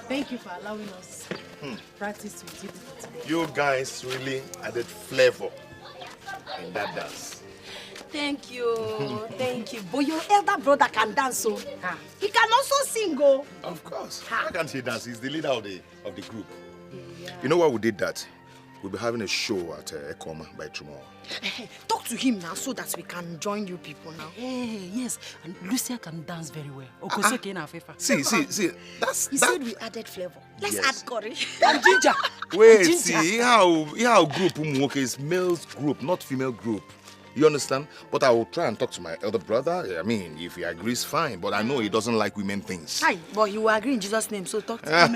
Thank you for allowing us practice with you today. You guys really added flavor in that dance. Thank you, thank you. But your elder brother can dance, so he can also sing, oh. Of course. Why can't he dance? He's the leader of the group. Yeah. You know why we did that? We'll be having a show at Ekoma by tomorrow. Hey, talk to him now so that we can join you people now. Hey, yes, and Lucia can dance very well. See, that's... He said we added flavor. Let's add curry. And ginger. Wait, and ginger. see, how group Umwoke is male group, not female group. You understand? But I will try and talk to my elder brother. I mean, if he agrees, fine. But I know he doesn't like women things. Hi, but he will agree in Jesus' name, so talk to him.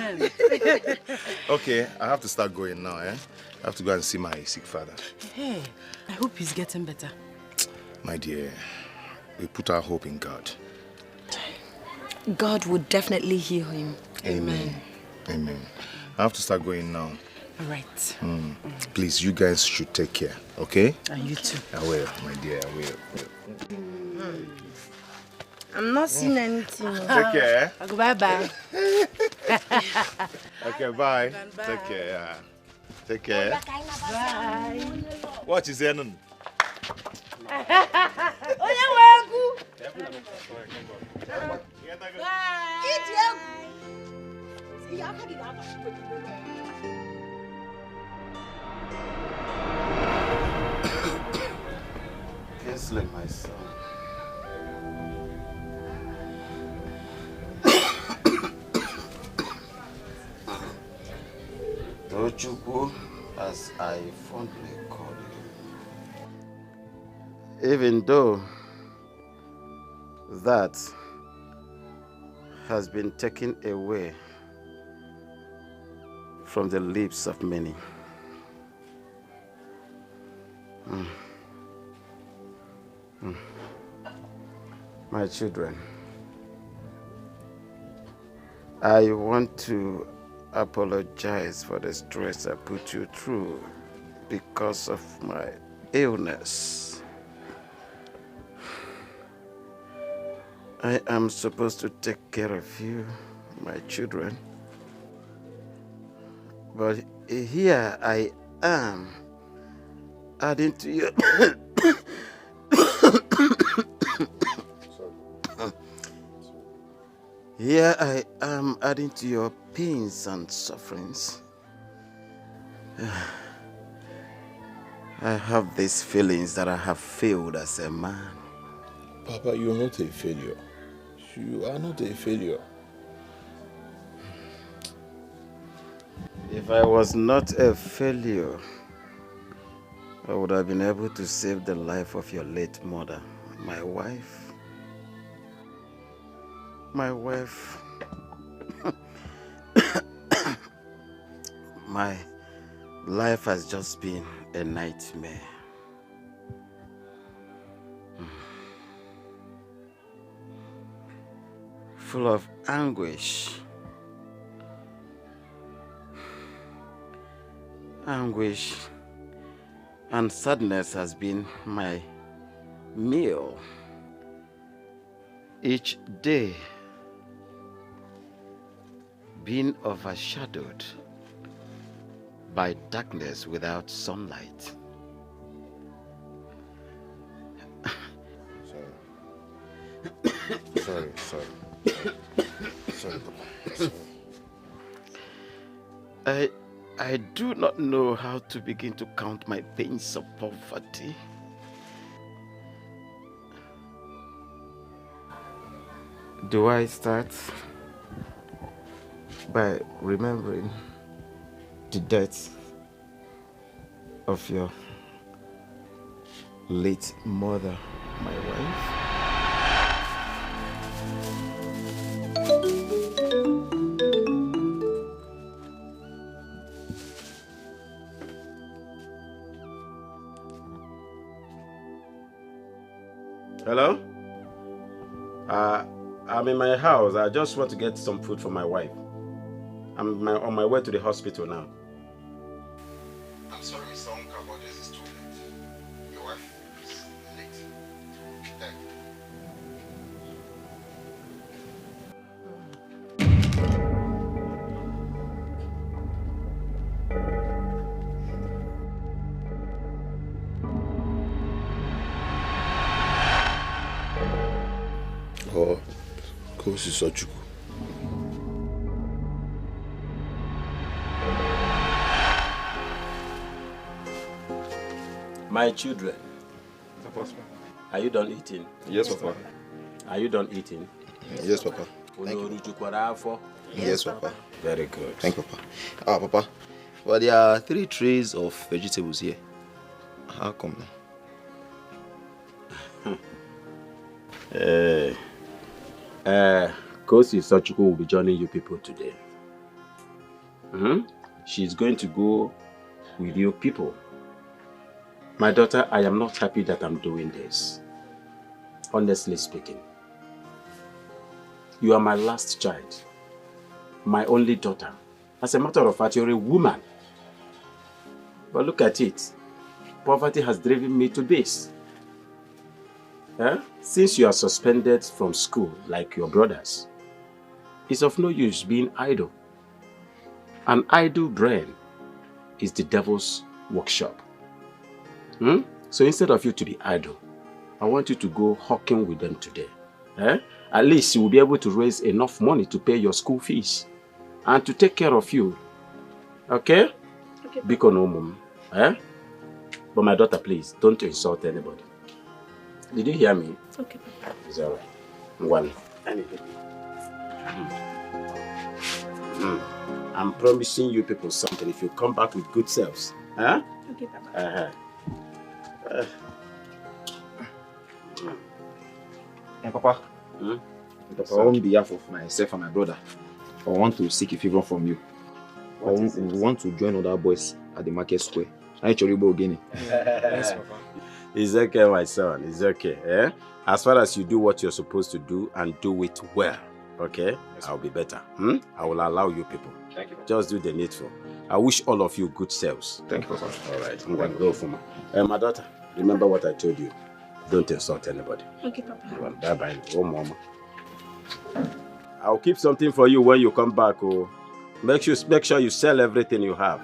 Okay, I have to start going now, eh? I have to go and see my sick father. Hey, I hope he's getting better. My dear, we put our hope in God. God will definitely heal him. Amen. Amen. I have to start going now. All right. Please, you guys should take care, okay? And you too. I will, my dear, I will. I'm not seeing anything. Take care. I'll go bye-bye. Okay, bye. Bye. Take care, yeah. Take care. Bye. What is there? Kingsley, my son. ODOGWU, as I fondly call you. Even though that has been taken away from the lips of many. My children, I want to apologize for the stress I put you through because of my illness. I am supposed to take care of you, my children, but here I am adding to your Here I am adding to your pains and sufferings. I have these feelings that I have failed as a man. Papa, you're not a failure. You are not a failure. If I was not a failure, I would have been able to save the life of your late mother, my wife. My wife, my life has just been a nightmare. Full of anguish. Anguish and sadness has been my meal each day, being overshadowed by darkness without sunlight. Sorry, Papa. Sorry. I do not know how to begin to count my pains of poverty. Do I start by remembering the death of your late mother, my wife? Hello? I'm in my house. I just want to get some food for my wife. I'm on my way to the hospital now. I'm sorry, Mr. Onka, but this is too late. Your wife is late. Or Kosi Sochuku. My children, are you done eating? Yes, Papa. Are you done eating? Yes, Papa. Yes, Papa. Very good. Thank you, Papa. Ah, Papa. Well, there are 3 trays of vegetables here. How come now? Kosi Sochuku will be joining you people today. She's going to go with you people. My daughter, I am not happy that I'm doing this. Honestly speaking. You are my last child. My only daughter. As a matter of fact, you're a woman. But look at it. Poverty has driven me to this. Since you are suspended from school like your brothers, it's of no use being idle. An idle brain is the devil's workshop. So instead of you to be idle, I want you to go hawking with them today. At least you will be able to raise enough money to pay your school fees and to take care of you. Okay? Okay. Biko no mum. But my daughter, please, don't insult anybody. Did you hear me? Okay. It's all right. One. I'm promising you people something if you come back with good selves. Okay, Papa. Hey, Papa. Papa, on behalf of myself and my brother, I want to seek a favor from you. We want to join other boys at the market square. Yes, Papa. It's okay, my son. It's okay. As far as you do what you're supposed to do and do it well, okay? Yes, I'll be better. I will allow you people. Thank you, Papa. Just do the needful. I wish all of you good selves. Thank you, Papa. All right. I'm going to go for my daughter. Remember what I told you. Don't insult anybody. Okay, Papa. Bye-bye. Oh, Mama. I'll keep something for you when you come back. Oh, make sure you sell everything you have.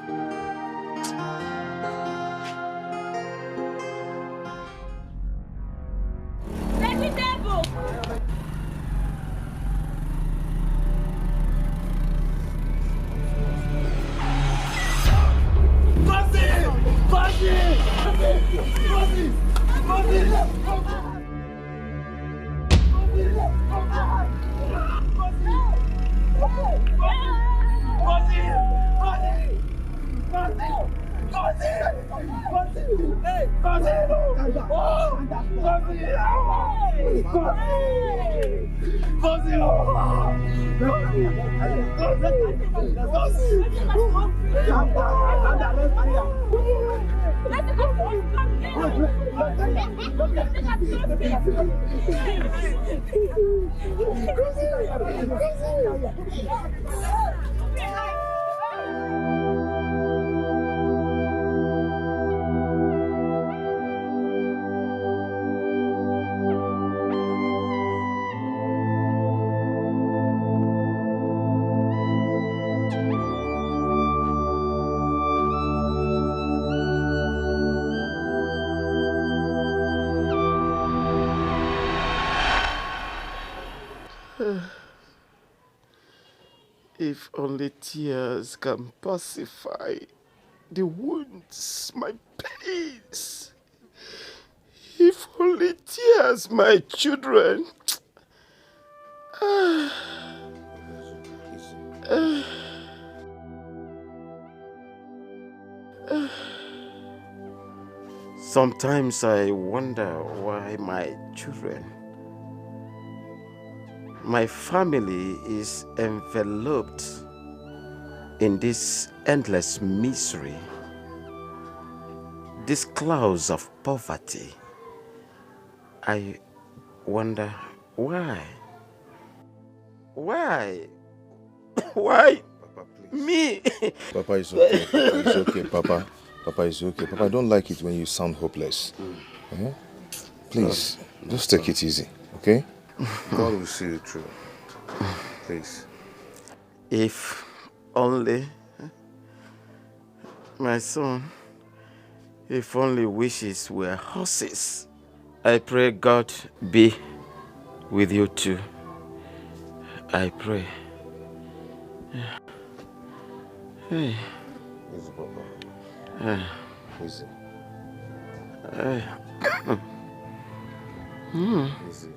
If only tears can pacify the wounds, my pains. If only tears, my children. Sometimes I wonder why my children, my family is enveloped in this endless misery, these clouds of poverty. I wonder why. Why? Why? Papa, please. Me? Papa, it's okay. Papa, it's okay, Papa. Papa, it's okay. Papa, I don't like it when you sound hopeless. Please, just take it easy, okay? God will see you through. Please. If only my son, if only wishes were horses. I pray God be with you too. I pray. Hey. Easy, Papa. Easy. Easy.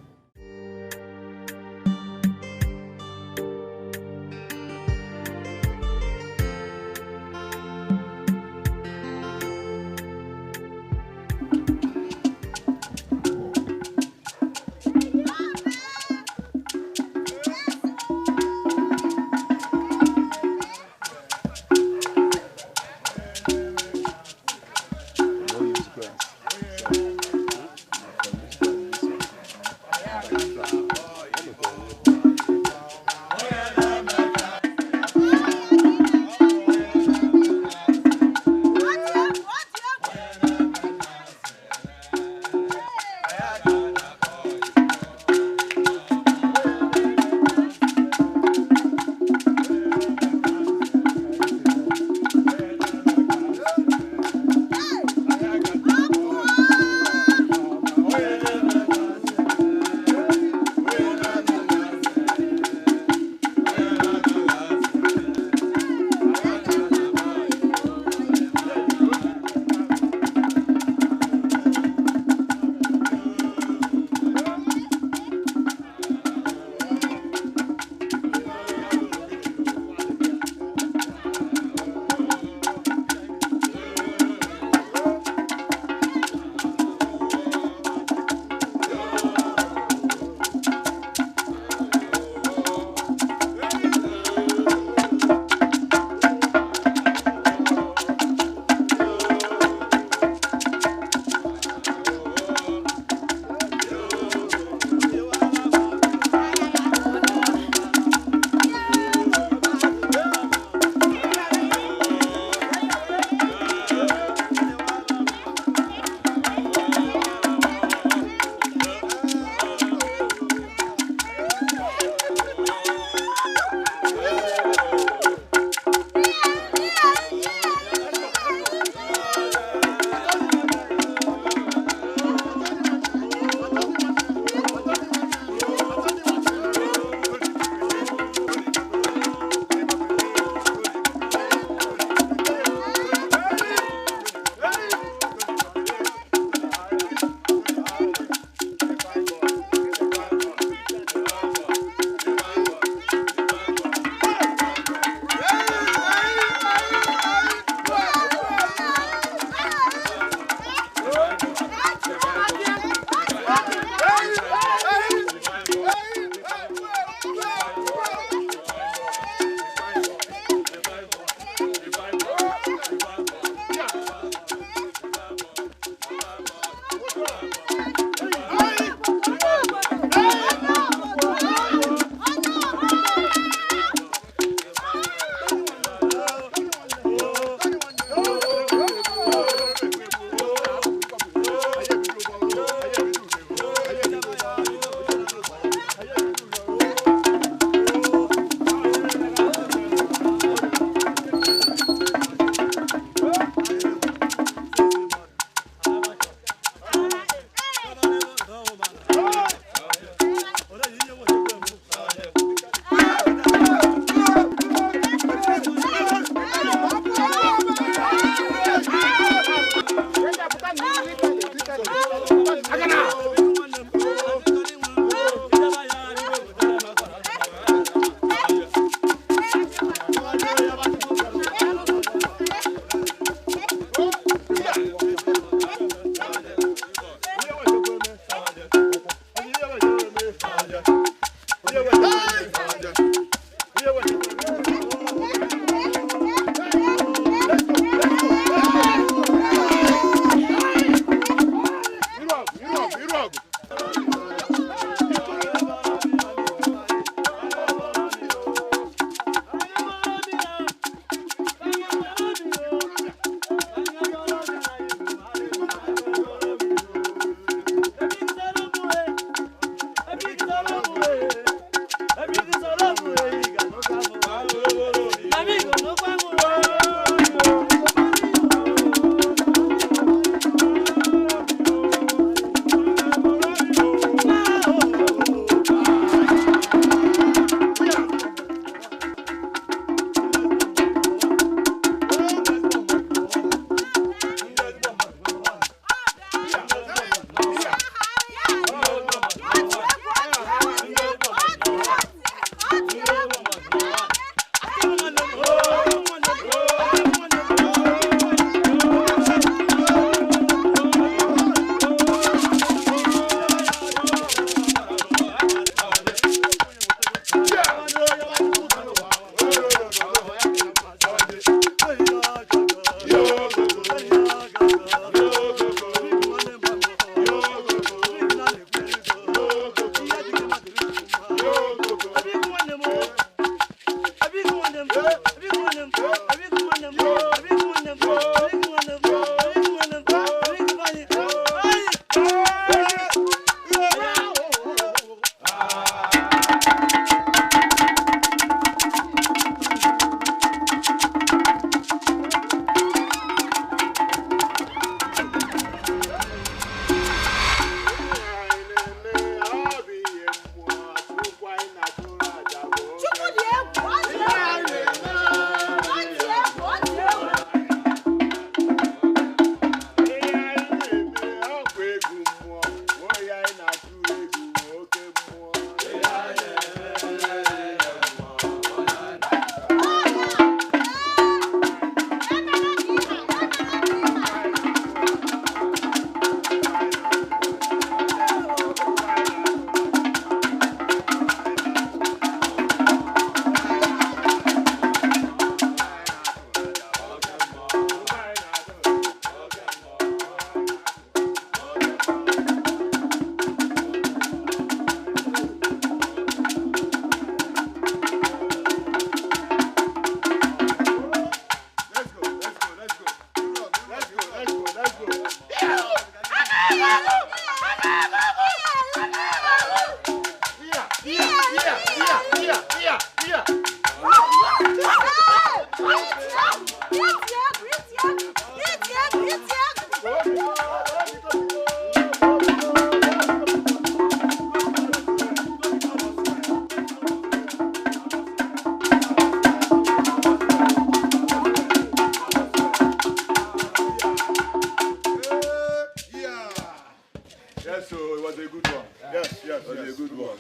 Yes. That's a good one.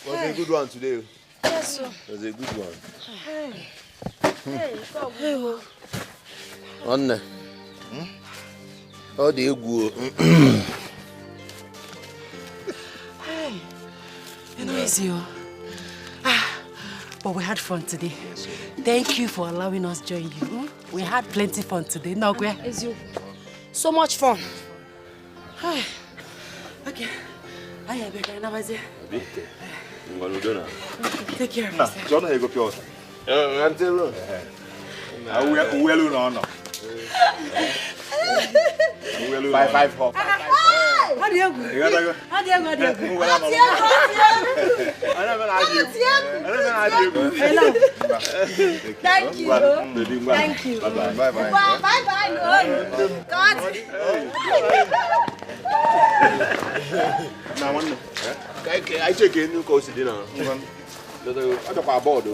Was a good one today. Yes, sir. Was a good one. Hey, go. Onne. ODOGWU. You know, it's you. But we had fun today. Thank you for allowing us to join you. We had plenty fun today. No, Gwe. It's you. So much fun. Okay. I have a now, is it? Take care of Nah, yourself. John, I go pure. Until five hop. How do you go? How do you go? Hello. Thank you. Thank you. Bye. Bye. God. Now one. I check in new course dinner. I got our board.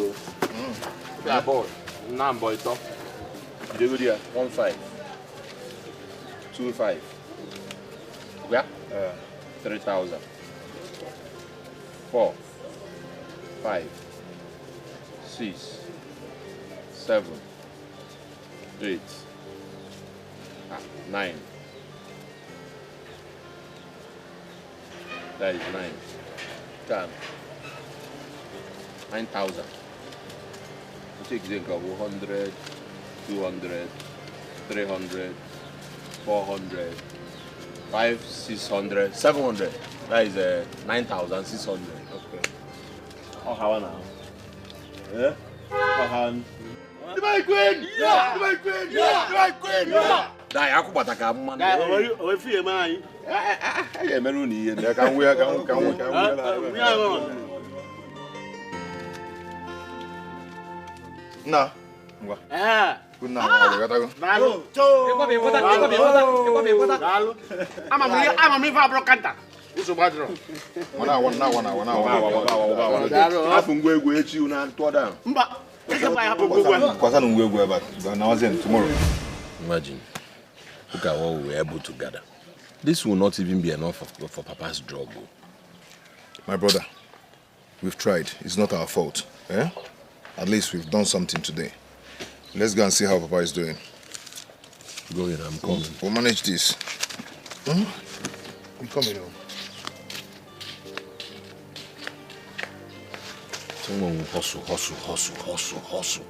Our board. Now boy top. You go there 15. 25. Yeah. 3,000. 4. 5. 6. 7. 8. 9. That is 9. 10. 9,000. You take the 100, 200, 300, 400, 500, 600, 700. That is 9,600. Okay. Oh, how now? Yeah? The my queen! Yeah! The my queen! Yeah! The my queen! Yeah! Die, aku bataka man. O fi mai. Yeah, Meloni, and can we. Nah. Good night. Lalu. Ama mi fa bro kanta. Uso badro. Wana. Afu ngwegwe echi una ntoda. Mba. Kwasa ngwegwe but now tomorrow. Imagine, look at what we were able to gather. This will not even be enough for Papa's job. My brother, we've tried. It's not our fault. Eh? At least we've done something today. Let's go and see how Papa is doing. Go in, I'm coming. We'll manage this. I'm coming home. Someone will hustle.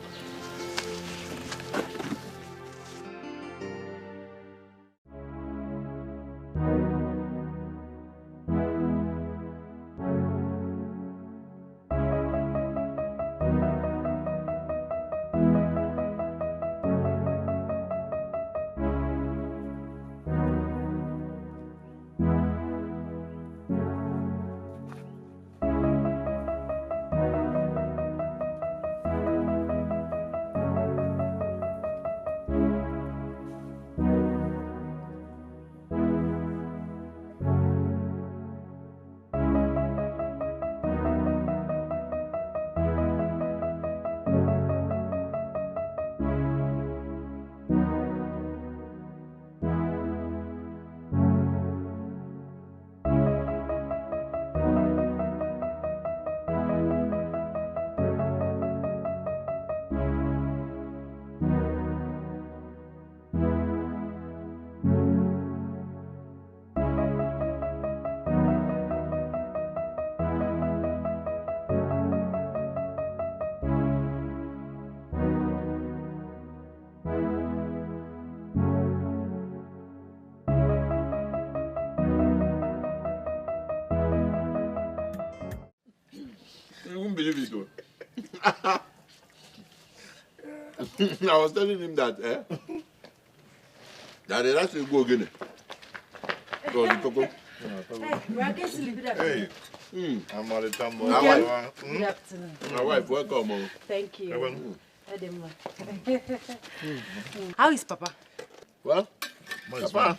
You won't believe it though. I was telling him that, that they actually go again. So the cocoa. Hey, I'm Marital. Good afternoon. My wife, welcome. Thank you. How is Papa? Well, Papa,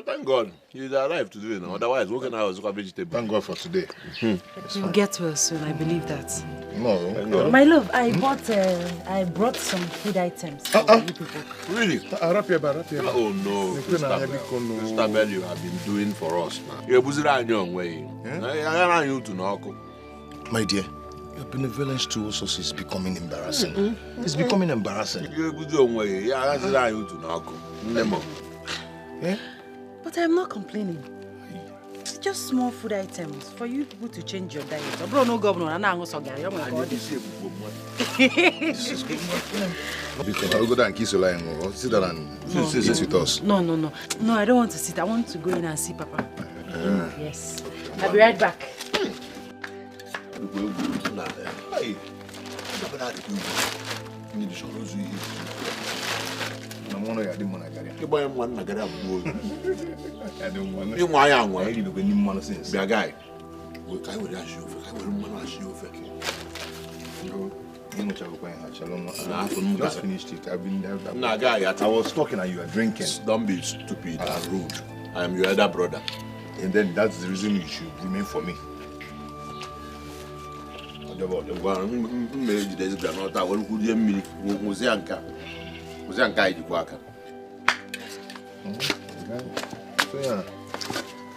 thank God. He's alive today now. Otherwise, what can I was a vegetable? Thank God for today. You'll get well soon, I believe that. No. My love, I brought some food items for you people. Really? Oh no, Christabel, you have been doing for us now. You're busy on your way. I you to knock. My dear, your benevolence to us is becoming embarrassing. It's becoming embarrassing. You're busy on way. Yeah, I you to knock. But I'm not complaining. It's just small food items for you people to change your diet. Bro, no governor, I'm not going to This is good. Because I'll go down and kiss your line. Sit down and eat with us. No, I don't want to sit. I want to go in and see Papa. Yes. I'll be right back. Just finished it. I was talking and you were drinking. Don't be stupid and rude. I am your elder brother. And then that's the reason you should remain for me.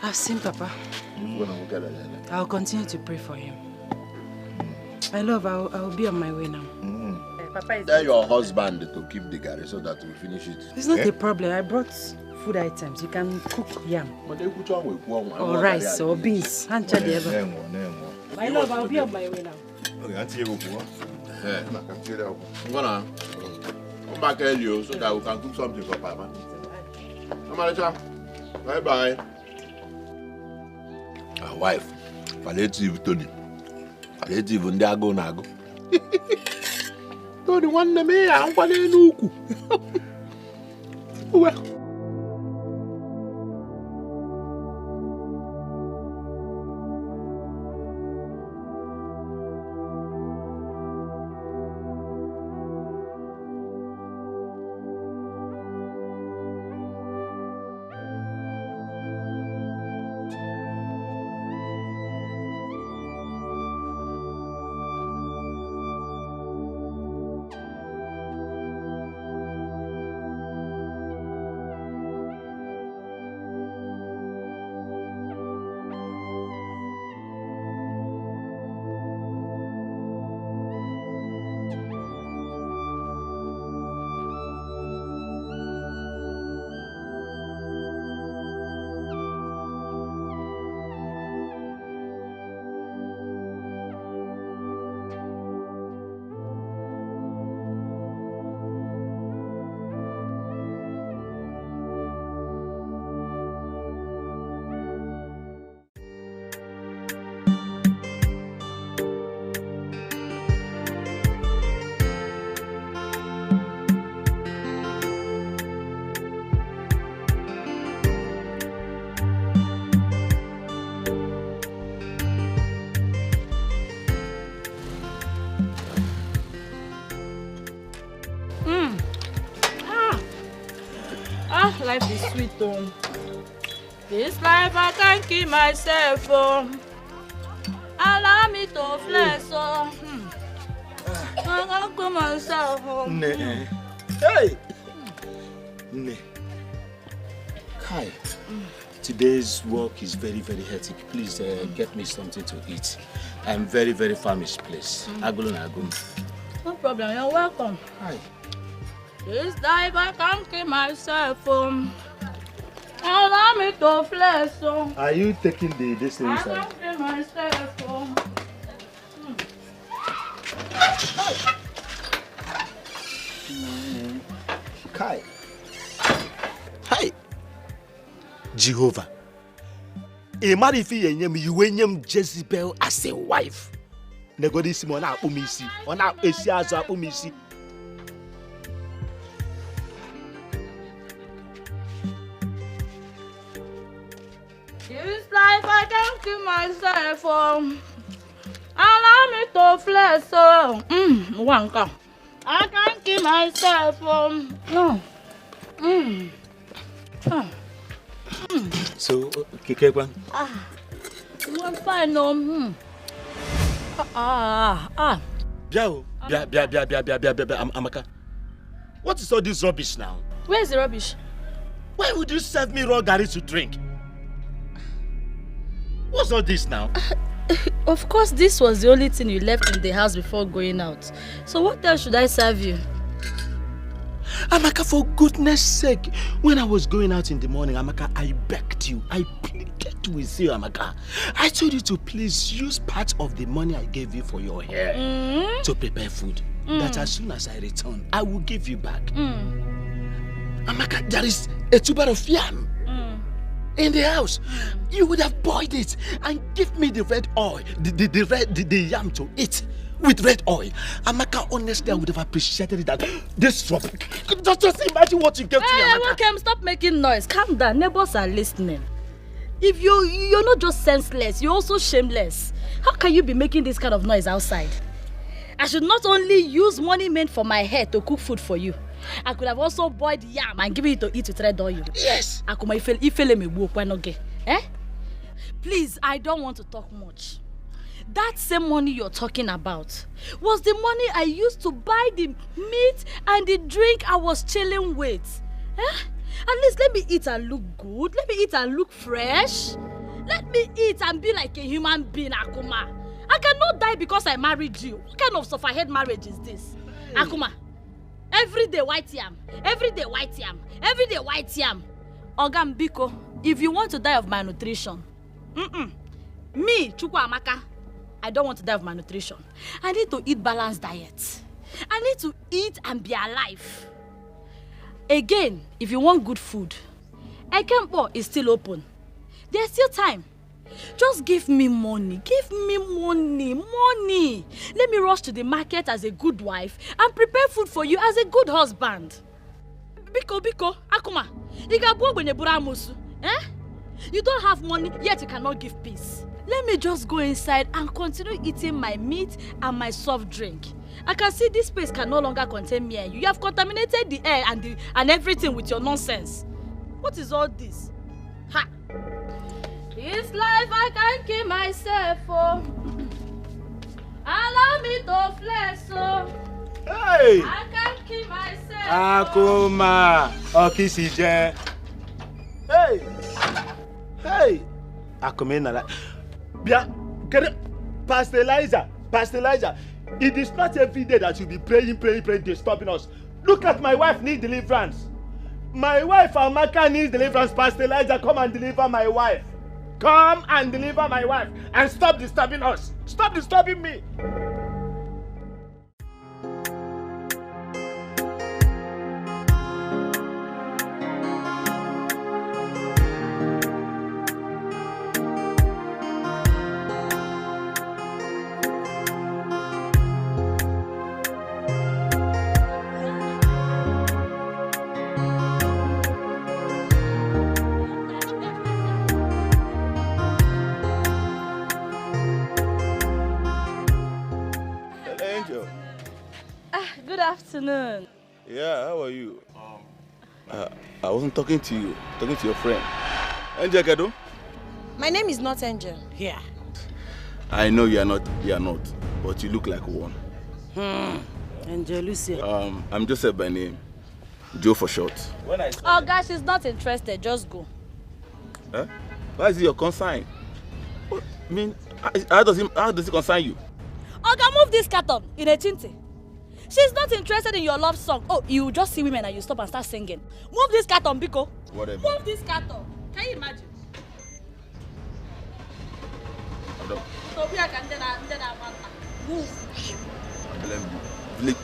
I've seen Papa. I'll continue to pray for him. My love, I'll be on my way now. Papa is... Tell your husband to keep the garri so that we finish it. It's not a problem. I brought food items. You can cook yam. Or rice or beans. My love, I'll be on my way now. I'm gonna come back early so that we can cook something for Papa. Bye-bye. Our wife, palliative Tony. Palliative Ndiago Nago. Tony, one name, I'm going to well. Life is sweet, oh. This life I can't keep myself, oh. Allow me to flex, oh. I can't keep myself, oh. Hey! Kai, today's work is very, very hectic. Please get me something to eat. I'm very, very famished, please. No problem, you're welcome. Hi. This life I can't keep myself, oh. Allow me to flex, oh. Are you taking this thing I inside? can't keep myself, oh. Kai. Hi. Jehovah. A man if you name Jezebel as a wife. Negodisi mona umisi. Ona esi aza umisi. This life I can't keep myself, oh. Allow me to flex, oh. Wanka. I can't keep myself, oh. No. So, Kikekwan? I'm fine, no. Amaka. What is all this rubbish now? Where's the rubbish? Why would you serve me raw garri to drink? What's all this now? Of course, this was the only thing you left in the house before going out. So what else should I serve you? Amaka, for goodness sake, when I was going out in the morning, Amaka, I begged you, I pleaded with you, Amaka. I told you to please use part of the money I gave you for your hair to prepare food. That as soon as I return, I will give you back. Amaka, there is a tuber of yam in the house. You would have boiled it and give me the red oil, the yam to eat. With red oil. Amaka, honestly, I would have appreciated it that this trouble. Just imagine what you gave to me, Amaka. Hey, stop making noise. Calm down. Neighbors are listening. If you're not just senseless, you're also shameless. How can you be making this kind of noise outside? I should not only use money meant for my hair to cook food for you. I could have also boiled yam and given it to eat with red oil. Yes. Please, I don't want to talk much. That same money you're talking about was the money I used to buy the meat and the drink I was chilling with. At least let me eat and look good. Let me eat and look fresh. Let me eat and be like a human being, Akuma. I cannot die because I married you. What kind of sufferhead marriage is this? Akuma, everyday white yam. Everyday white yam. Everyday white yam. Ogam Biko, if you want to die of malnutrition, me, Chukwu Amaka, I don't want to die of malnutrition. I need to eat balanced diet. I need to eat and be alive. Again, if you want good food, Ekempo is still open. There's still time. Just give me money. Give me money. Money. Let me rush to the market as a good wife and prepare food for you as a good husband. Biko, Akuma. You don't have money, yet you cannot give peace. Let me just go inside and continue eating my meat and my soft drink. I can see this space can no longer contain me and you. You have contaminated the air and everything with your nonsense. What is all this? Ha! This life I can't keep myself for. Allow me to flex so. Hey! I can't keep myself. Akuma, Okisije. Hey! Akuma. Bia, Pastor Elijah, it is not every day that you be praying, disturbing us. Look at my wife needs deliverance. My wife, Amaka, needs deliverance. Pastor Elijah, come and deliver my wife. Come and deliver my wife and stop disturbing us. Stop disturbing me. Good afternoon. Yeah, how are you? I wasn't talking to you, talking to your friend. Angel Kado? My name is not Angel. Yeah. I know you are not, but you look like one. Angel Lucia. I'm Joseph by name. Joe for short. Oh gosh, she's not interested. Just go. Huh? Why is it your consign? I mean, how does it concern you? Oga, move this carton in a chinte. She's not interested in your love song. Oh, you just see women and you stop and start singing. Move this carton, Biko. Whatever. Move this carton. Can you imagine? Move.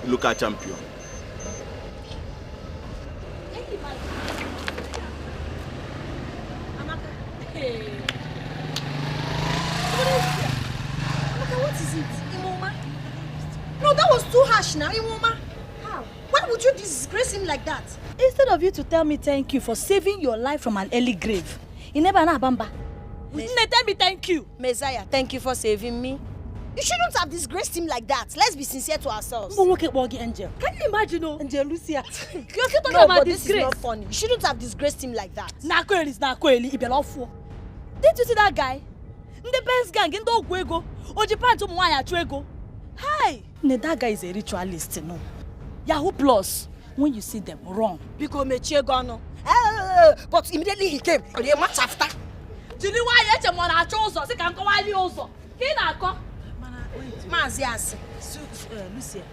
Local champion. Can you imagine? Amaka. Hey. What is it? Imoma? No, that was too harsh now, Imoma. How? Why would you disgrace him like that? Instead of you to tell me thank you for saving your life from an early grave, you never know Bamba. Tell me thank you. Messiah, thank you for saving me. You shouldn't have disgraced him like that. Let's be sincere to ourselves. Angel. Can you imagine? Angel Lucia. You're talking no, about but disgrace. This is not funny. You shouldn't have disgraced him like that. Didn't you see that guy? The best gang in the ODOGWU. Ojipanto mwanya chuego. Hi! That guy is a ritualist, no? Yahoo Plus. When you see them, wrong. Because but immediately he came. A month after. Lucia,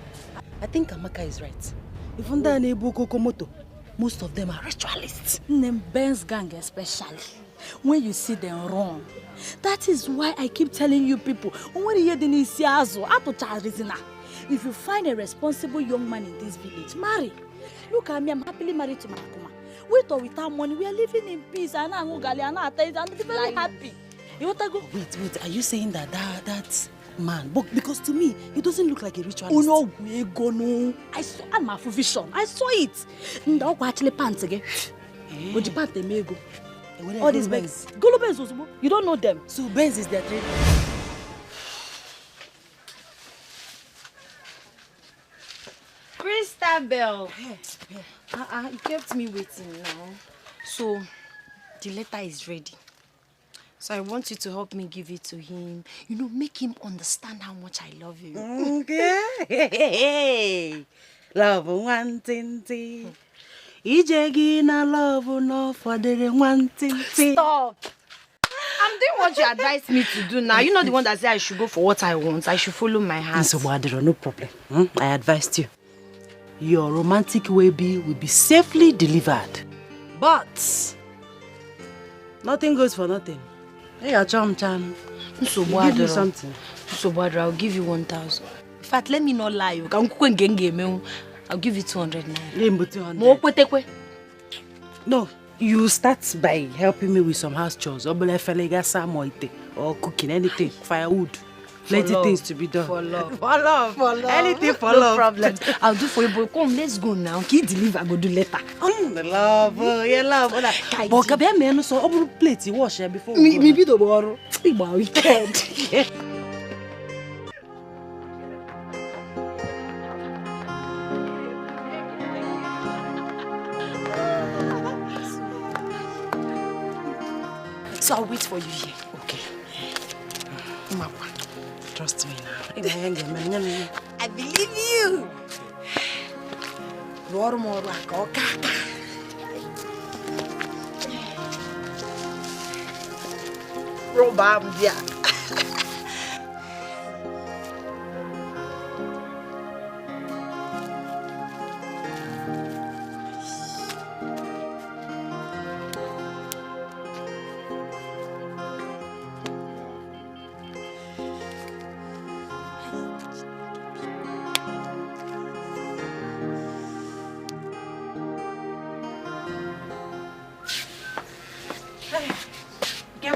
I think Amaka is right. Even though Kokomoto, most of them are ritualists. Ben's gang especially. When you see them wrong. That is why I keep telling you people, if you find a responsible young man in this village, marry. Look at me, I'm happily married to my Akuma. With or without money, we are living in peace and I'm very happy. You want to go? Wait, are you saying that man? Because to me, he doesn't look like a ritualist. Oh no, we go no. I saw my vision. I saw it. No, actually pants again. But the pants they may go. All these Benz. Golo Benz also. You don't know them. So Benz is their trade. Christabel. You kept me waiting now. So, the letter is ready. So I want you to help me give it to him. You know, make him understand how much I love you. Okay. Love one thing. Ijegi na love no for the one thing. Stop. I'm doing what you advised me to do now. You're not the one that said I should go for what I want. I should follow my heart. So, no problem. I advised you. Your romantic baby will be safely delivered. But nothing goes for nothing. Hey, Chan. So give you something. So I'll give you 1,000. In fact, let me not lie. I'll give you 200 naira. No, you start by helping me with some house chores. Or cooking, anything. Firewood. Plenty things to be done. For love. For love. Anything for no love. No problem. I'll do for you, boy. Come, let's go now. Can you deliver? Go do later. Love. Yeah, love. But can be me so open plate you wash here before. Me be the borrow. My weekend. So I'll wait for you here. Okay. Mama. Trust me now. I believe you.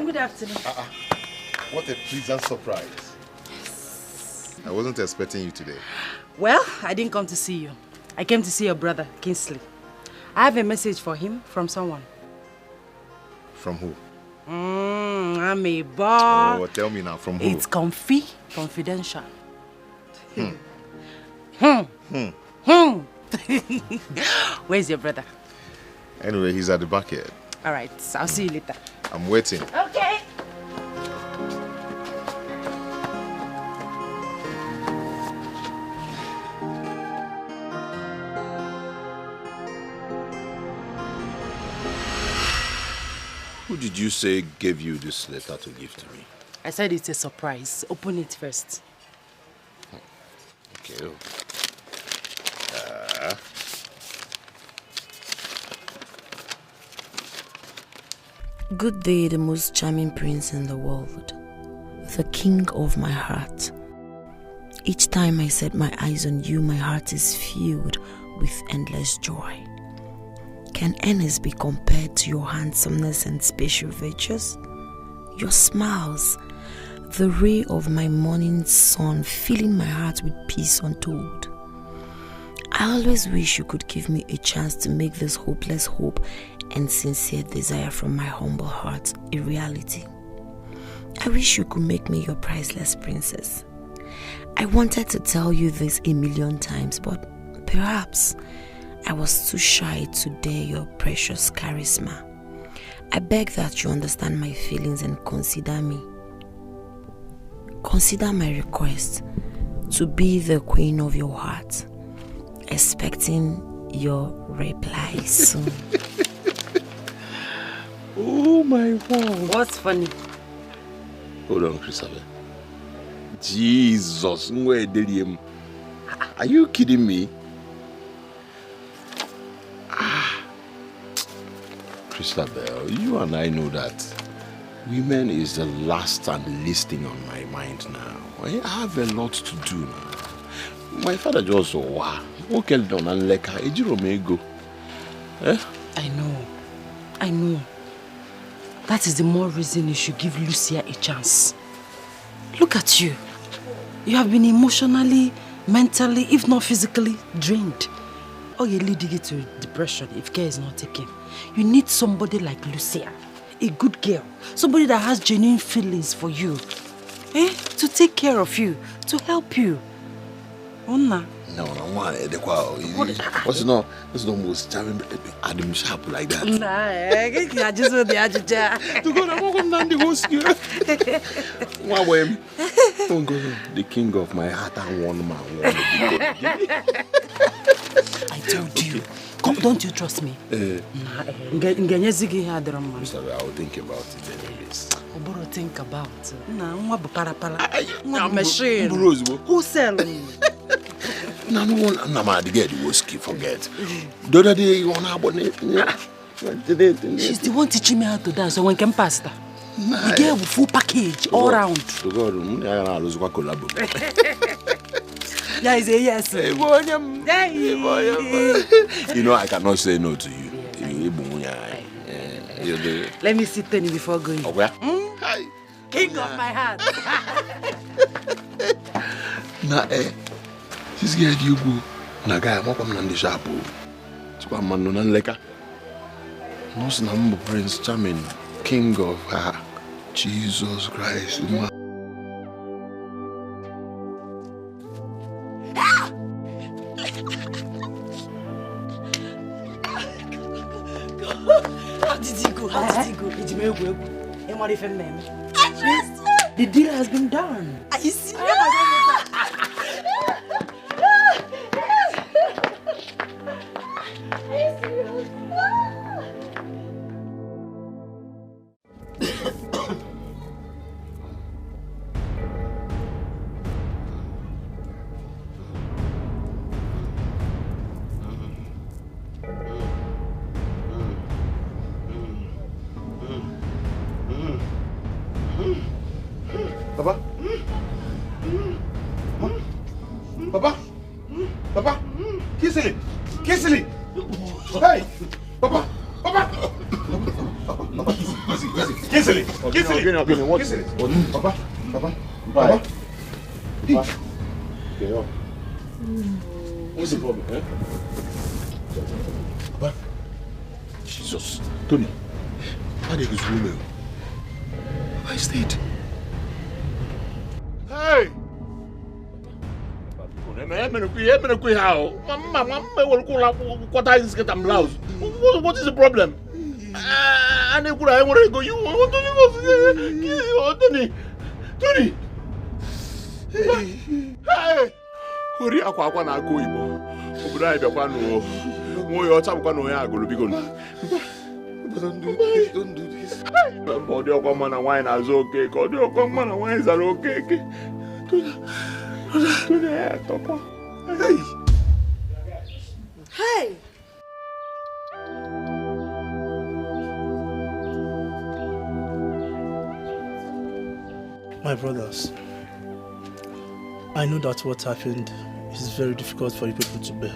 Good afternoon. What a pleasant surprise. I wasn't expecting you today. Well, I didn't come to see you. I came to see your brother, Kingsley. I have a message for him from someone. From who? I'm a boy. Oh, tell me now, from who? It's confidential. Where's your brother? Anyway, he's at the back here. All right, I'll see you later. I'm waiting. Okay. Who did you say gave you this letter to give to me? I said it's a surprise. Open it first. Okay. Good day, the most charming prince in the world, the king of my heart. Each time I set my eyes on you, my heart is filled with endless joy. Can Ernest be compared to your handsomeness and special virtues? Your smiles, the ray of my morning sun, filling my heart with peace untold. I always wish you could give me a chance to make this hopeless hope and sincere desire from my humble heart a reality. I wish you could make me your priceless princess, I wanted to tell you this a million times, but perhaps I was too shy to dare your precious charisma. I beg that you understand my feelings and consider me. Consider my request to be the queen of your heart, expecting your reply soon. Oh my God. What's funny? Hold on, Christopher. Jesus, are you kidding me? Christabel, you and I know that women is the last and least thing on my mind now. I have a lot to do now. My father just okay down and like go. I know. That is the more reason you should give Lucia a chance. Look at you. You have been emotionally, mentally, if not physically, drained. Or you're leading you to depression if care is not taken. You need somebody like Lucia, a good girl, somebody that has genuine feelings for you, to take care of you, to help you. Onna. No, what's not most charming Adam Sharp like that? Nah, I just want the adjutant. To go down the whole skill. Don't go, the king of my heart and one man. I told you. Come, don't you trust me? Sorry, I will think about it anyways. Oboro, think about it. Nah, machine. Who selling? No, I'm not get the whiskey, forget. The other day, you want she's the one teaching me how to dance, so when can pasta. We get a full package, all round. To God, I lose what collab. Yeah, yes. You know, I cannot say no to you. Let me sit Tony before going. Okay. King of my heart. This girl you go. Naga, I'm welcome to the shop. So I'm man non leka. No number Prince Charming, King of her. Jesus Christ. How did he go? The deal has been done. Are you serious? Papa, kiss it. Hey, Papa. Kiss it. Papa. What's the problem, Papa. Jesus. Tony. How did this woman? I stayed. Hey! What is the problem? Tony! Hey! Hurry up, I want to go. Don't do this. God, your common and wine is okay. God, your common and wines are okay. Hey! My brothers, I know that what happened is very difficult for you people to bear.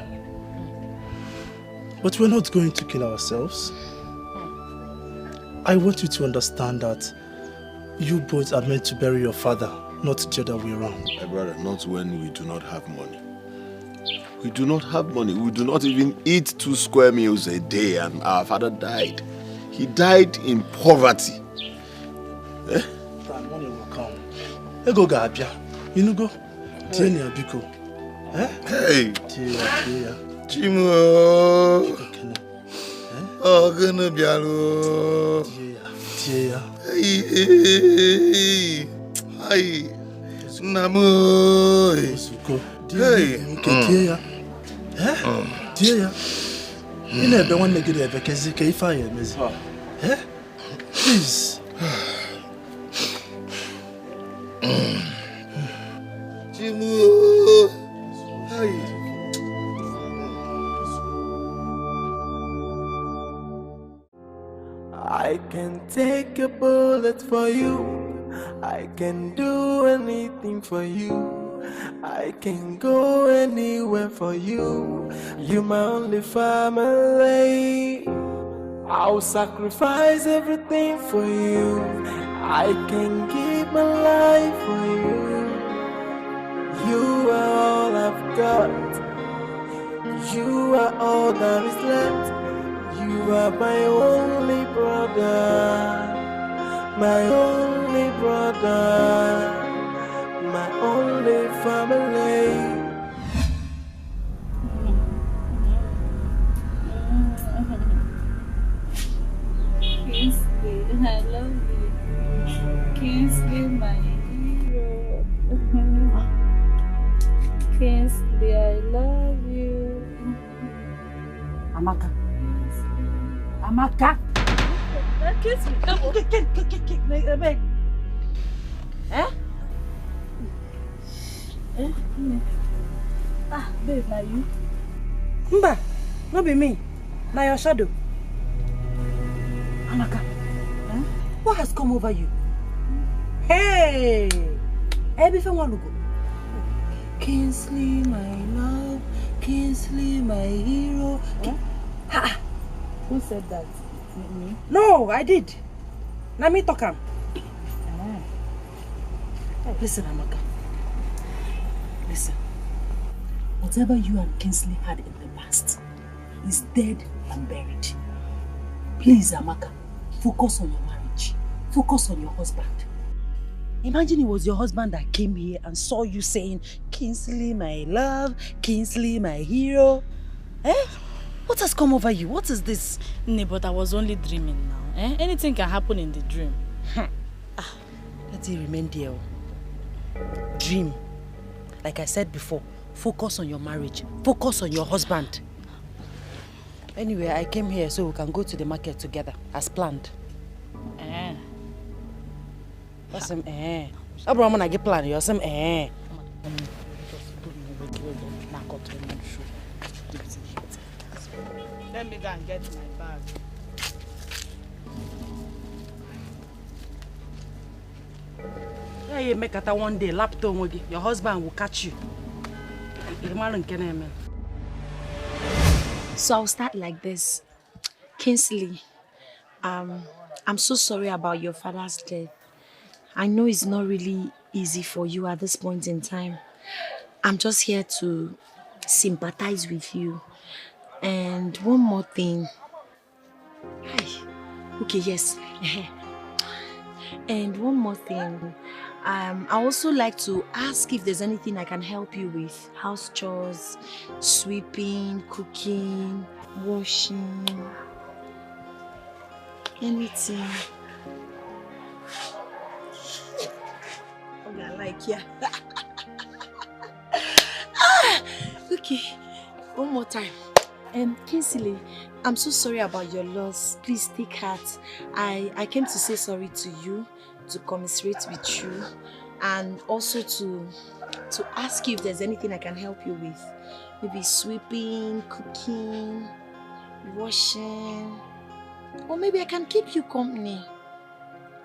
But we're not going to kill ourselves. I want you to understand that you both are meant to bury your father, not the other way around. My brother, not when we do not have money. We do not have money. We do not even eat 2 square meals a day, and our father died. He died in poverty. That money will come. Go, Gabia. You know, go. Tienia Biko. Hey. Tia. Chimo. Oh, gonna be alone. Tia. Hey. Hey. Namu. Hey. Tia. Tia. You never want to get a vacancy. Please. Chimo. Hey. I can take a bullet for you. I can do anything for you. I can go anywhere for you. You're my only family. I'll sacrifice everything for you. I can give my life for you. You are all I've got. You are all that is left. You are my only brother. My only brother. My only family. Kingsley, I love you. Kingsley, my hero. Kingsley, I love you. Amaka. Amaka. Kingsley, come on. Babe. Babe, now you? Mba, not be me. Now your shadow. Amaka, what has come over you? Hey! Everything want to go. Kingsley, my love. Kingsley, my hero. Who said that? Me? No, I did. Now me talk am. Listen, Amaka. Listen. Whatever you and Kingsley had in the past is dead and buried. Please, Amaka, focus on your marriage. Focus on your husband. Imagine it was your husband that came here and saw you saying, Kingsley, my love, Kingsley, my hero. What has come over you? What is this? No, but I was only dreaming now. Anything can happen in the dream. Let it remain there. Dream. Like I said before, focus on your marriage. Focus on your husband. Anyway, I came here so we can go to the market together, as planned. That's him, Abraham, I get plan. You're some, Let me go and get my bag. Yeah, you make it one day, laptop, your husband will catch you. So I'll start like this. Kingsley, I'm so sorry about your father's death. I know it's not really easy for you at this point in time. I'm just here to sympathize with you. And one more thing. Okay, yes. And one more thing. I also like to ask if there's anything I can help you with. House chores, sweeping, cooking, washing, anything. I like ya. Okay, one more time. Kingsley, I'm so sorry about your loss. Please take heart. I came to say sorry to you, to commiserate with you, and also to ask you if there's anything I can help you with. Maybe sweeping, cooking, washing, or maybe I can keep you company.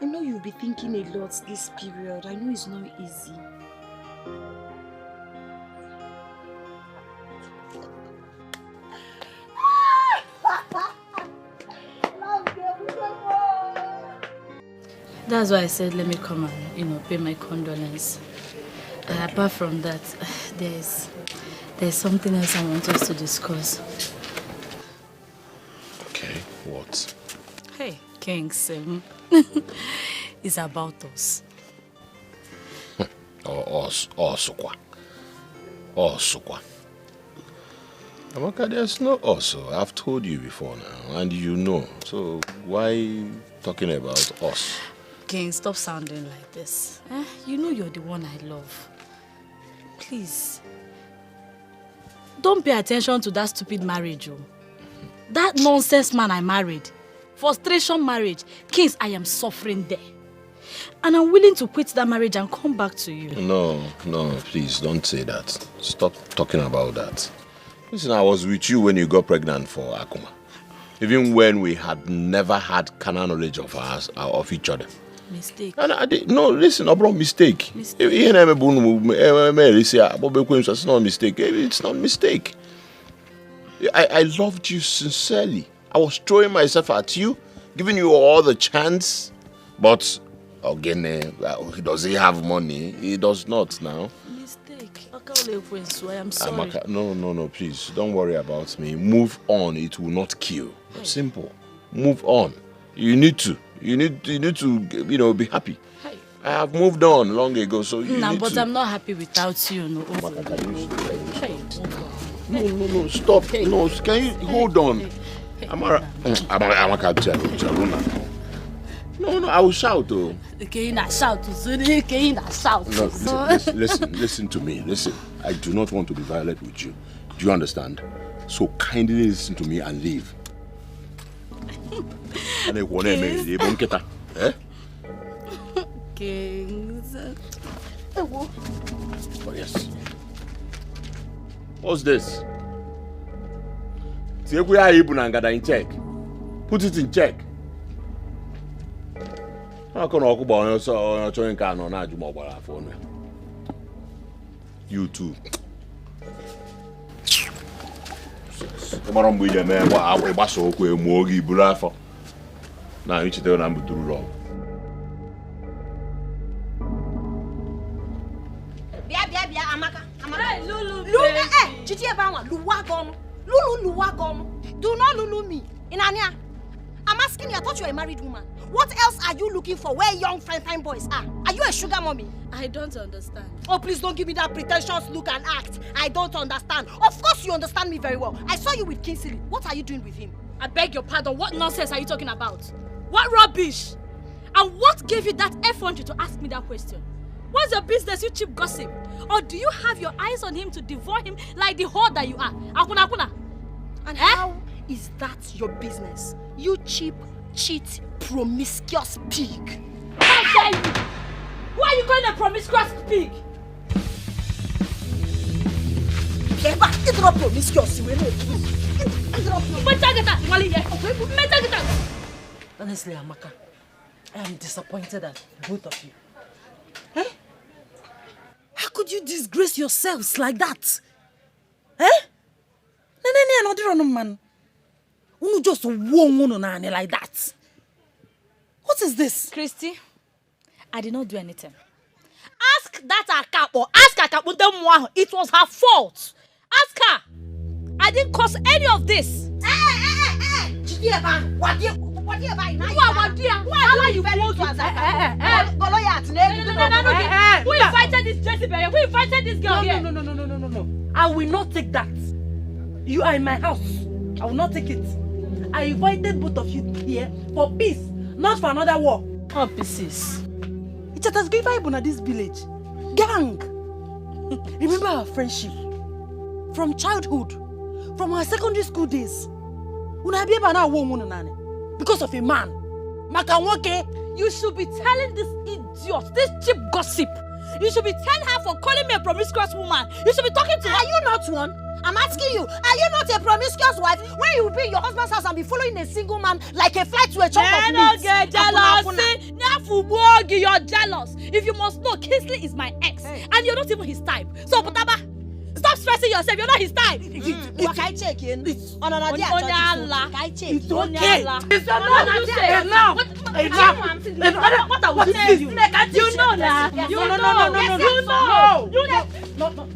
I know you'll be thinking a lot this period. I know it's not easy. That's why I said let me come and pay my condolence. Apart from that, there's something else I want us to discuss. Okay, what? Hey, Kings, it's about us. Us, what? Also, Amaka, there's no also. I've told you before now, and you know. So why talking about us? King, stop sounding like this. You know you're the one I love. Please. Don't pay attention to that stupid marriage. That nonsense man I married. Frustration marriage. Kings, I am suffering there. And I'm willing to quit that marriage and come back to you. No, please don't say that. Stop talking about that. Listen, I was with you when you got pregnant for Akuma. Even when we had never had carnal knowledge of each other. Mistake. And no, listen, I brought mistake. It's not a mistake. It's not a mistake. I loved you sincerely. I was throwing myself at you, giving you all the chance. But again, does he have money? He does not now. Mistake. I am sorry. Amaka, no, please. Don't worry about me. Move on. It will not kill. Hey. Simple. Move on. You need to, be happy. Hey. I have moved on long ago, so you need but to. I'm not happy without you. No, no, stop. Hey. No, can you hold on? Hey. Amaka, No, I will shout, though. Okay, not shout. Okay, not shout. No, listen to me. Listen, I do not want to be violent with you. Do you understand? So kindly listen to me and leave. Kings. Oh, yes. What's this? In check. Put it in check. You too. Now you tell them to wrong. Amaka. Hey, Lulu. Chiti Ebawa, Luwagom. Lulu. Do not Lulu me. Inania. I'm asking you, I thought you were a married woman. What else are you looking for where young fine boys are? Are you a sugar mommy? I don't understand. Oh, please don't give me that pretentious look and act. I don't understand. Of course you understand me very well. I saw you with Kingsley. What are you doing with him? I beg your pardon. What nonsense are you talking about? What rubbish? And what gave you that effrontery to ask me that question? What's your business, you cheap gossip? Or do you have your eyes on him to devour him like the whore that you are? Akuna. And how is that your business? You cheap, cheat, promiscuous pig. How dare you? Why are you calling a promiscuous pig? Honestly, Amaka, I am disappointed at both of you. Eh? How could you disgrace yourselves like that? Eh? Man. You just won like that. What is this? Christy, I did not do anything. Ask that Akapo. Ask Akapo. It was her fault. Ask her. I didn't cause any of this. Why you close to Who invited this Jezebel? Who invited this girl here? No. I will not take that. You are in my house. I will not take it. I invited both of you here for peace, not for another war. Oh, pieces. It's a Bible in this village. Gang. Remember our friendship from childhood, from our secondary school days. Because of a man. You should be telling this idiot, this cheap gossip. You should be telling her for calling me a promiscuous woman. You should be talking to her. Are you not one? I'm asking you, are you not a promiscuous wife when you will be in your husband's house and be following a single man like a fly to a chunk of meat? Get jealous. You're jealous. If you must know, Kingsley is my ex. Hey. And you're not even his type. So, Potaba, stop stressing yourself. You're not his type. It's okay. It's What are we saying? You know that.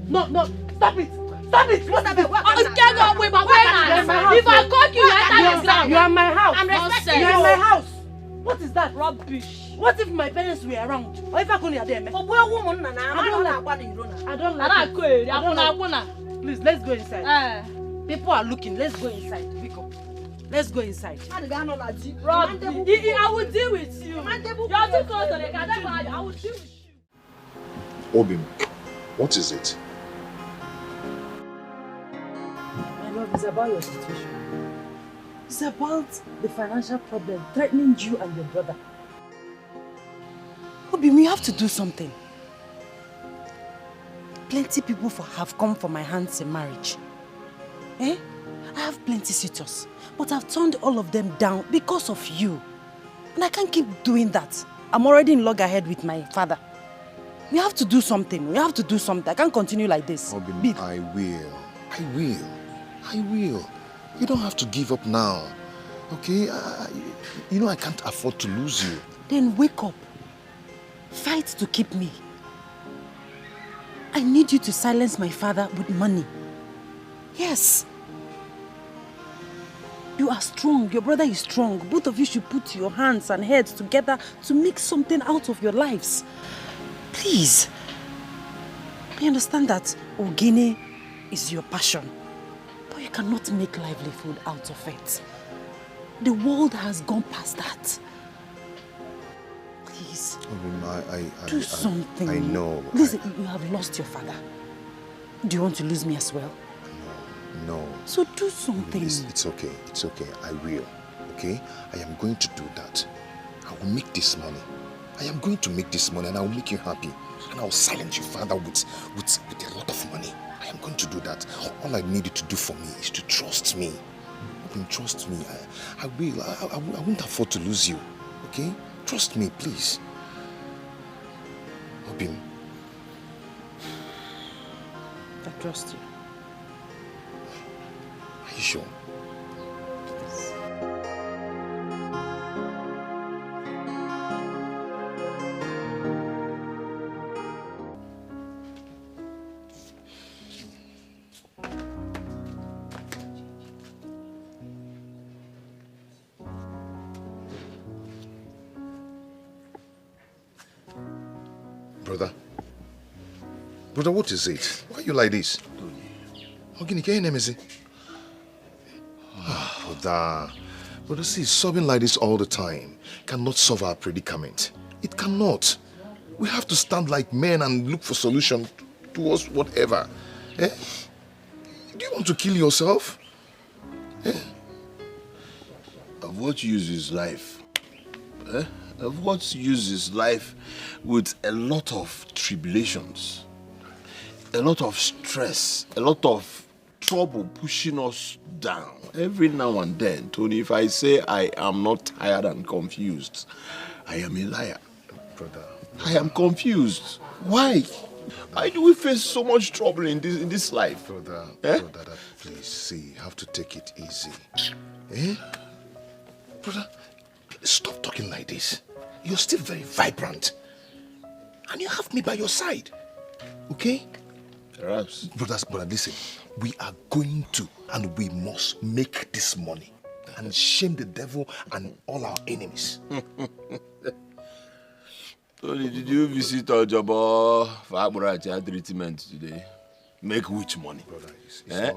No. Stop it. If I cook you, you are my house. I'm respecting you. You are my house. What is that? Rubbish. What if my parents were around? Or if I couldn't hear them? I don't like it. Please, let's go inside. People are looking. Let's go inside. Vico. Let's go inside. Rubbish. I will deal with you. You're too close to the car. I will deal with you. Obim, what is it? My love, it's about your situation. It's about the financial problem threatening you and your brother. Obim, we have to do something. Plenty people have come for my hands in marriage. I have plenty suitors, but I've turned all of them down because of you. And I can't keep doing that. I'm already in loggerhead with my father. We have to do something. We have to do something. I can't continue like this. Obim, I will. You don't have to give up now. Okay? You know I can't afford to lose you. Then wake up. Fight to keep me. I need you to silence my father with money. Yes. You are strong. Your brother is strong. Both of you should put your hands and heads together to make something out of your lives. Please. I understand that Ogene is your passion. But you cannot make livelihood out of it. The world has gone past that. Please. Do something. I know. Listen, you have lost your father. Do you want to lose me as well? No. So do something. It's okay. It's okay. I will. Okay? I am going to do that. I will make this money. I am going to make this money and I will make you happy. And I will silence your father with a lot of money. I am going to do that. All I need you to do for me is to trust me. Trust me. I will. I won't afford to lose you. Okay? Trust me, please. Obim. I trust you. Are you sure? Brother, what is it? Why are you like this? Ogini, can you name it? Brother, see, sobbing like this all the time cannot solve our predicament. It cannot. We have to stand like men and look for solution towards whatever. Do you want to kill yourself? Of what use is life? Of what use is life with a lot of tribulations? A lot of stress, a lot of trouble pushing us down. Every now and then, Tony, if I say I am not tired and confused, I am a liar. Brother. I am confused. Why? Why do we face so much trouble in this life? Brother, please, see, you have to take it easy. Brother, stop talking like this. You're still very vibrant. And you have me by your side. Okay? Perhaps. Brother, listen. We are going to and we must make this money and shame the devil and all our enemies. Tony, did you visit Ojabo for Aburacha treatment today? Make which money? Brother,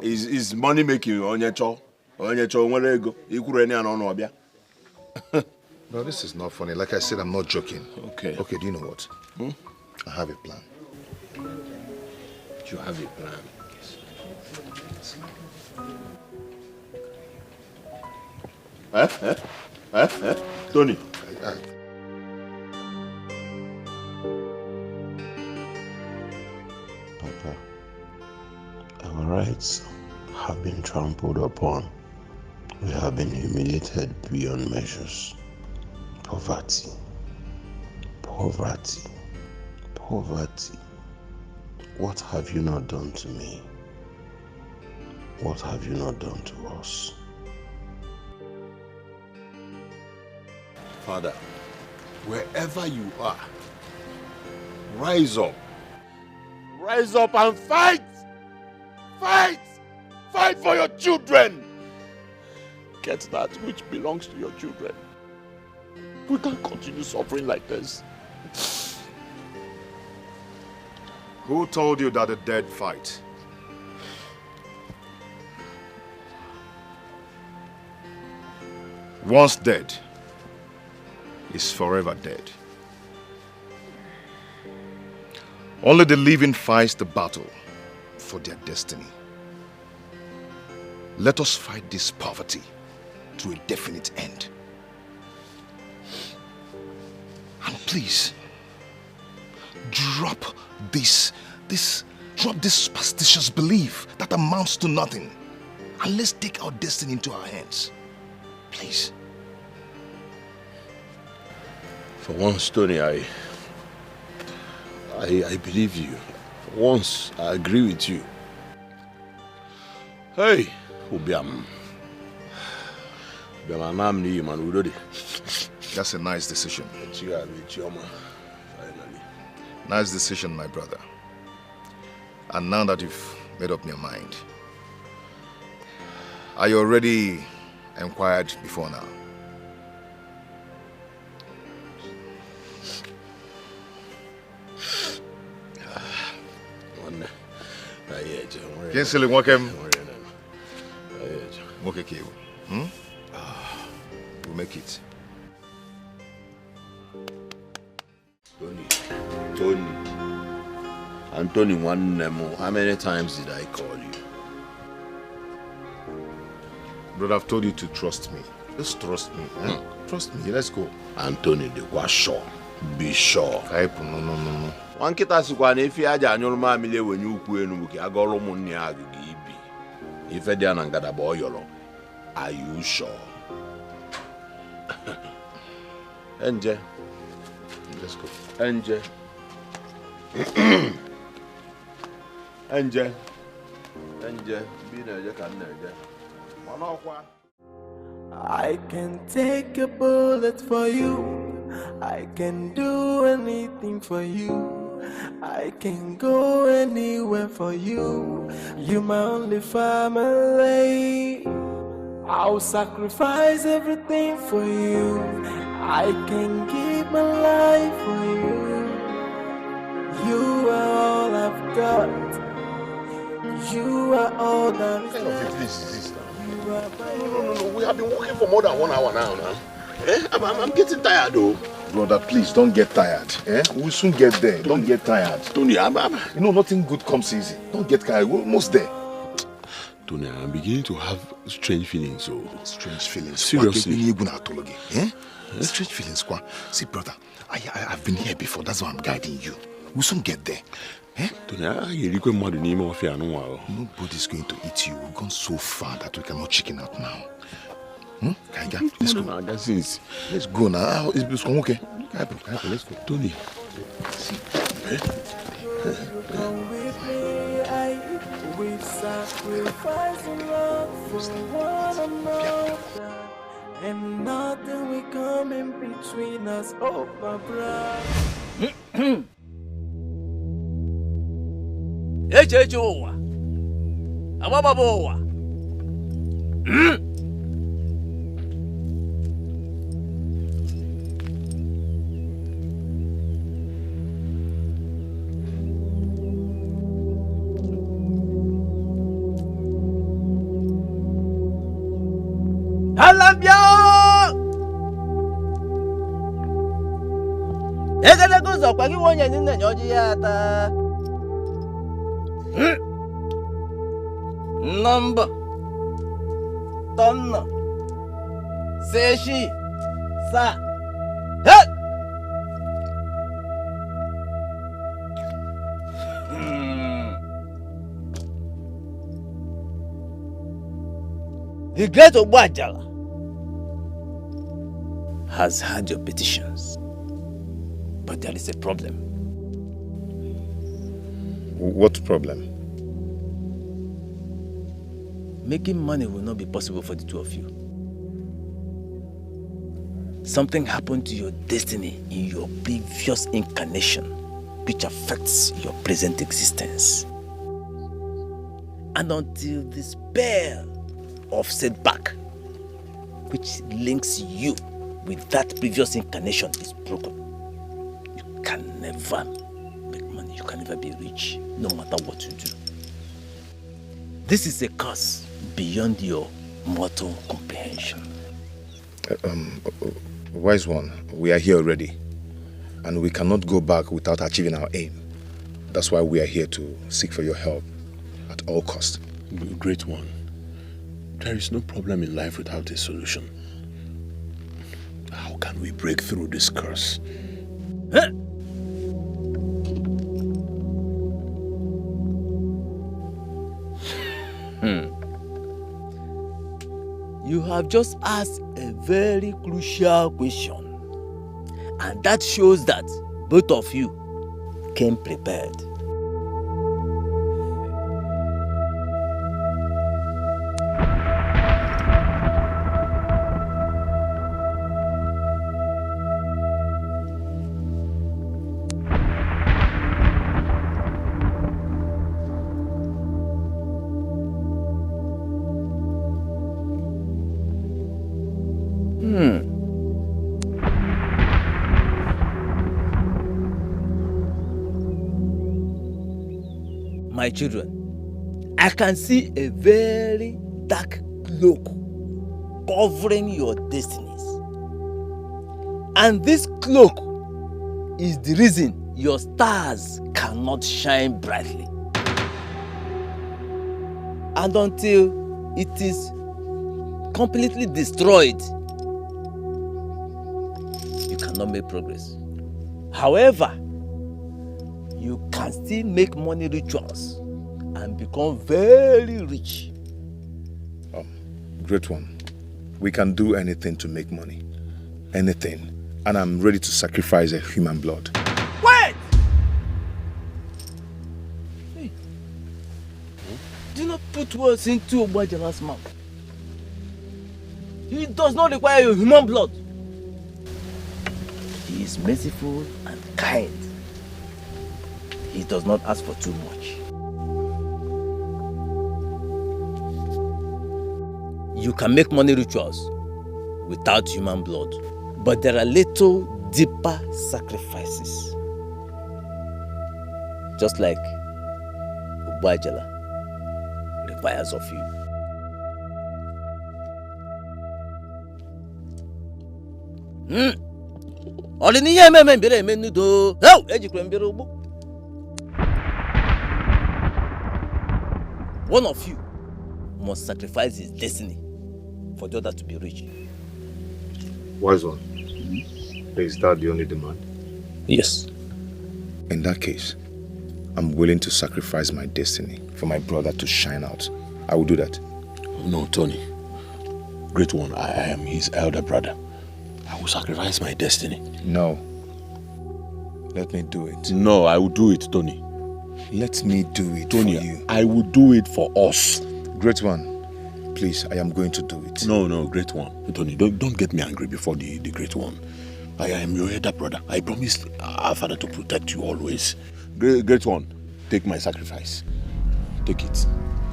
is money making onyecho? Onyecho nwere ikuru eni ano no obia. No, this is not funny. Like I said, I'm not joking. Okay. Okay, do you know what? I have a plan. You have a plan? Yes. Tony. Papa, our rights have been trampled upon. We have been humiliated beyond measures. Poverty. What have you not done to me? What have you not done to us? Father, wherever you are, rise up. Rise up and fight! Fight! Fight for your children! Get that which belongs to your children. We can't continue suffering like this. Who told you that the dead fight? Once dead is forever dead. Only the living fight the battle for their destiny. Let us fight this poverty to a definite end. And please, drop this superstitious belief that amounts to nothing. And let's take our destiny into our hands. Please. For once, Tony, I believe you. For once, I agree with you. Hey, Ubiam. That's a nice decision. Nice decision, my brother. And now that you've made up your mind, are you already inquired before now? Kinsley, welcome. We'll make it. Tony. Anthony, how many times did I call you? Brother, I've told you to trust me. Just trust me. Trust me. Let's go. Anthony, they were sure. Be sure. No. One kita sikwana if you aja anyol mamile when you kwenu ki agolo munni agigi ibi. If edi anangada boyolo. Are you sure? Enje. Let's go. Enje. Enje. Be na kan na I can take a bullet for you. I can do anything for you. I can go anywhere for you. You're my only family. I'll sacrifice everything for you. I can give my life for you. You are all I've got. You are all that What kind of a place is this now? No. We have been working for more than 1 hour now. I'm getting tired though. Brother, please don't get tired. We'll soon get there. Don't get tired. Tony, you know, nothing good comes easy. Don't get tired. We're almost there. Tony, I'm beginning to have strange feelings. So. Strange feelings? Seriously. Strange feelings. See, brother, I've been here before. That's why I'm guiding you. We'll soon get there. Tony, nobody's going to eat you. We've gone so far that we cannot chicken out now. Let's go. Let's go now. It's okay. Let's go. Tony. Come with me, we sacrifice love for one another, and nothing will come in between us, oh my brother. Echechuwa. Abababowa. Alambia! Egele kuzo kwa kiwonye nine nyoji yata. Number Tonna Seshi Sa Hey! The great Obajala has heard your petitions, but there is a problem. What problem? Making money will not be possible for the two of you. Something happened to your destiny in your previous incarnation, which affects your present existence. And until the spell of setback, which links you with that previous incarnation is broken, you can never make money. You can never be rich, no matter what you do. This is a curse beyond your mortal comprehension. Wise one, we are here already, and we cannot go back without achieving our aim. That's why we are here to seek for your help at all costs. Great one, there is no problem in life without a solution. How can we break through this curse? Huh? You have just asked a very crucial question, and that shows that both of you came prepared. My children, I can see a very dark cloak covering your destinies. And this cloak is the reason your stars cannot shine brightly. And until it is completely destroyed, you cannot make progress. However, you can still make money rituals and become very rich. Great one, we can do anything to make money. Anything. And I'm ready to sacrifice a human blood. Wait! Hey. Do not put words into Obajala's mouth. He does not require your human blood. He is merciful and kind. He does not ask for too much. You can make money rituals without human blood, but there are little deeper sacrifices. Just like Ubajala requires of you. One of you must sacrifice his destiny for the other to be rich. Wise one, is that the only demand? Yes. In that case, I'm willing to sacrifice my destiny for my brother to shine out. I will do that. No, Tony. Great one, I am his elder brother. I will sacrifice my destiny. No. Let me do it. No, I will do it, Tony. Let me do it, Tony, for you. I will do it for us. Great one, please, I am going to do it. No, great one. Tony, don't get me angry before the great one. I am your elder brother. I promised our father to protect you always. Great one, take my sacrifice. Take it.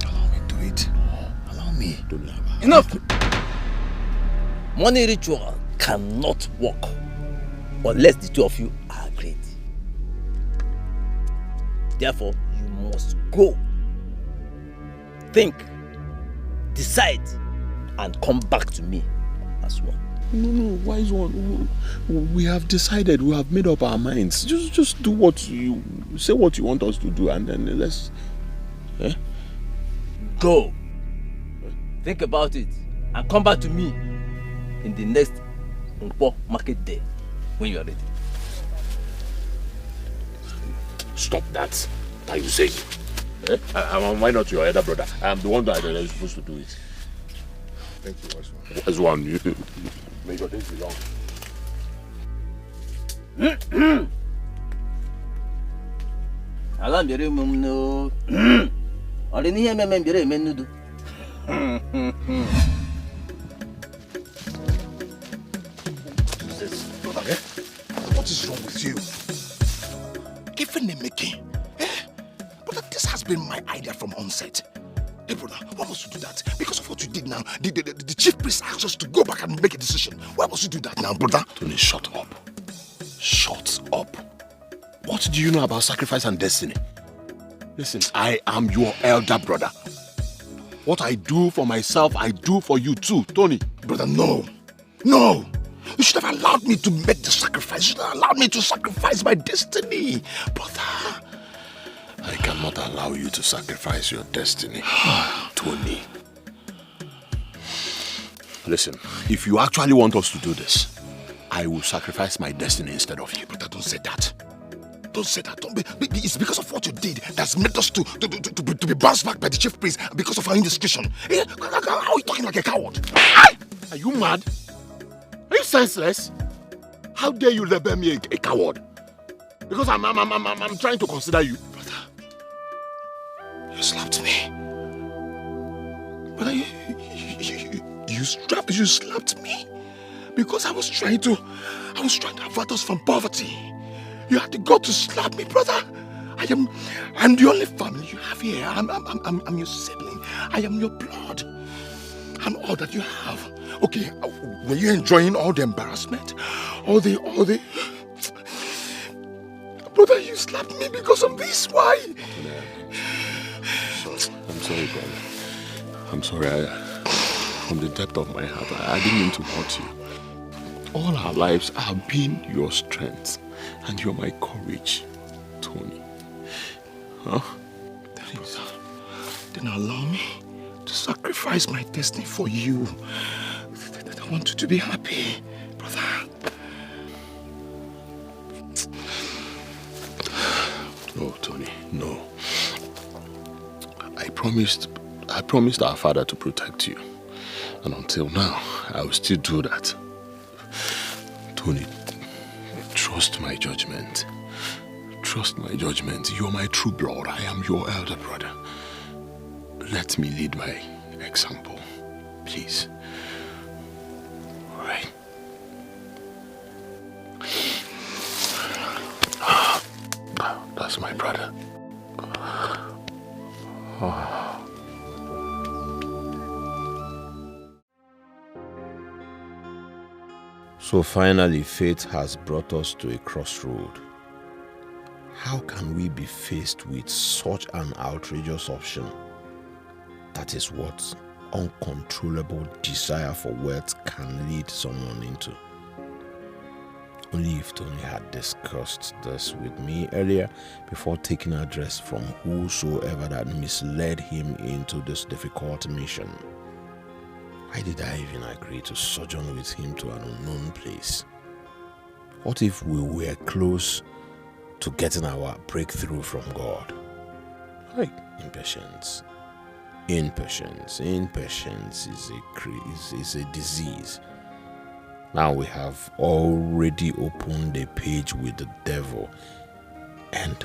Allow me to do it. Allow me. Enough! Money ritual cannot work unless the two of you are agreed. Therefore, you must go, think, decide, and come back to me as one. No, wise one. We have decided. We have made up our minds. Just do what you say. What you want us to do, and then let's. Go. Think about it, and come back to me in the next market day when you are ready. Stop that. Are you saying? Why not your elder brother? I am the one that is supposed to do it. Thank you, Wise one. Wise one, you may your days be long. Alam bere mum no. Ori ni yeme men bere men nudu. What is wrong with you? Even the making. But this has been my idea from onset. Hey, brother, why must you do that? Because of what you did now, the chief priest asked us to go back and make a decision. Why must you do that now, brother? Tony, shut up. Shut up. What do you know about sacrifice and destiny? Listen, I am your elder brother. What I do for myself, I do for you too, Tony. Brother, no. No. You should have allowed me to make the sacrifice. You should have allowed me to sacrifice my destiny. Brother. I cannot allow you to sacrifice your destiny, Tony. Listen, if you actually want us to do this, I will sacrifice my destiny instead of you. Brother, don't say that. Don't say that. It's because of what you did that's made us to be bounced back by the chief priest because of our indiscretion. How are you talking like a coward? Are you mad? Are you senseless? How dare you label me a coward? Because I'm trying to consider you. Brother, you slapped me. Brother, you slapped me because I was trying to avert us from poverty. You had to go to slap me, brother. I'm the only family you have here. I'm your sibling. I am your blood. I'm all that you have. Okay, were you enjoying all the embarrassment? All the... Brother, you slapped me because of this. Why? I'm sorry, brother. I'm sorry. From the depth of my heart, I didn't mean to hurt you. All our lives have been your strength. And you're my courage, Tony. Huh? Then allow me to sacrifice my destiny for you. I want you to be happy, brother. No, Tony, no. I promised our father to protect you. And until now, I will still do that. Tony, trust my judgment. Trust my judgment. You're my true blood. I am your elder brother. Let me lead by example, please. All right. That's my brother. So finally, fate has brought us to a crossroad. How can we be faced with such an outrageous option? That is what uncontrollable desire for wealth can lead someone into. Only if Tony had discussed this with me earlier before taking address from whosoever that misled him into this difficult mission. Why did I even agree to sojourn with him to an unknown place? What if we were close to getting our breakthrough from God? Like impatience. Impatience is a disease. Now we have already opened a page with the devil, and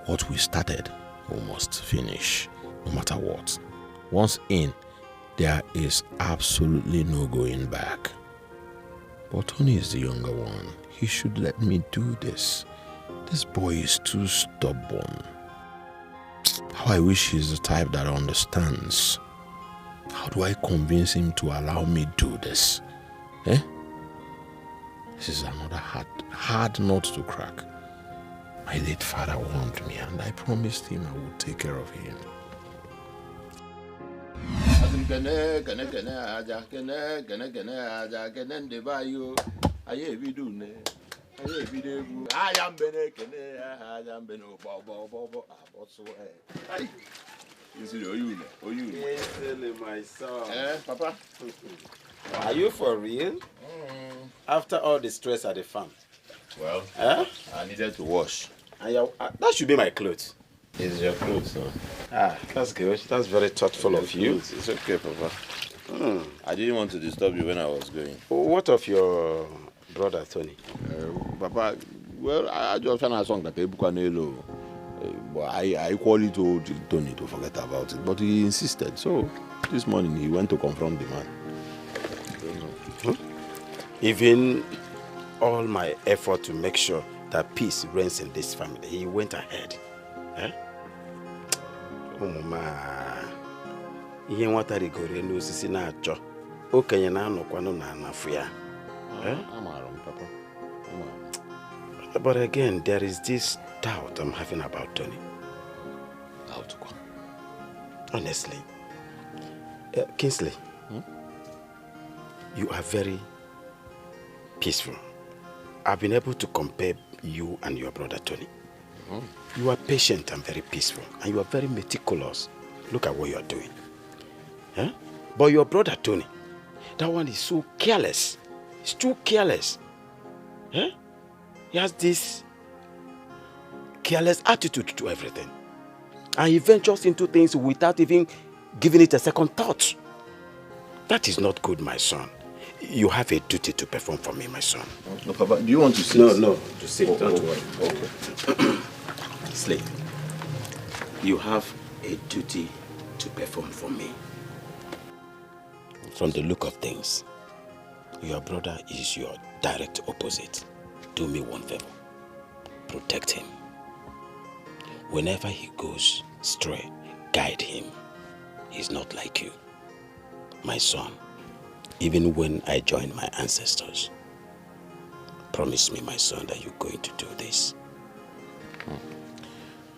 what we started, we must finish, no matter what. Once in, there is absolutely no going back. But Tony is the younger one. He should let me do this. This boy is too stubborn. How I wish he's the type that understands. How do I convince him to allow me do this? This is another hard nut to crack. My late father warned me, and I promised him I would take care of him. My son. Papa. Are you for real? After all the stress at the farm? Well, I needed to wash. And that should be my clothes. It's your clothes, no? That's good. That's very thoughtful of you. It's okay, Papa. I didn't want to disturb you when I was going. What of your brother, Tony? Papa, well, I just found a song that Ebukanelo. But I equally told Tony to forget about it. But he insisted. So this morning he went to confront the man. Even all my effort to make sure that peace reigns in this family, he went ahead. Oh, Mama. ihe nwata rigoro elu osisi na-achọ okenye na-anọkwanụ na anafu ya. Papa. But again, there is this doubt I'm having about Tony. Doubt? Honestly. Kingsley, you are very peaceful. I've been able to compare you and your brother Tony. You are patient and very peaceful, and you are very meticulous. Look at what you are doing. But your brother Tony, that one is so careless. He's too careless. He has this careless attitude to everything. And he ventures into things without even giving it a second thought. That is not good, my son. You have a duty to perform for me, my son. No, Papa, do you want to sit? No, to sit. Don't worry. Okay. Slave, you have a duty to perform for me. From the look of things, your brother is your direct opposite. Do me one favor. Protect him. Whenever he goes astray, guide him. He's not like you. My son, even when I join my ancestors, promise me, my son, that you're going to do this.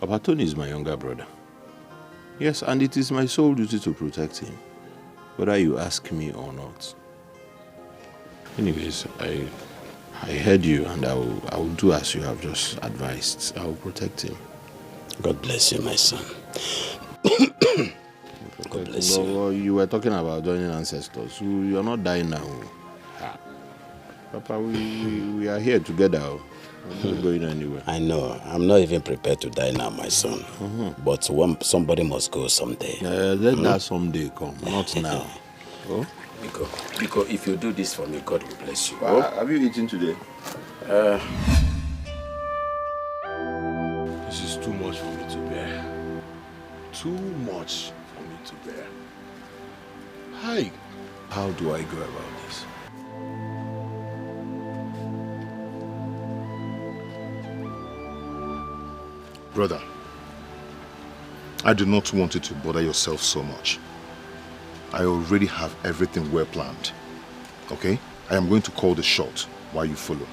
Papa Tony is my younger brother. Yes, and it is my sole duty to protect him, whether you ask me or not. Anyways, I heard you, and I will do as you have just advised. I will protect him. God bless you, my son. God bless you. You were talking about joining ancestors. You are not dying now. Papa, we are here together. We're not going anywhere. I know. I'm not even prepared to die now, my son. But somebody must go someday. Let that someday come, not now. Oh? Because if you do this for me, God will bless you. Have you eaten today? This is too much for me to bear. Too much for me to bear. Hi. How do I go about this? Brother, I do not want you to bother yourself so much. I already have everything well planned. Okay? I am going to call the shot while you follow.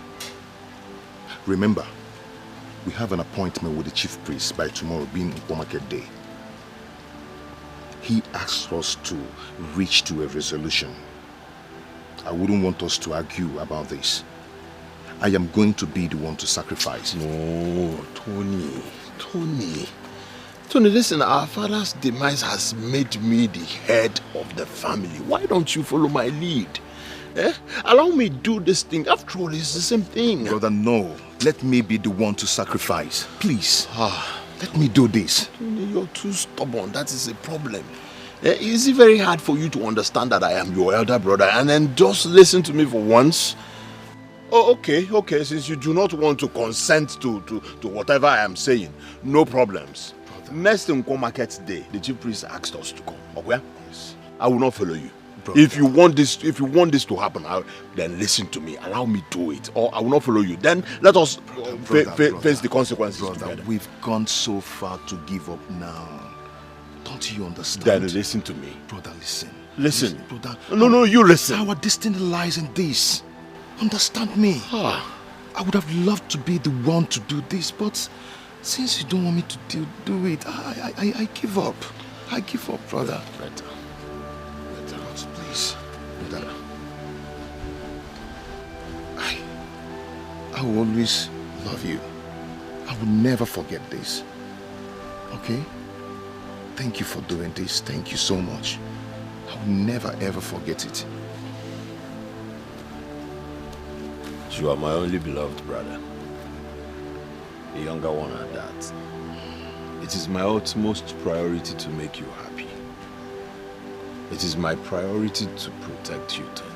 Remember, we have an appointment with the chief priest by tomorrow being Nkwo Market Day. He asked us to reach to a resolution. I wouldn't want us to argue about this. I am going to be the one to sacrifice. No, Tony, listen, our father's demise has made me the head of the family. Why don't you follow my lead? Allow me to do this thing. After all, it's the same thing. Brother, no. Let me be the one to sacrifice. Please. Let me do this. Tony, you're too stubborn. That is a problem. Is it very hard for you to understand that I am your elder brother and then just listen to me for once? Oh, okay. Since you do not want to consent to whatever I am saying, no problems. Brother. Next Nkwo Market Day, the chief priest asked us to come. Okay? Yes. I will not follow you. Brother. If you want this to happen, then listen to me. Allow me to do it, or I will not follow you. Then let us face the consequences together. We've gone so far to give up now. Don't you understand? Then listen to me. Brother, listen. Listen. Brother. No, you listen. Our destiny lies in this. Understand me. I would have loved to be the one to do this, but since you don't want me to do it, I give up. I give up, brother. Better. Please. Brother. I will always love you. I will never forget this. Okay? Thank you for doing this. Thank you so much. I will never ever forget it. You are my only beloved brother. The younger one at that. It is my utmost priority to make you happy. It is my priority to protect you, Tony.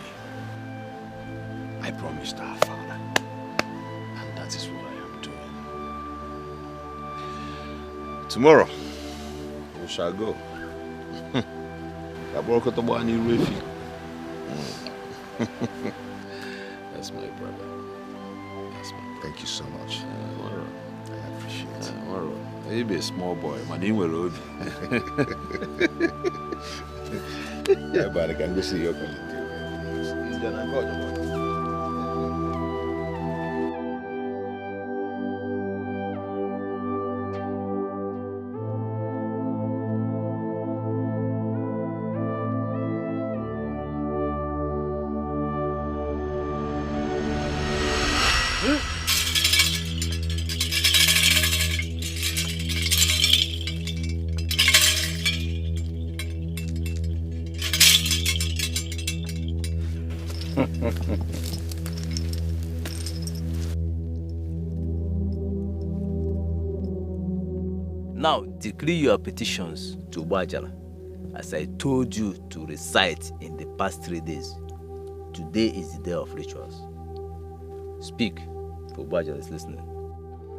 I promised our father. And that is what I am doing. Tomorrow, we shall go. That's my brother. Thank you so much. I appreciate it. You be a small boy, man. You will Yeah, but I can go see your colleague. Now decree your petitions to Bajala, as I told you to recite in the past 3 days. Today is the day of rituals. Speak, for Bajala is listening.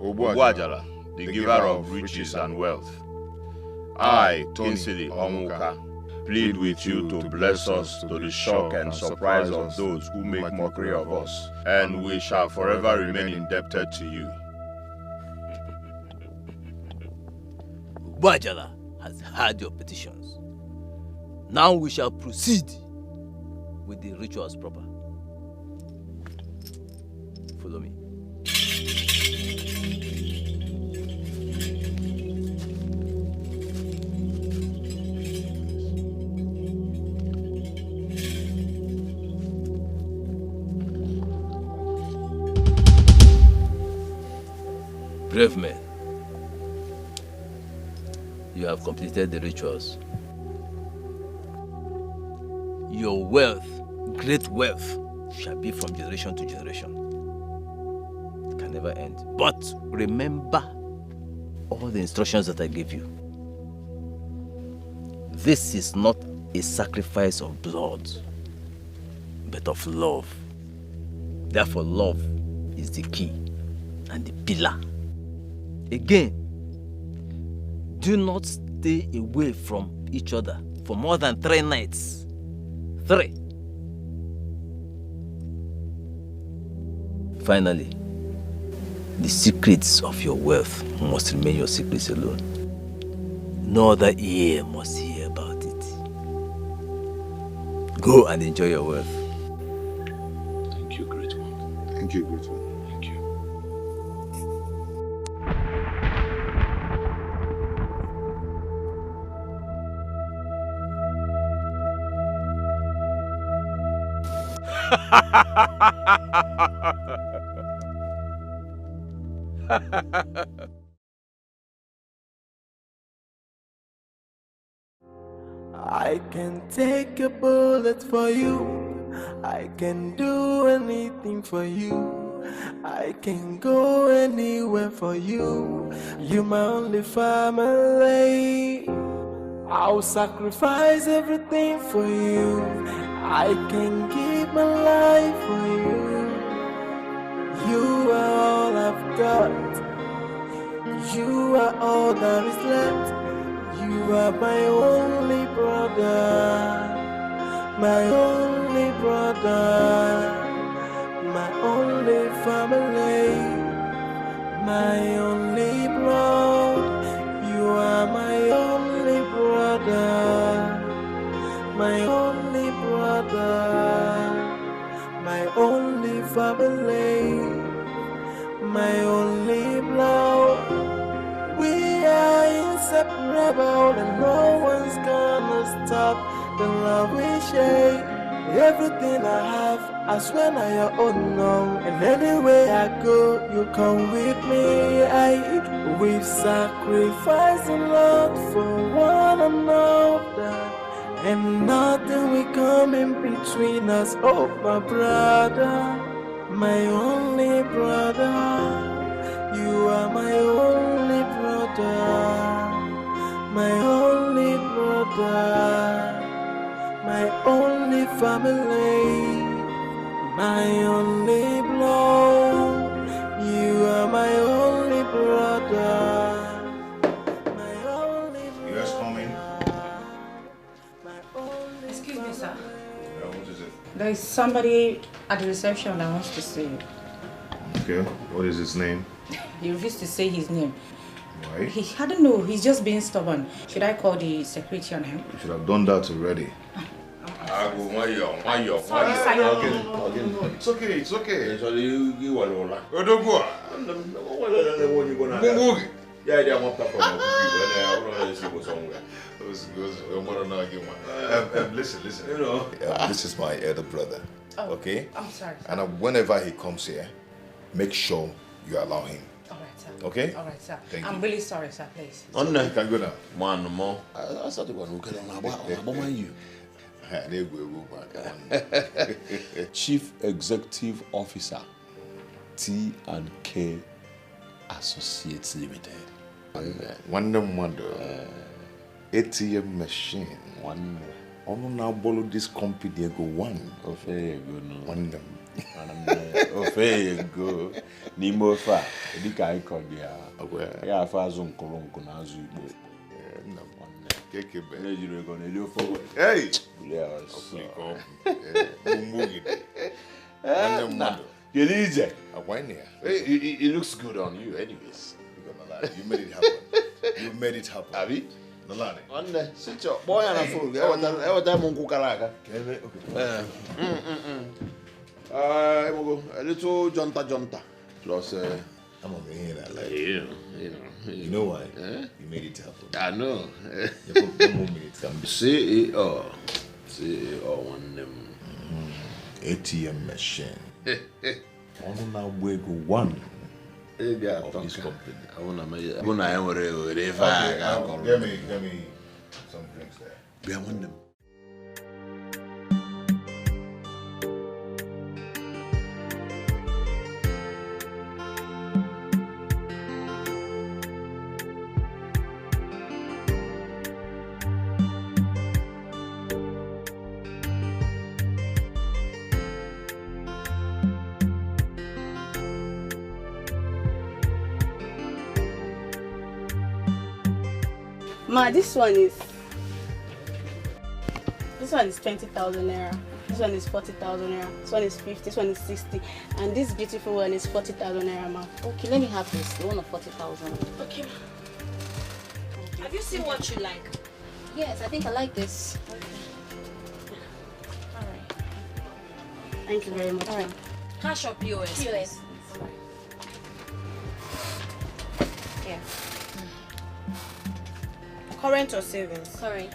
Ogwajala, the giver of riches and wealth, I, Kinsili Onwuka, plead with you to bless us to the shock and surprise of those who make mockery of us, and we shall forever remain indebted to you. Bajala has heard your petitions. Now we shall proceed with the rituals proper. Follow me. Brave men, you have completed the rituals. Your wealth, great wealth, shall be from generation to generation. It can never end. But remember all the instructions that I gave you. This is not a sacrifice of blood, but of love. Therefore, love is the key and the pillar. Again, do not stay away from each other for more than 3 nights. 3. Finally, the secrets of your wealth must remain your secrets alone. No other ear must hear about it. Go and enjoy your wealth. Thank you, great one. Thank you, great one. Thank you. I can take a bullet for you. I can do anything for you. I can go anywhere for you. You're my only family. I'll sacrifice everything for you. I can give my life for you. You are all I've got. You are all that is left. You are my only brother. My only brother. My only family. My only blood. You are my only brother. My only brother. My only family. My only blood. We are inseparable and no one's gonna stop the love we share. Everything I have, I swear now your own now. And anywhere I go, you come with me. We've sacrificed a lot for one another, and nothing will come in between us. Oh, my brother, my only brother. You are my only brother, my only brother, my only family, my only blood. You are my only brother, my only brother. Yes, come in. Excuse me, sir. Yeah, what is it? There is somebody at the reception that wants to see you. Okay, what is his name? He refused to say his name. Why? I don't know. He's just being stubborn. Should I call the security on him? You should have done that already. Sorry, Simon. It's okay, it's okay. ODOGWU. Listen. You know, this is my elder brother. Oh, okay? I'm sorry. And whenever he comes here, make sure you allow him. All right, sir. Okay? All right, sir. Thank I'm you. really sorry, sir. Please. You can go now. Man, more. I started to look at you. Chief Executive Officer, T&K Associates Limited. Wonder. ATM machine. One more. I'm now borrow this company. They go one. Okay, good. One them. Okay, good. Nimo fa. Dikeh icon dia. Ya fa azun kolonko na azu igbo. Kekebe. Nigeria go na elio forward. Hey. Yes. It looks good on you, anyways. You made it happen. You made it happen. Abi? Nolani. One sit your boy and a fool. Every time Mungu Karaga. A little jonta. Plus, I'm over here that like you know why? You made it happen. I know. CEO one them ATM machine. I'm now go one of this company. I wanna make I wanna Get me some drinks there. Be one them. Ma, this one is 20,000 naira. This one is 40,000 naira. This one is 50. This one is 60. And this beautiful one is 40,000 naira, ma. Okay, let me have this. The one of 40,000. Okay. Have you seen what you like? Yes, I think I like this. Okay. All right. Thank you very much. All right. Cash or POS? POS. Yeah. Current or savings? Current.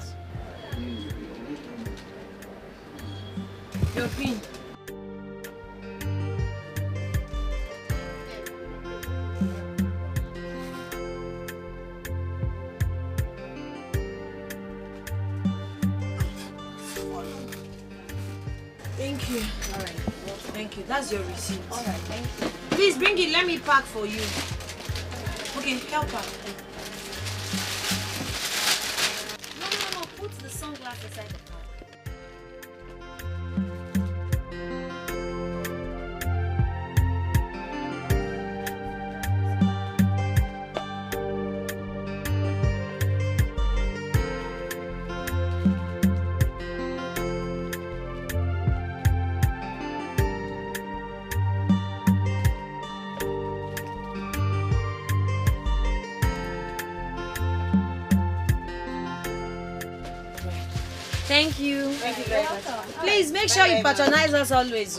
Your pin. Thank you. All right. Thank you. That's your receipt. All right. Thank you. Please bring it. Let me pack for you. Okay, help her. No. Put the sunglasses aside the car. Thank you. Thank you very much. Please make sure you patronize us always.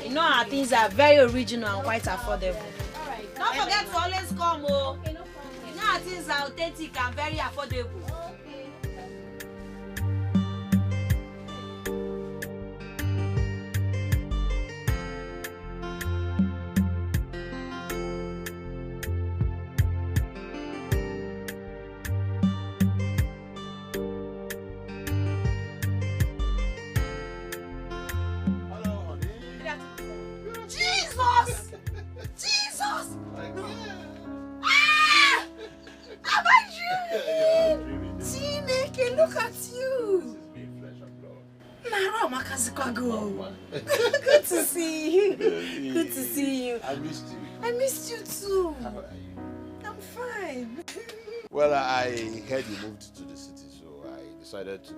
You know our things are very original and quite affordable. Don't forget to always come. Okay, no problem. You know our things are authentic and very affordable. Jesus! Ah! Am I dreaming? Chineke, look at you. Nara Makazikwago. Good to see you. Good to see you. I missed you. I missed you too. I'm fine. Well, I heard you moved to the city, so I decided to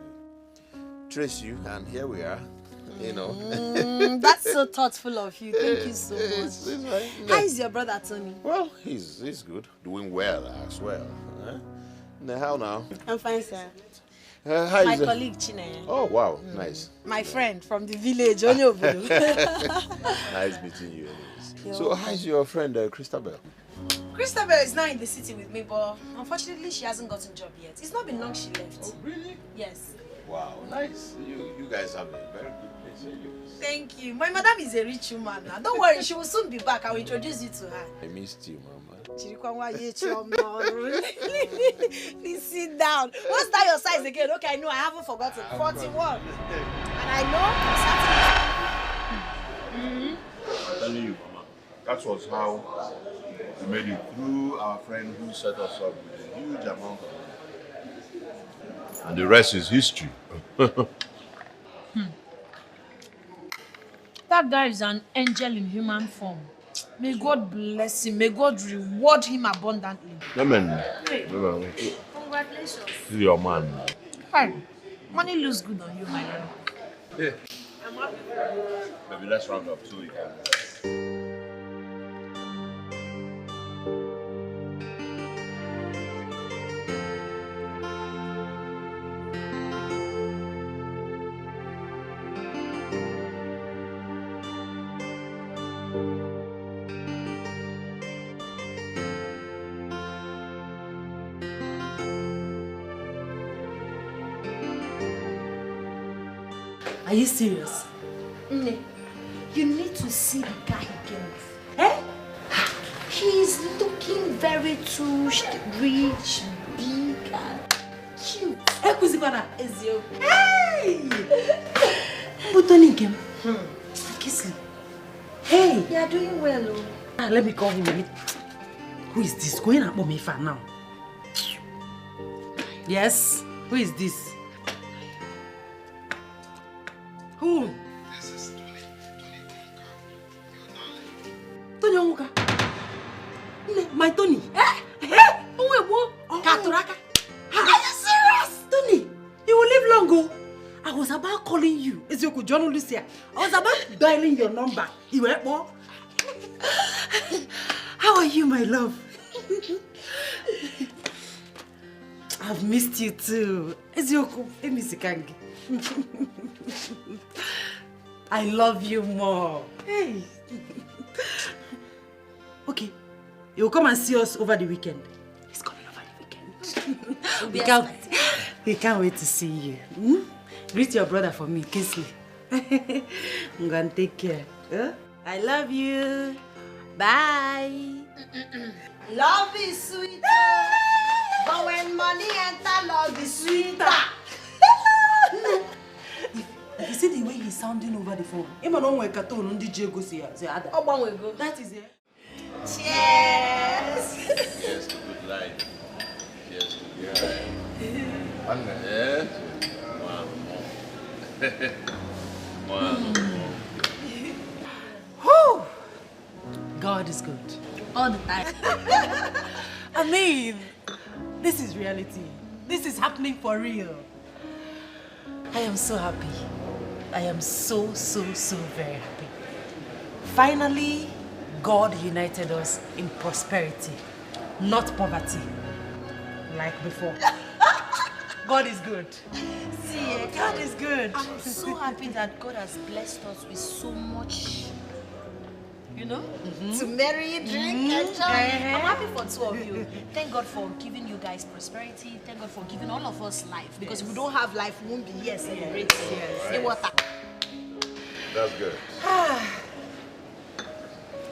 trace you, and here we are. you know. That's so thoughtful of you. Thank you so much. It's fine. How is your brother, Tony? Well, he's good. Doing well as well. Huh? Now, how now? I'm fine, sir. How My is it? colleague, Chine. Oh, wow. Nice. My friend from the village, Onyobudu. Nice meeting you anyways. So, how's your friend, Christabel? Christabel is now in the city with me, but unfortunately, she hasn't gotten a job yet. It's not been long she left. Oh, really? Yes. Wow, nice. You guys have a very good place anyways. Thank you. My madam is a rich woman now. Don't worry, she will soon be back. I will introduce you to her. I missed you, Mama. Please sit down. What's that your size again? Okay, I know, I haven't forgotten. 41. And I know I'm telling you, Mama, that was how we made it through our friend who set us up with a huge amount of money. And the rest is history. That guy is an angel in human form. May God bless him. May God reward him abundantly. Amen. Congratulations. This is your man. Hi. Money looks good on you, my love. Yeah. I'm happy. Maybe let's round up so we can. Are you serious? you need to see the guy he came with. Eh? He's looking very too rich, big, and cute. Hey! But Tony came. Kiss me. Hey! You are doing well, oh. Let me call him. Who is this? Going up on me for now. Yes? Who is this? Who? This is Tony Onwuka. My Tony. Katuraka. Are you serious? Tony, you will live long ago. I was about calling you. Ezioku John Lucia. I was about dialing your number. You were more. How are you, my love? I've missed you too. Ezioku, Emisikangi. I love you more. Hey. Okay, you'll come and see us over the weekend. He's coming over the weekend. we can't wait to see you. Greet your brother for me, Kingsley. I'm gonna take care. Huh? I love you. Bye. Love is sweet, but when money enter, love is sweeter. You see the way he's sounding over the phone? That is it. Cheers! Cheers to good life. Cheers to good life. Yes. Whew. God is good. All the time. I mean, this is reality. This is happening for real. I am so happy. I am so very happy. Finally, God united us in prosperity, not poverty, like before. God is good. See, God is good. I'm so happy that God has blessed us with so much, you know, to marry, drink, enjoy. I'm happy for two of you. Thank God for giving you guys prosperity. Thank God for giving all of us life. Because if we don't have life, we won't be here celebrating. Hey, water. That's good.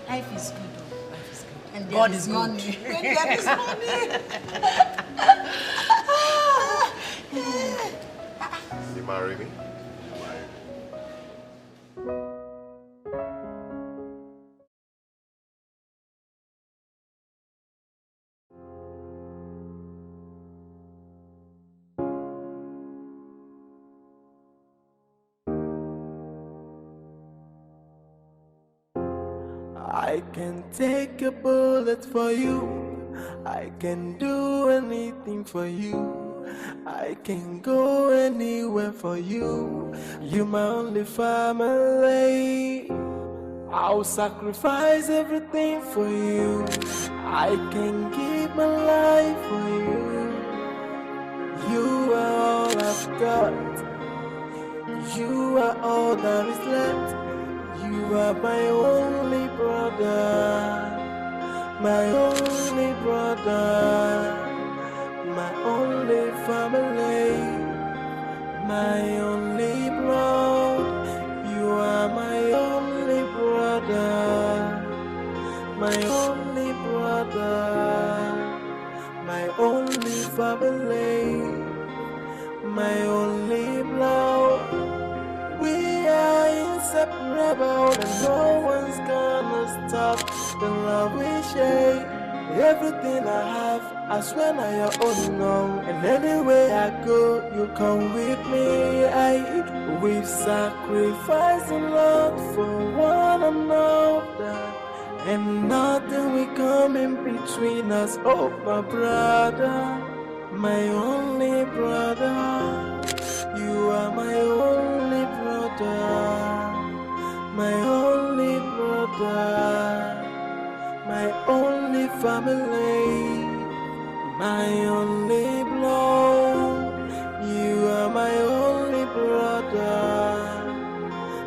Life is good, though. Life is good. And God is money. good. When there is money. You marry me? I can take a bullet for you. I can do anything for you. I can go anywhere for you. You my only family. I'll sacrifice everything for you. I can give my life for you. You are all I've got. You are all that is left. You are my only brother. My only brother. My only family. My only blood. You are my only brother. My only brother. My only family. My only blood. We are inseparable, and no one's gonna stop the love we share. Everything I have, I swear now your own now. And anywhere I go, you come with me. We've sacrificed a lot for one another, and nothing will come in between us. Oh, my brother, my only brother. You are my only brother, my only brother, my only family, my only blood. You are my only brother,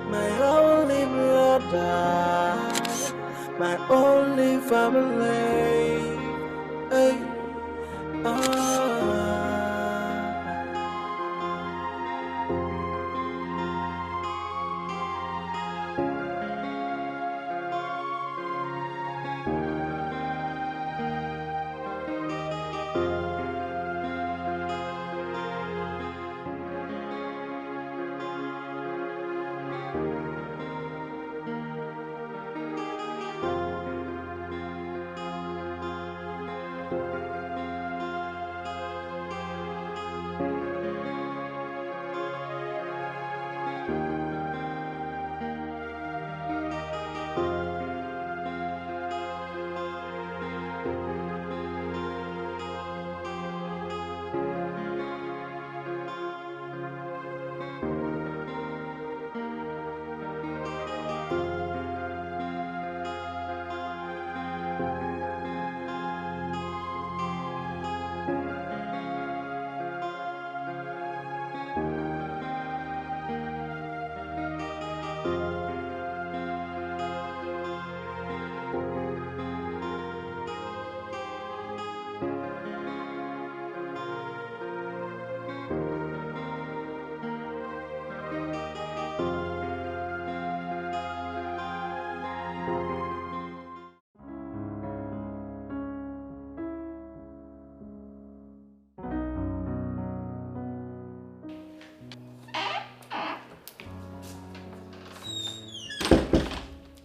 my only brother, my only family. Hey,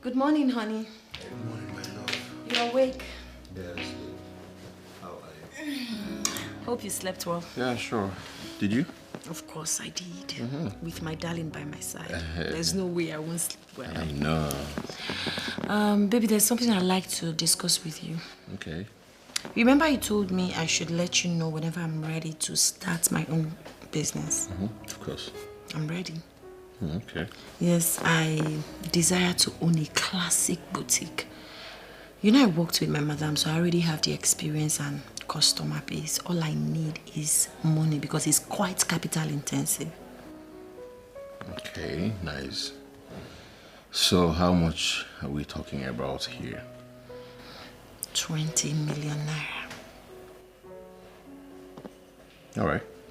Good morning, honey. Good morning, my love. You're awake. Yes. How are you? Hope you slept well. Yeah, sure. Did you? Of course I did. With my darling by my side. There's no way I won't sleep well. I know. Baby, there's something I'd like to discuss with you. Okay. Remember you told me I should let you know whenever I'm ready to start my own business? Of course. I'm ready. Okay. Yes, I desire to own a classic boutique. You know, I worked with my madam, so I already have the experience and customer base. All I need is money because it's quite capital intensive. Okay, nice. So how much are we talking about here? 20 million naira.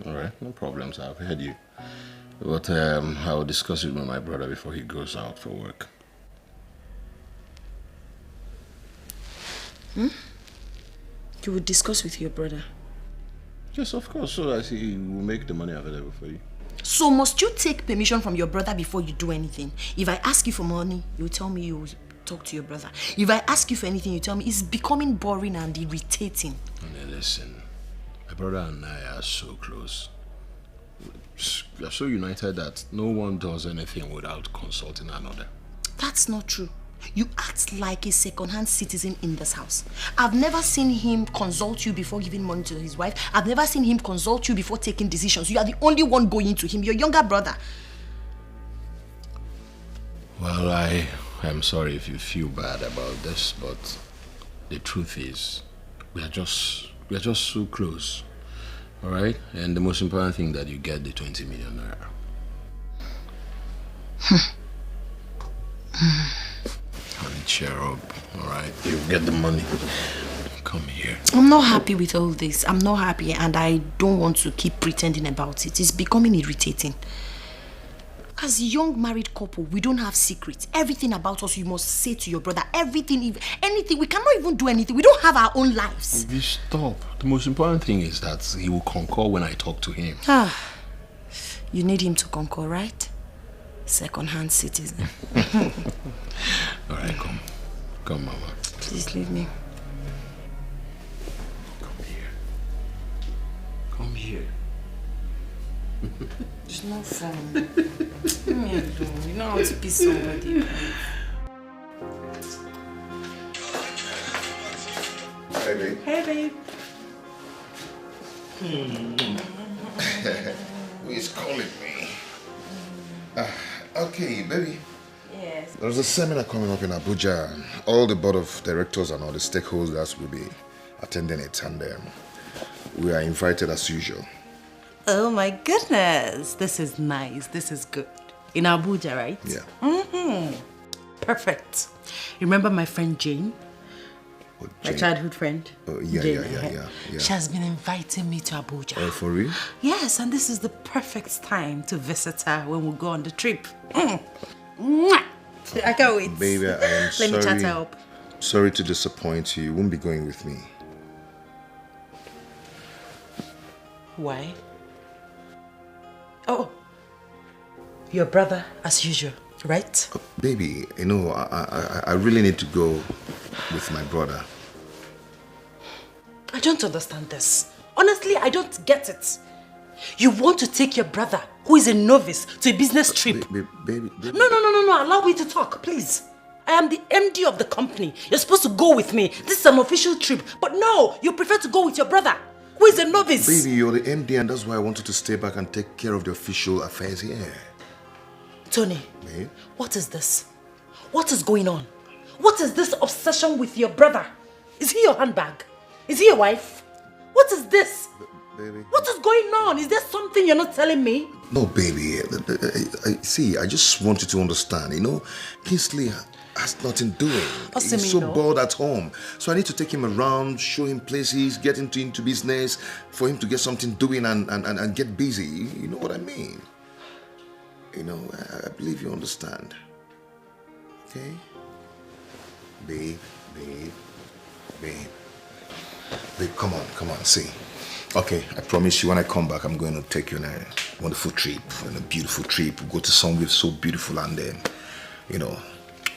All right, no problems. I've heard you. But I'll discuss it with my brother before he goes out for work. You would discuss with your brother? Yes, of course. So that he will make the money available for you. So must you take permission from your brother before you do anything? If I ask you for money, you tell me you will talk to your brother. If I ask you for anything, you tell me it's becoming boring and irritating. Listen, my brother and I are so close. We are so united that no one does anything without consulting another. That's not true. You act like a second-hand citizen in this house. I've never seen him consult you before giving money to his wife. I've never seen him consult you before taking decisions. You are the only one going to him, your younger brother. Well, I am sorry if you feel bad about this, but the truth is, we are just so close. All right? And the most important thing that you get the 20 million naira. Honey, cheer up, all right? You get the money. Come here. I'm not happy with all this. I'm not happy, and I don't want to keep pretending about it. It's becoming irritating. As a young married couple, we don't have secrets. Everything about us you must say to your brother. Everything, anything. We cannot even do anything. We don't have our own lives. You stop. The most important thing is that he will concur when I talk to him. You need him to concur, right? Second-hand citizen. All right, come. Come, Mama. Please leave me. Come here. It's not fun. Leave me alone. You know how to be somebody. Hey, babe. Hey, babe. Who is calling me? Okay, baby. Yes. There's a seminar coming up in Abuja. All the board of directors and all the stakeholders will be attending it, and we are invited as usual. Oh my goodness. This is nice. This is good. In Abuja, right? Yeah. Mm-hmm. Perfect. Remember my friend Jane? My childhood friend? Oh, yeah, Jane, yeah. She has been inviting me to Abuja. Oh, for real? Yes, and this is the perfect time to visit her when we go on the trip. Mwah! I can't wait. Baby, I am sorry. Let me chat her up. Sorry to disappoint you. You won't be going with me. Why? Oh, your brother as usual, right? Baby, you know, I really need to go with my brother. I don't understand this. Honestly, I don't get it. You want to take your brother, who is a novice, to a business trip? Baby. No. Allow me to talk, please. I am the MD of the company. You're supposed to go with me. This is an official trip. But no, you prefer to go with your brother, who is a novice. Baby, you're the MD, and that's why I wanted to stay back and take care of the official affairs here. Tony, Babe? what is this? What is going on? What is this obsession with your brother? Is he your handbag? Is he your wife? What is this? Baby. What is going on? Is there something you're not telling me? No, baby. See, I just want you to understand, you know, Kingsley has nothing doing. He's so bored at home. So I need to take him around, show him places, get him into business, for him to get something doing and get busy. You know what I mean? You know, I believe you understand. Okay? Babe, come on, see. Okay, I promise you when I come back, I'm going to take you on a wonderful trip, on a beautiful trip. We'll go to somewhere so beautiful and then, you know,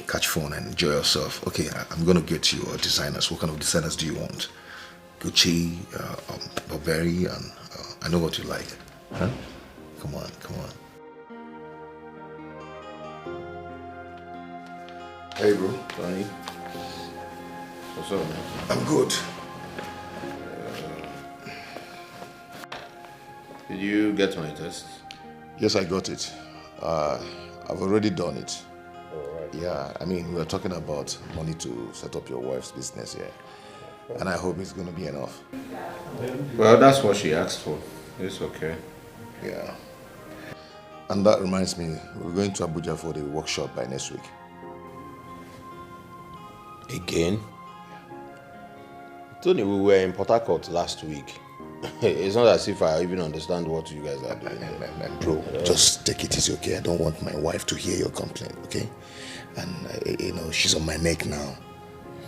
catch fun and enjoy yourself. Okay, I'm going to get you designers. What kind of designers do you want? Gucci, Burberry, and I know what you like. Huh? Come on. Hey, bro. Tony. What's up, man? I'm good. Did you get my test? Yes, I got it. I've already done it. Yeah, I mean, we were talking about money to set up your wife's business here. And I hope it's going to be enough. Well, that's what she asked for. It's okay. Yeah. And that reminds me, we're going to Abuja for the workshop by next week. Again? Tony, we were in Port Harcourt last week. It's not as if I even understand what you guys are doing. Bro, just take it easy, okay? I don't want my wife to hear your complaint, okay? And, you know, she's on my neck now.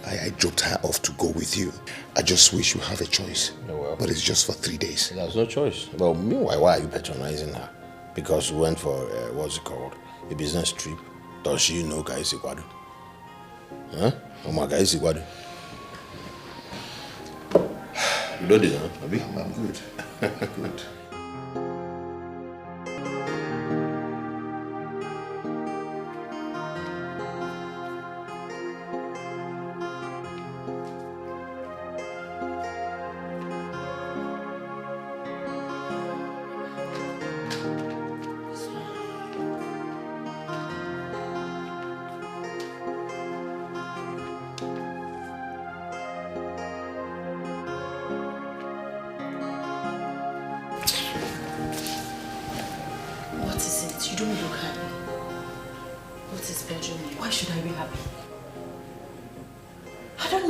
I dropped her off to go with you. I just wish you have a choice. But it's just for 3 days. There's no choice. Well, meanwhile, why are you patronizing her? Because we went for, what's it called? A business trip. Does she know Guys Iguadu? Huh? Oh my Guys Iguadu. You know this, huh? Abi? I'm good. Good.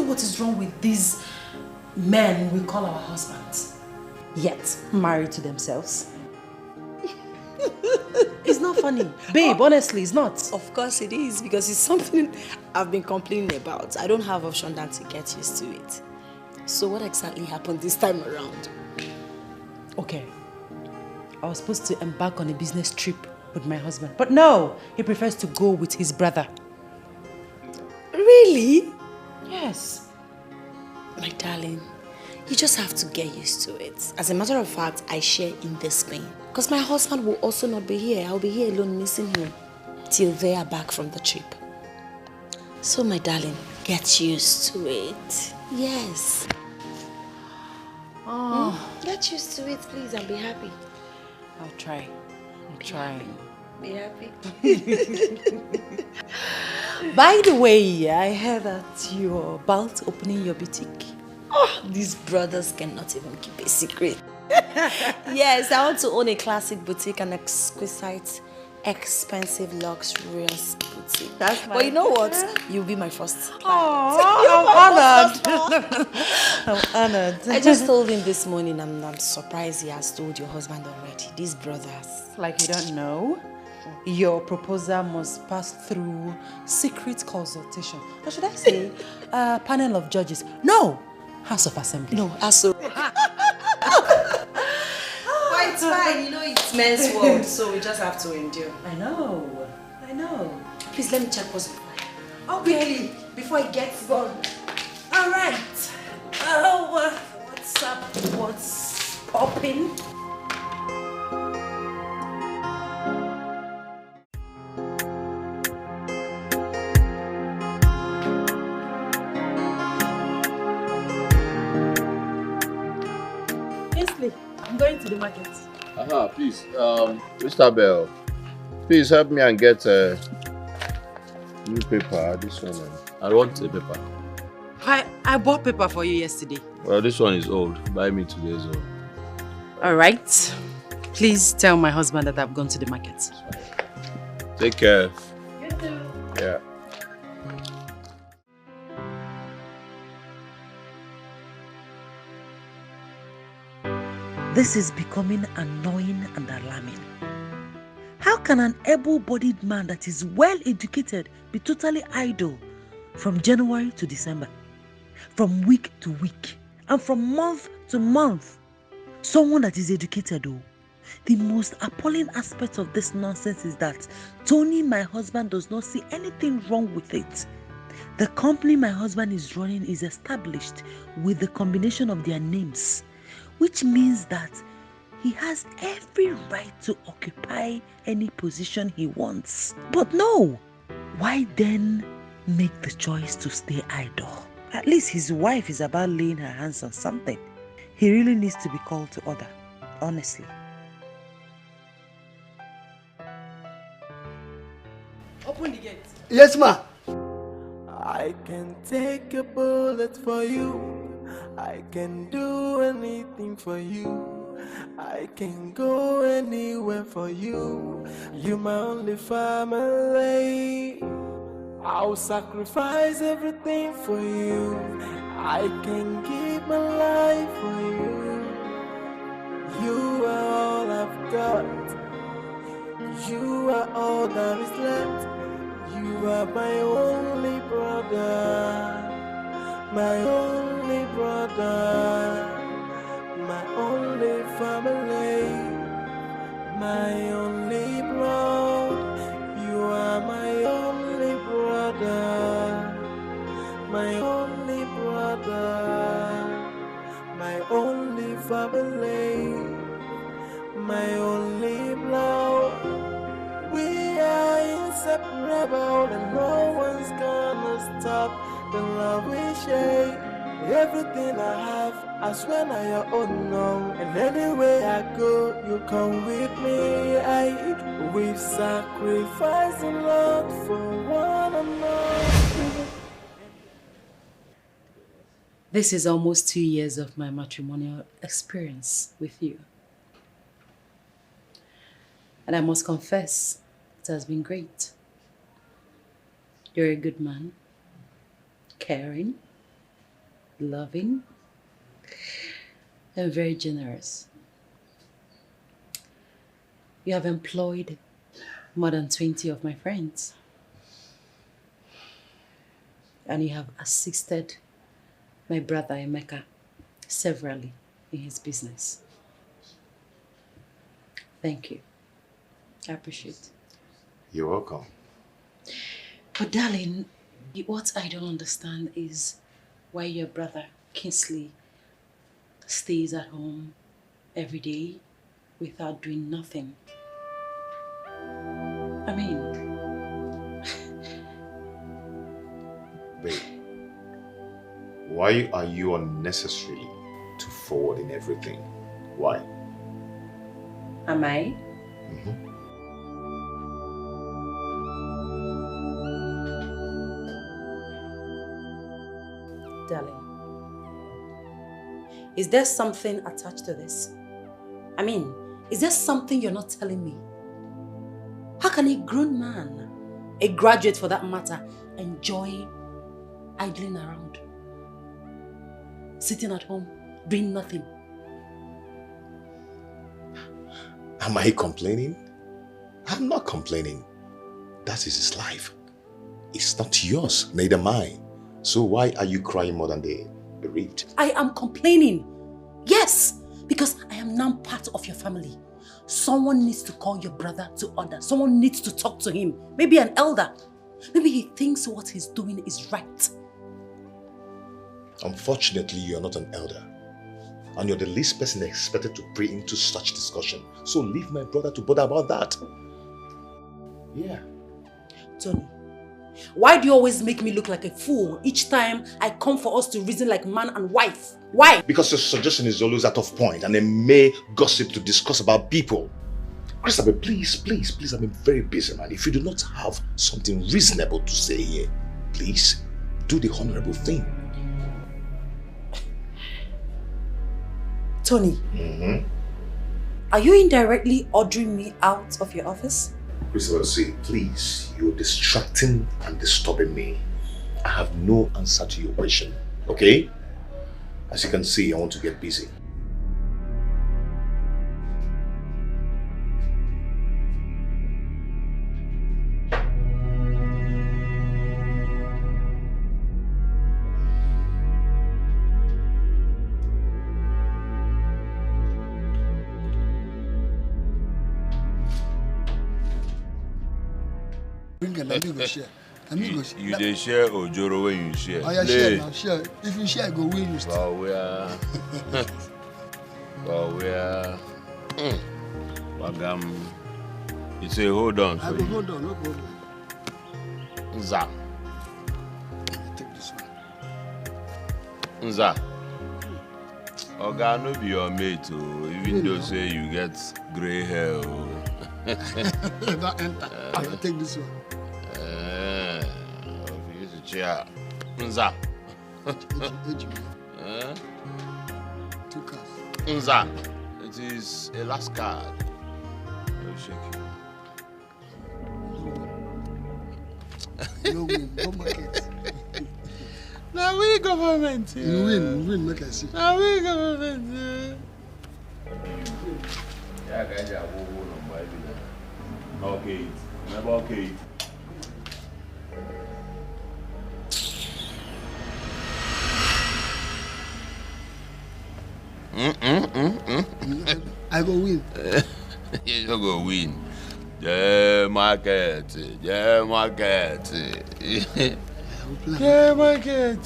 what is wrong with these men we call our husbands, yet married to themselves. It's not funny. Babe, honestly, it's not. Of course it is, because it's something I've been complaining about. I don't have option than to get used to it. So what exactly happened this time around? Okay. I was supposed to embark on a business trip with my husband. But no, he prefers to go with his brother. Really? Yes. My darling, you just have to get used to it. As a matter of fact, I share in this pain. Because my husband will also not be here. I'll be here alone missing him till they are back from the trip. So my darling, get used to it. Yes. Oh. Get used to it, please, and be happy. I'll try. I'm trying. Be happy. By the way, I heard that you're about opening your boutique. Oh, these brothers cannot even keep a secret. Yes, I want to own a classic boutique, an exquisite, expensive, luxurious boutique. That's but you know what? You'll be my first client. I'm honored. I'm honored. I just told him this morning, I'm surprised he has told your husband already. These brothers. Like you don't know, your proposal must pass through secret consultation. Or should I say, a panel of judges? No, House of Assembly. No, House of... But it's fine, you know it's men's world, so we just have to endure. I know. Please let me check what's fine. Oh, quickly, before it gets gone. All right. Oh, what's up? What's popping? I'm going to the market. Please, Mr. Bell, please help me and get a newspaper. This one. I want a paper. I bought paper for you yesterday. Well, this one is old. Buy me today's old. All right. Please tell my husband that I've gone to the market. Take care. You too. Yeah. This is becoming annoying and alarming. How can an able-bodied man that is well-educated be totally idle from January to December, from week to week, and from month to month? Someone that is educated, though. The most appalling aspect of this nonsense is that Tony, my husband, does not see anything wrong with it. The company my husband is running is established with the combination of their names, which means that he has every right to occupy any position he wants. But no, why then make the choice to stay idle? At least his wife is about laying her hands on something. He really needs to be called to order, honestly. Open the gate. Yes, ma. I can take a bullet for you. I can do anything for you. I can go anywhere for you. You're my only family. I'll sacrifice everything for you. I can give my life for you. You are all I've got. You are all that is left. You are my only brother. My only brother, my only family, my only blood. You are my only brother, my only brother, my only family, my only blood. We are inseparable and no one's gonna stop the love we share. Everything I have, I swear now your own now. And anywhere I go, you come with me. We've sacrificed a lot for one another. This is almost 2 years of my matrimonial experience with you. And I must confess, it has been great. You're a good man, caring, loving, and very generous. You have employed more than 20 of my friends. And you have assisted my brother Emeka severally in his business. Thank you. I appreciate it. You're welcome. But darling, what I don't understand is why your brother Kingsley stays at home every day without doing nothing. I mean... Babe, why are you unnecessarily too forward in everything? Why? Am I? Darling, is there something attached to this? I mean, is there something you're not telling me? How can a grown man, a graduate for that matter, enjoy idling around? Sitting at home, doing nothing? Am I complaining? I'm not complaining. That is his life. It's not yours, neither mine. So why are you crying more than the bereaved? I am complaining. Yes, because I am now part of your family. Someone needs to call your brother to order. Someone needs to talk to him. Maybe an elder. Maybe he thinks what he's doing is right. Unfortunately, you are not an elder. And you're the least person expected to pray into such discussion. So leave my brother to bother about that. Yeah. Tony, why do you always make me look like a fool each time I come for us to reason like man and wife? Why? Because your suggestion is always out of point and a mere gossip to discuss about people. Christopher, please, I'm a very busy man. If you do not have something reasonable to say here, please do the honorable thing. Tony, are you indirectly ordering me out of your office? Christopher, see, please, you're distracting and disturbing me. I have no answer to your question, okay? As you can see, I want to get busy. You dey share ojoro when you share. Oh, yeah, share now, share. If you share, go win you. But where? Wagam. You say hold on. I will hold on, no problem. Nza. Take this one. Nza. Oga no be your mate, even though say you get grey hair. Don't enter. I will take this one. Chair. Nza. 2 cards. Nza. It is a last card. No shake you. No win, no market. Now we government. You win, make I see. Now we government. Yeah, guys, I will hold on by okay. Never okay. I go win. You go win. Yeah, market. Yeah, market. Yeah, market.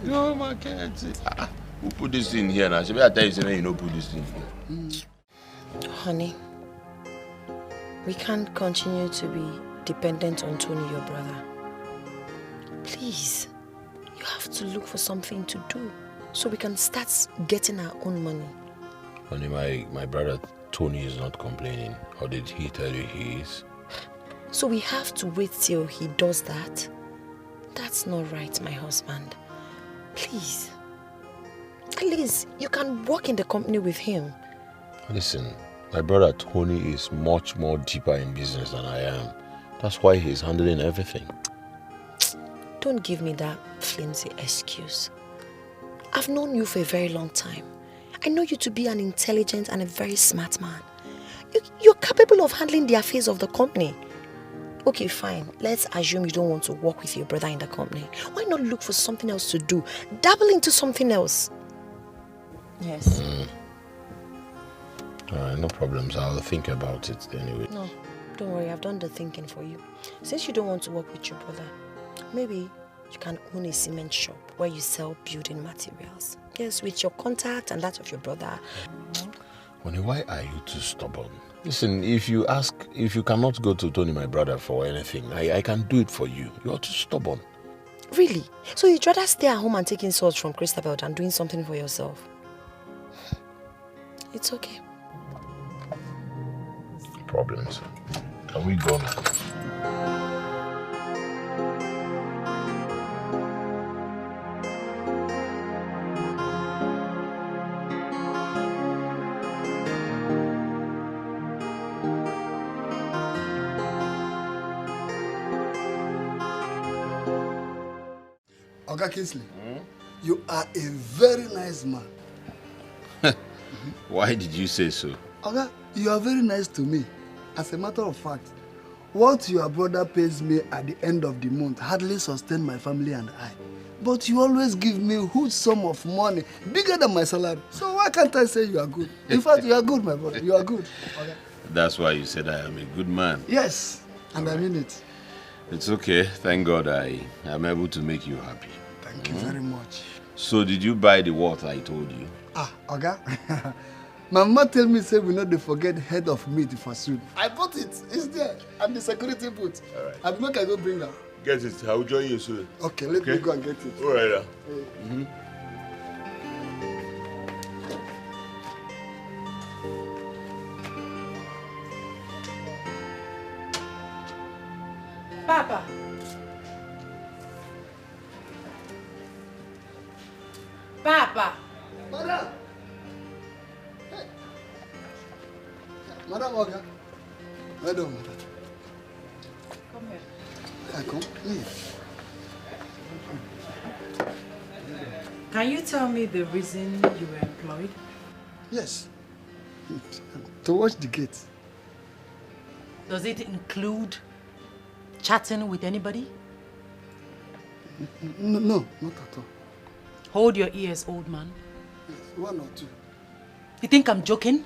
No market. Who put this in here now? She better tell you something you don't put this in here. Honey, we can't continue to be dependent on Tony, your brother. Please, you have to look for something to do so we can start getting our own money. Honey, my brother Tony is not complaining. Or did he tell you he is? So we have to wait till he does that? That's not right, my husband. Please. At least you can work in the company with him. Listen, my brother Tony is much more deeper in business than I am. That's why he's handling everything. Don't give me that flimsy excuse. I've known you for a very long time. I know you to be an intelligent and a very smart man. You're capable of handling the affairs of the company. Okay, fine. Let's assume you don't want to work with your brother in the company. Why not look for something else to do? Dabble into something else. Yes. Alright, no problems. I'll think about it anyway. No, don't worry. I've done the thinking for you. Since you don't want to work with your brother, maybe you can own a cement shop where you sell building materials. Yes, with your contact and that of your brother. Honey, why are you too stubborn? Listen, if you cannot go to Tony, my brother, for anything, I can do it for you. You are too stubborn. Really? So you'd rather stay at home and take insults from Christabel than doing something for yourself? It's okay. Problems. Can we go now? Oga Kingsley, you are a very nice man. Why did you say so? Oga, you are very nice to me. As a matter of fact, what your brother pays me at the end of the month hardly sustains my family and I. But you always give me a huge sum of money, bigger than my salary. So why can't I say you are good? In fact, you are good, my brother. You are good. Okay. That's why you said I am a good man. Yes, and I mean it. It's okay. Thank God I am able to make you happy. Thank you very much. So did you buy the water I told you? Oga. My mama tell me say we not forget head of meat for soup. I bought it. It's there. And the security booth. All right. I make I go bring them. Get it. I'll join you soon. Okay, let me go and get it. All right. Papa. Papa. Madam. Hey. Madam Oga. Madam. Come here. I come. Please. Can you tell me the reason you were employed? Yes. To watch the gate. Does it include chatting with anybody? No, not at all. Hold your ears, old man. Yes, one or two. You think I'm joking?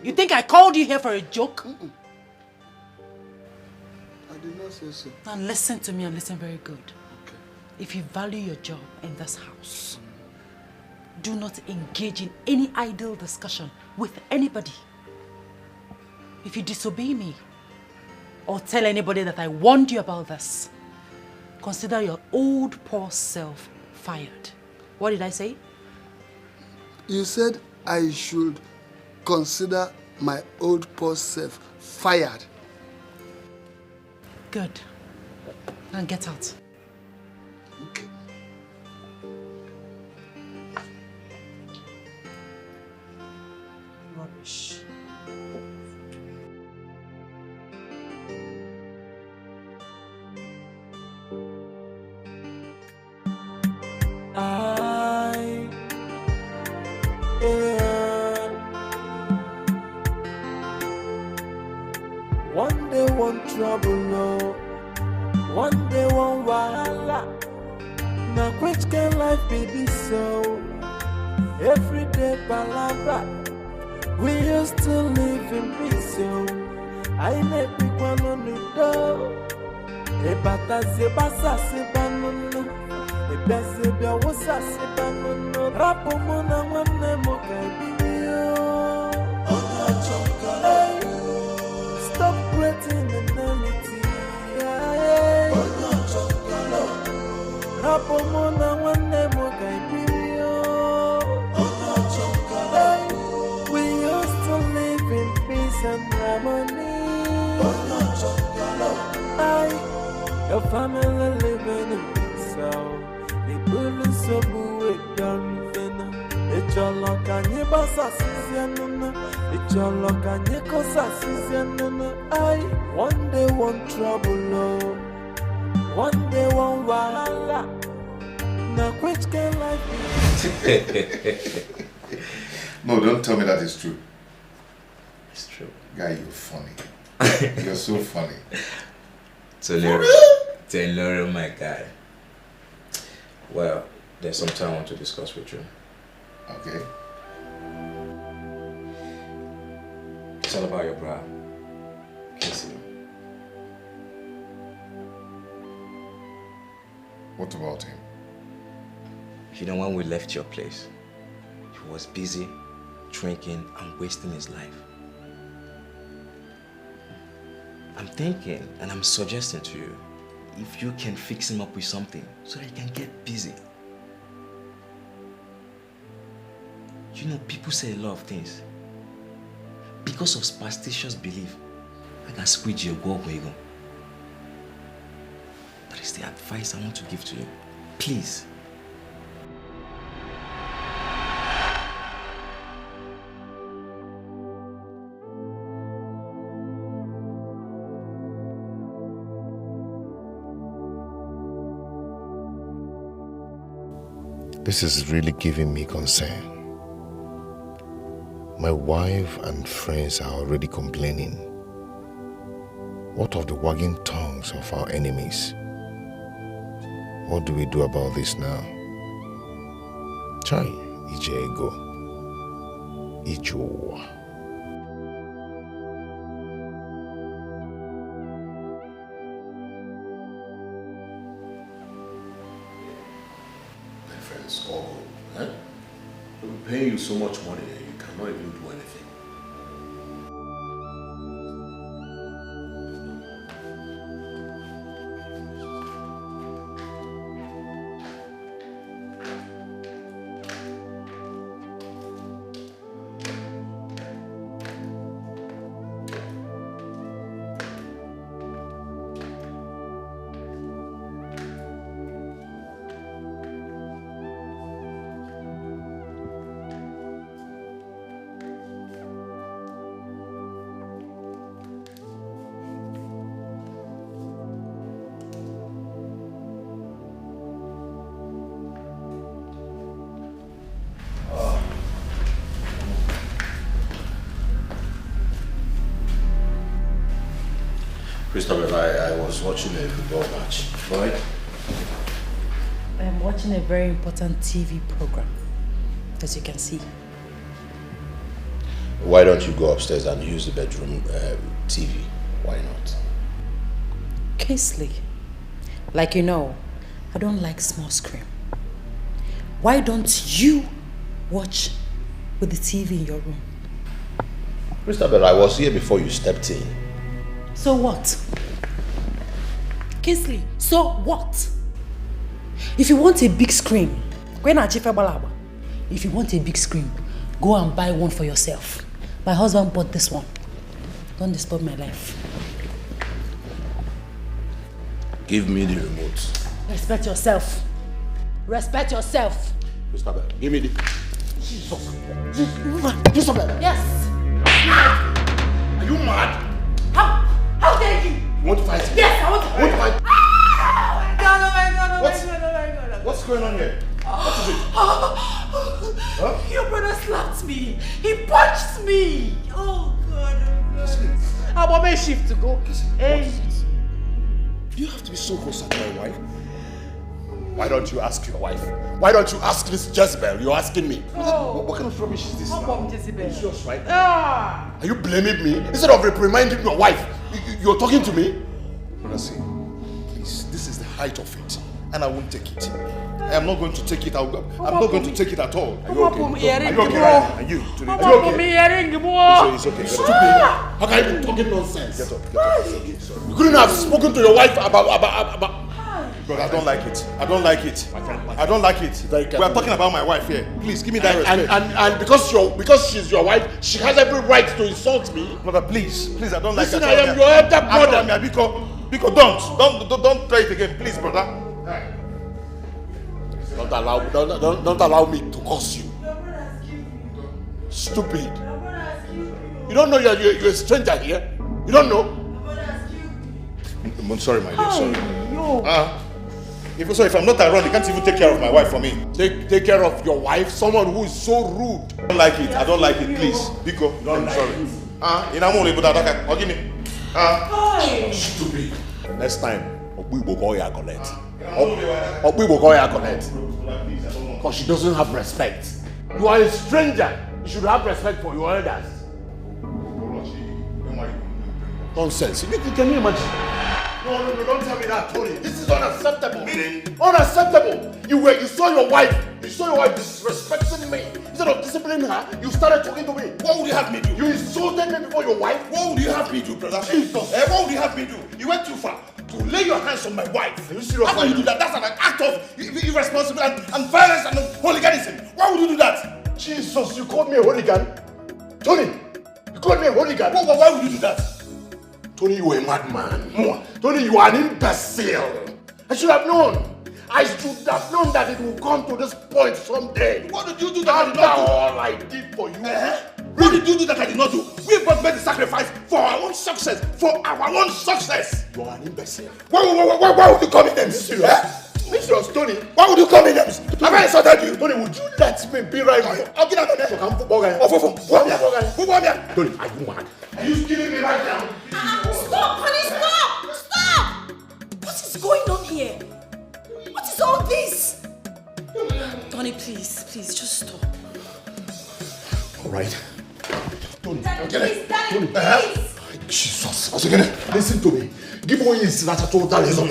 You think I called you here for a joke? I did not say so. Now listen to me and listen very good. Okay. If you value your job in this house, do not engage in any idle discussion with anybody. If you disobey me or tell anybody that I warned you about this, consider your old poor self fired. What did I say? You said I should consider my old poor self fired. Good. Now get out. Okay. Rubbish. One day one trouble, no. One day one wahala. Now which can life be this so? Every day palava. We used to live in peace, so I may be one on the door. Ebata zebasa sebanunu. Ebezebia wosa sebanunu. Rapo mona wane mokabiyo. Stop creating enmity. Rapo mona wane mokabiyo. We used to live in peace and harmony. Your family living in peace, so the bullies so boo done. It's your luck and your boss assistant. It's your luck and your cause assistant. One day one trouble, one day one wahala. Now which can life No, don't tell me that is true. It's true. Guy, you're funny. You're so funny. Taylor, my guy. Well, there's something I want to discuss with you. Okay. It's all about your brother, Casey. What about him? You know, when we left your place, he was busy drinking and wasting his life. I'm thinking and I'm suggesting to you, if you can fix him up with something so that he can get busy. You know, people say a lot of things. Because of superstitious belief, I can squeeze you, go where you go. That is the advice I want to give to you. Please. This is really giving me concern. My wife and friends are already complaining. What of the wagging tongues of our enemies? What do we do about this now? Chai, Ijego, Ijowa. My friends, all go. Huh? We're paying you so much money and you cannot even do anything. Christopher, I was watching a football match. Right? I am watching a very important TV program, as you can see. Why don't you go upstairs and use the bedroom TV? Why not? Casely, like you know, I don't like small screen. Why don't you watch with the TV in your room? Christopher, I was here before you stepped in. So what? Casely, so what? If you want a big screen, if you want a big screen, go and buy one for yourself. My husband bought this one. Don't disturb my life. Give me the remote. Respect yourself. Respect yourself. Christopher, give me the... Christopher! Yes! Are you mad? How dare you? You want to fight? Yes, I want to fight. Want to fight? Oh my God, oh my God, oh my God, oh my God. What's going on here? What is it? Huh? Your brother slapped me. He punched me. Oh God, oh God. I want my shift to go. Hey. What is it? Do you have to be so close to my wife? Why don't you ask your wife? Why don't you ask this Jezebel? You're asking me. Oh. What kind of rubbish is this How now? about Jezebel? It's yours, right? Ah. Are you blaming me? Instead of reprimanding your wife, you're talking to me? Brother, see, please, this is the height of it, and I won't take it. I am not going to take it. I'm not going to take it at all. Are you okay? Are you okay? Are you? It's okay. Stupid. How can you be talking nonsense? Get up. Sorry. You couldn't have spoken to your wife about... God, I don't like it. I don't like it. I don't like it. We are talking about my wife here. Please, give me that respect. And because she's your wife, she has every right to insult me. Brother, please, I don't like Listen, that. I am your elder brother. Biko, don't try it again, please, brother. Don't allow me to curse you. Stupid. You don't know you're a stranger here? You don't know? I'm sorry, my dear. Sorry. If I'm not around, you can't even take care of my wife for me. Take care of your wife? Someone who is so rude. I don't like it. I don't like it. Please. Biko, I'm sorry. Give me. Stupid. Next time, we will call you a collect. We will call you a collect. Because she doesn't have respect. You are a stranger. You should have respect for your elders. Nonsense. Can you imagine? No, don't tell me that, Tony. This is unacceptable. Unacceptable. You saw your wife disrespecting me. Instead of disciplining her, you started talking to me. What would you have me do? You insulted me before your wife? What would you have me do, brother? Jesus. What would you have me do? You went too far. To lay your hands on my wife. Are you serious? How can you do that? That's an act of irresponsibility and violence and hooliganism. Why would you do that? Jesus, you called me a hooligan? Tony, you called me a hooligan? Why would you do that? Tony, you are a madman. Tony, you are an imbecile. I should have known. I should have known that it will come to this point someday. What did you do that I did not do? All I did for you. What did you do that I did not do? We both made the sacrifice for our own success. For our own success. You are an imbecile. Why would you call me names? Serious, Tony. Why would you call me names? Have I insulted you? Tony, would you let me be right here? I'll get out of there. Tony, are you mad? Are you killing me right now? Stop, honey, stop! Stop! What is going on here? What is all this? Tony, please, just stop. All right. Tony, Daddy, Tony, please. Jesus, listen to me. Give me his natural total. Stop.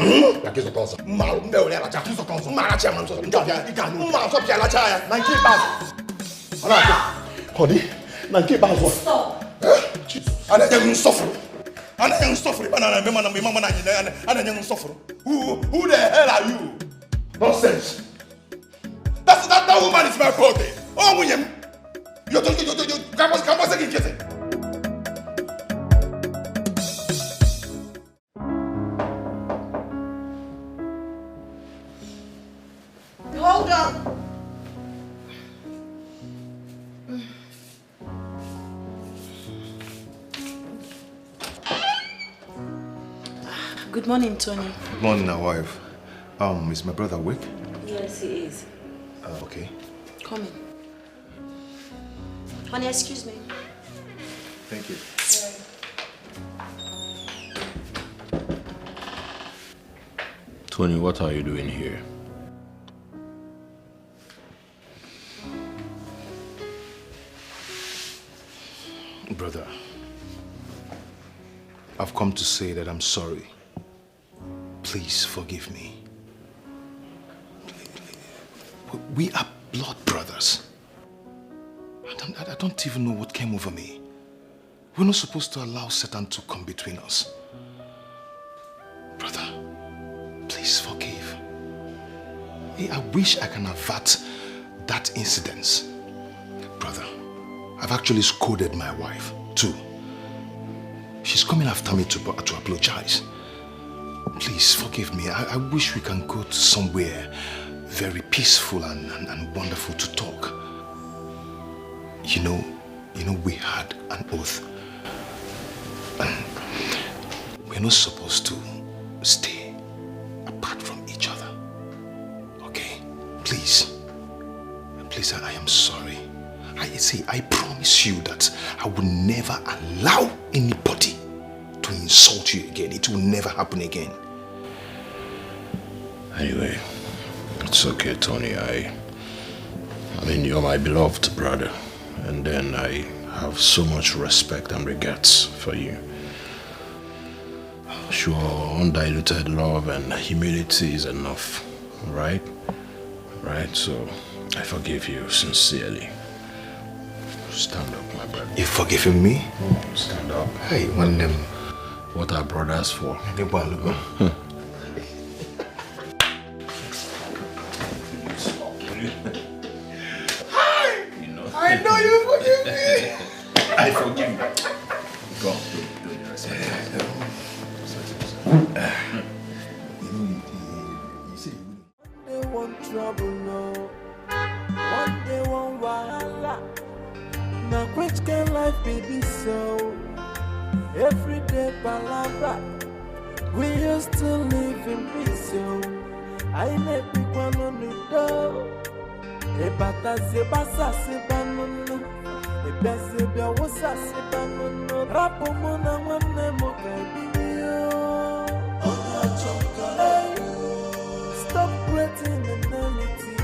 And then you suffer. And then you suffer. Who the hell are you? Nonsense. That woman is my brother. Oh, William. You Hold on. Good morning, Tony. Good morning, my wife. Is my brother awake? Yes, he is. Okay. Come in. Honey, excuse me. Thank you. Tony, what are you doing here? Brother, I've come to say that I'm sorry. Please forgive me. We are blood brothers. I don't even know what came over me. We're not supposed to allow Satan to come between us. Brother, please forgive. I wish I can avert that incident. Brother, I've actually scolded my wife too. She's coming after me to apologize. Please forgive me. I wish we can go to somewhere very peaceful and wonderful to talk. You know, we had an oath. And we're not supposed to stay apart from each other. Okay? Please. Please, I am sorry. I promise you that I will never allow anybody to insult you again. It will never happen again. Anyway, it's okay, Tony. I mean, you're my beloved brother. And then I have so much respect and regards for you. Sure, undiluted love and humility is enough, right? Right? So, I forgive you sincerely. Stand up, my brother. You've forgiven me? Stand up. Hey, one them. What are brothers for? I know you forgive me. I forgive you. Go. They want trouble, no. One day want wahala. Now which can life be this so? Every day palabra. We used to live in peace, so. I never want to know. Ebata sebasa sebanono. Ebezebia wosa sebanono. Rapo mona wane mokabiyo. Stop creating enmity.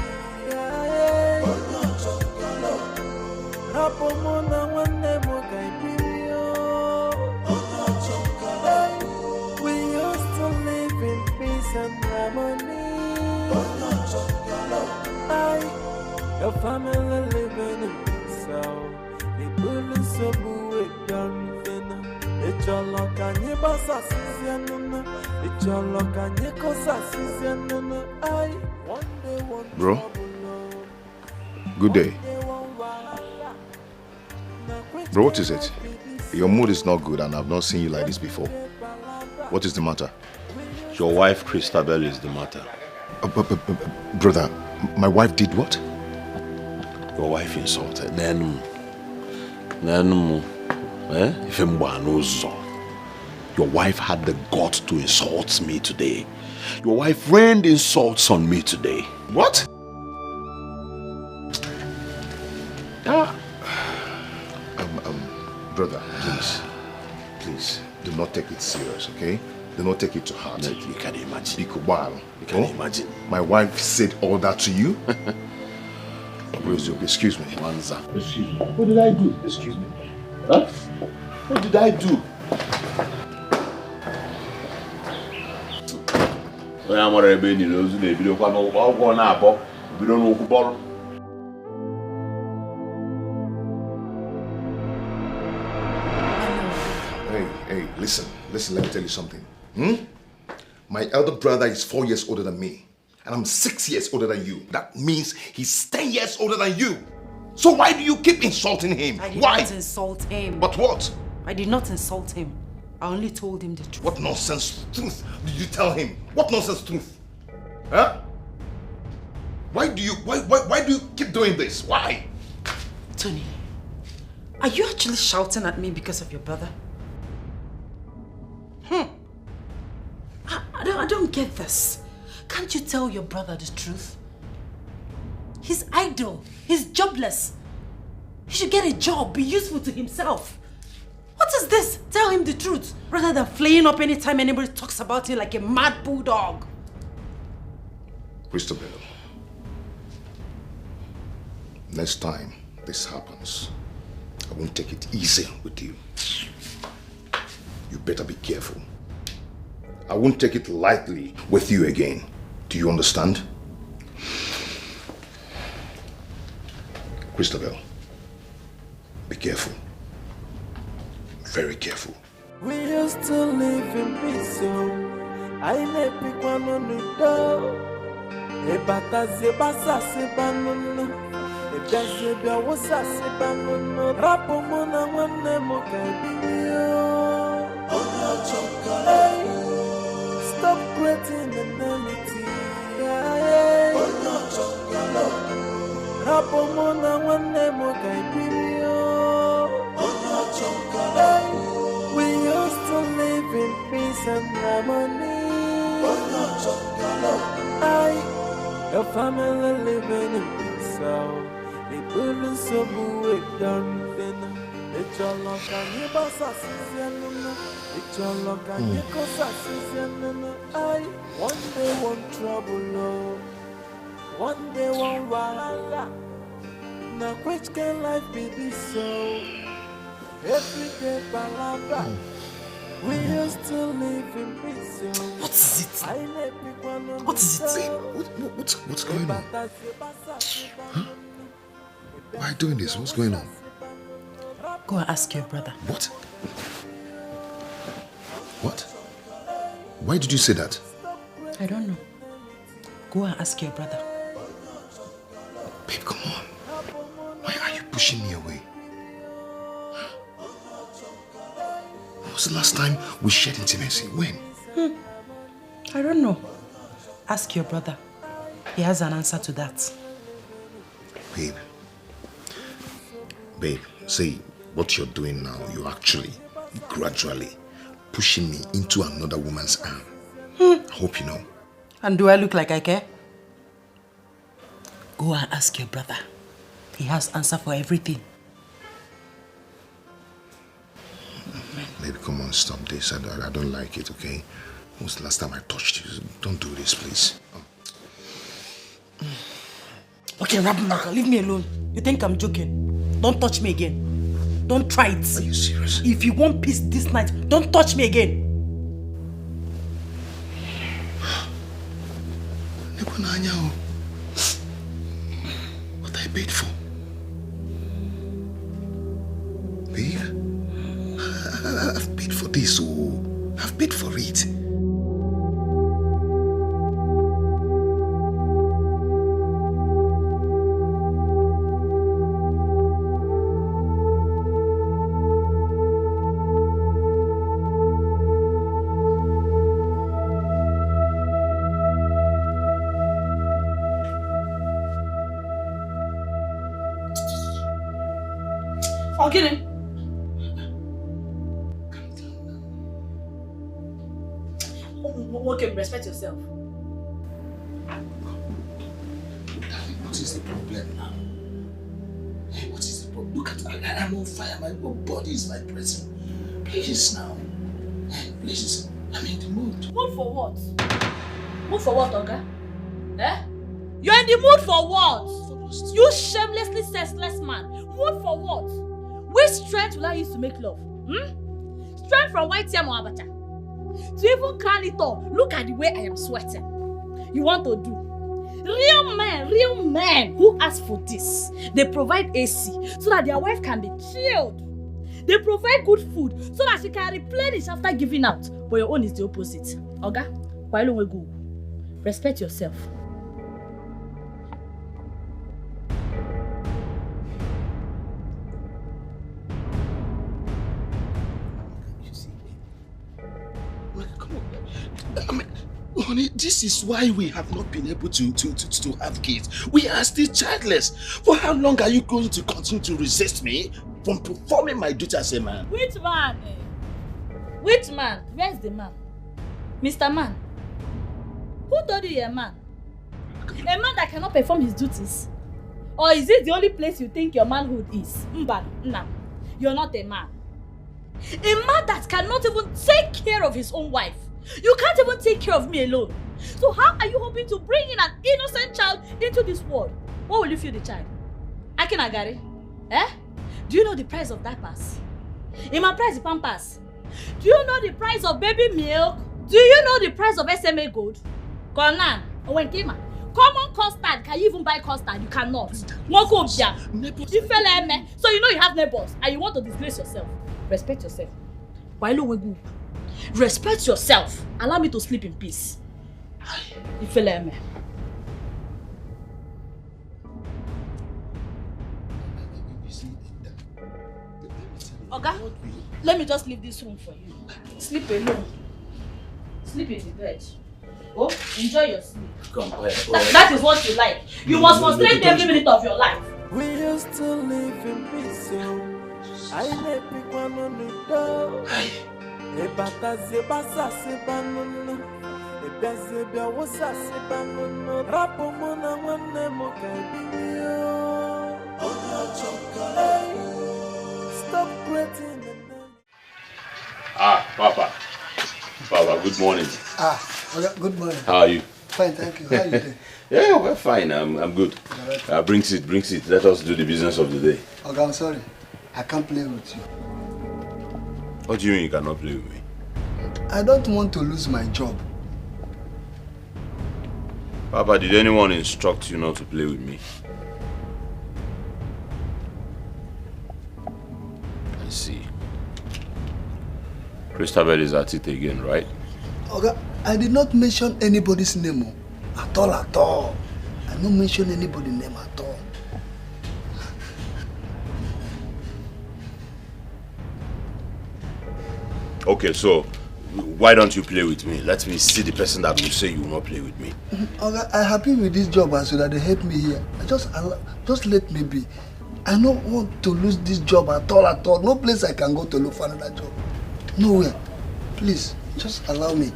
Rapo mona wane mokabiyo. We used to live in peace and harmony. Your family living in peace. The bullets so booed down. It's your luck and your boss assistant. It's your luck and your cause assistant. Bro, good day. Bro, what is it? Your mood is not good and I've not seen you like this before. What is the matter? Your wife, Christabel, is the matter. Brother, my wife did what? Your wife insulted. Your wife had the guts to insult me today. Your wife rained insults on me today. What? Brother, please, do not take it serious, okay? Do not take it to heart. No, you can imagine. You can imagine. My wife said all that to you? Excuse me. Excuse me. What did I do? Excuse me. Huh? What did I do? Hey, listen, let me tell you something. My elder brother is 4 years older than me. And I'm 6 years older than you. That means he's 10 years older than you. So why do you keep insulting him? I did Why? not insult him. But what? I did not insult him. I only told him the truth. What nonsense truth did you tell him? What nonsense truth? Huh? Why do you keep doing this? Why? Tony, are you actually shouting at me because of your brother? I don't get this. Can't you tell your brother the truth? He's idle. He's jobless. He should get a job, be useful to himself. What is this? Tell him the truth, rather than flaying up anytime anybody talks about him like a mad bulldog. Christabel, next time this happens, I won't take it easy with you. You better be careful. I won't take it lightly with you again. Do you understand? Christabel, be careful. Very careful. We used to live in peace. I never want to know. Ebata zebasa sebanono. Ebezebia wosa sebanono. Rapo mona wane mokabiyo. Stop creating enmity. Rapo mona wane mokabiyo. We used to live in peace and harmony. Your family living in peace. The building so booed down. It's your luck and your boss assistant. It's your luck and your cause assistant. One day one trouble, one day one wahala. Now which can life be this so? Every day palabra. We used to live in peace. What is it? What is it? What's going on? Huh? Why are you doing this? What's going on? Go and ask your brother. What? What? Why did you say that? I don't know. Go and ask your brother. Babe, come on. Why are you pushing me away? When was the last time we shared intimacy? When? I don't know. Ask your brother. He has an answer to that. Babe, see, what you're doing now, you're actually, gradually, pushing me into another woman's arm. I hope you know. And do I look like I care? Go and ask your brother. He has answer for everything. Baby, come on, stop this. I don't like it, okay? When was the last time I touched you? Don't do this, please. Okay, Rabnaka, leave me alone. You think I'm joking? Don't touch me again. Don't try it. Are you serious? If you want peace this night, don't touch me again. What I paid for? Babe? I've paid for this, oh. I've paid for it. Get Okay, respect yourself. What is the problem now? What is the problem? Look at I'm on fire. My body is vibrating. Please now. Please. I'm in the mood. Mood for what? Mood for what, Oga? Eh? You're in the mood for what? You shamelessly senseless man. Mood for what? Which strength will I use to make love? Strength from white yam or abacha? To even can it all, look at the way I am sweating. You want to do? Real men who ask for this, they provide AC so that their wife can be chilled. They provide good food so that she can replenish after giving out. But your own is the opposite. Oga, why don't we go? Respect yourself. Honey, this is why we have not been able to have kids. We are still childless. For how long are you going to continue to resist me from performing my duty as a man? Which man? Which man? Where's the man? Mr. Man? Who told you you're a man? A man that cannot perform his duties? Or is it the only place you think your manhood is? Nah, you're not a man. A man that cannot even take care of his own wife. You can't even take care of me alone. So how are you hoping to bring in an innocent child into this world? What will you feed the child? Akinagari? Eh? Do you know the price of diapers? In my price of pampers? Do you know the price of baby milk? Do you know the price of SMA gold? Konan, Owenkima. Common custard, can you even buy custard? You cannot. So you know you have neighbors and you want to disgrace yourself. Respect yourself. Respect yourself. Allow me to sleep in peace. Oga, let me just leave this room for you. Sleep alone. Sleep in the bed. Oh, enjoy your sleep. Come on, that is what you like. You must frustrate every minute of your life. We used to live in peace. I let people on the door. Ebata zebasa sebanono. Ebezebia wosa sebanono. Rapo mona wane mokabinyo. Stop creating the name. Papa, good morning. Good morning. How are you? Fine, thank you. How are you doing? Yeah, we're fine. I'm good. Bring it. Let us do the business of the day. Okay, I'm sorry. I can't play with you. What do you mean you cannot play with me? I don't want to lose my job. Papa, did anyone instruct you not to play with me? I see. Christabel is at it again, right? Okay, I did not mention anybody's name. At all. I don't mention anybody's name at all. Okay, so why don't you play with me? Let me see the person that will say you will not play with me. Okay, I'm happy with this job so that they help me here. Just let me be. I don't want to lose this job at all. No place I can go to look for another job. Nowhere. Please, just allow me.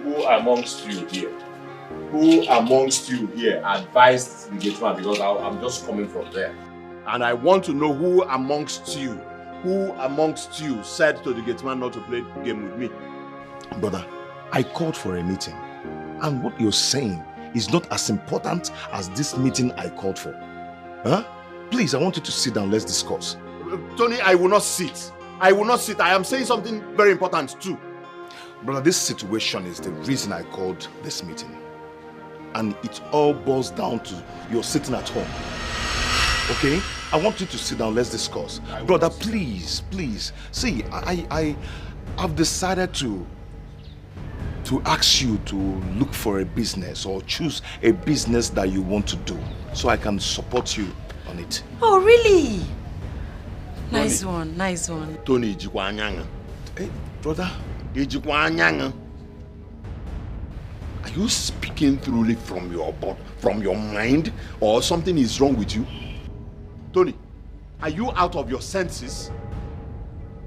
who amongst you here? Who amongst you here advised the gate man? Because I'm just coming from there. And I want to know who amongst you said to the gate man not to play the game with me? Brother, I called for a meeting. And what you're saying is not as important as this meeting I called for. Huh? Please, I want you to sit down. Let's discuss. Tony, I will not sit. I will not sit. I am saying something very important too. Brother, this situation is the reason I called this meeting. And it all boils down to your sitting at home. Okay? I want you to sit down. Let's discuss. Brother, please. See, I've decided to ask you to look for a business or choose a business that you want to do so I can support you on it. Oh, really? Nice one. Tony, Ijikwa Hey, brother. Ijikwa Are you speaking truly from your mind, or something is wrong with you? Tony, are you out of your senses?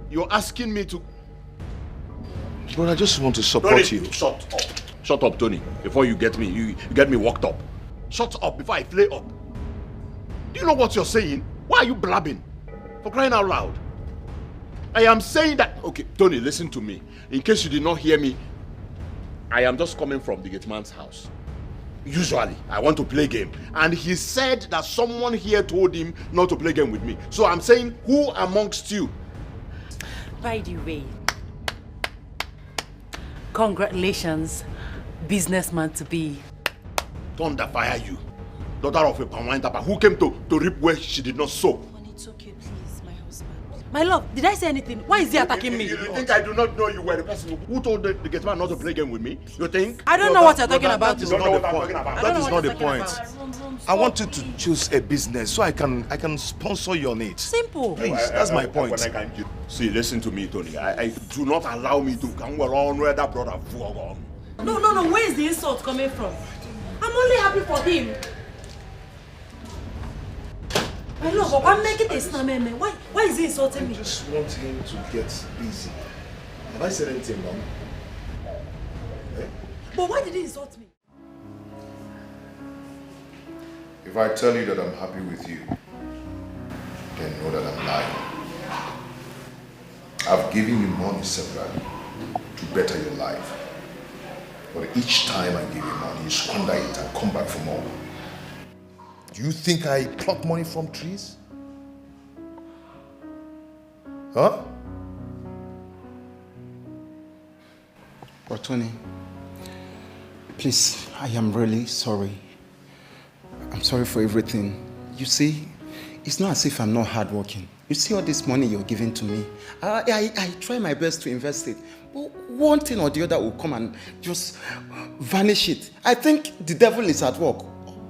You're asking me to... But I just want to support you. Shut up, Tony, before you get me, you get me worked up. Shut up before I flare up. Do you know what you're saying? Why are you blabbing? For crying out loud. I am saying that... Okay, Tony, listen to me. In case you did not hear me, I am just coming from the gate man's house. Usually, I want to play game. And he said that someone here told him not to play game with me. So I'm saying, who amongst you? By the way, congratulations, businessman to be. Thunder fire you. Daughter of a palm tapa who came to reap where she did not sow. It's okay, please, my husband. My love, did I say anything? Why is he attacking me? You think I do not know you were the person who told the gate man not to play game with me? You think? I don't know what you're talking about. That is not the point. That is not the point. I want you to choose a business so I can sponsor your needs. Simple. Please, that's my point. See, listen to me, Tony. I do not allow me to come along where that brother on. No. Where is the insult coming from? I'm only happy for him. I know, but I'm making a snap, man. Why is he insulting me? I just want him to get busy. Have I said anything wrong? Eh? But why did he insult me? If I tell you that I'm happy with you, then know that I'm lying. I've given you money separately to better your life. But each time I give you money, you squander it and come back for more. Do you think I pluck money from trees? Huh? But Tony, please, I am really sorry. I'm sorry for everything. You see, it's not as if I'm not hardworking. You see all this money you're giving to me. I try my best to invest it. But one thing or the other will come and just vanish it. I think the devil is at work.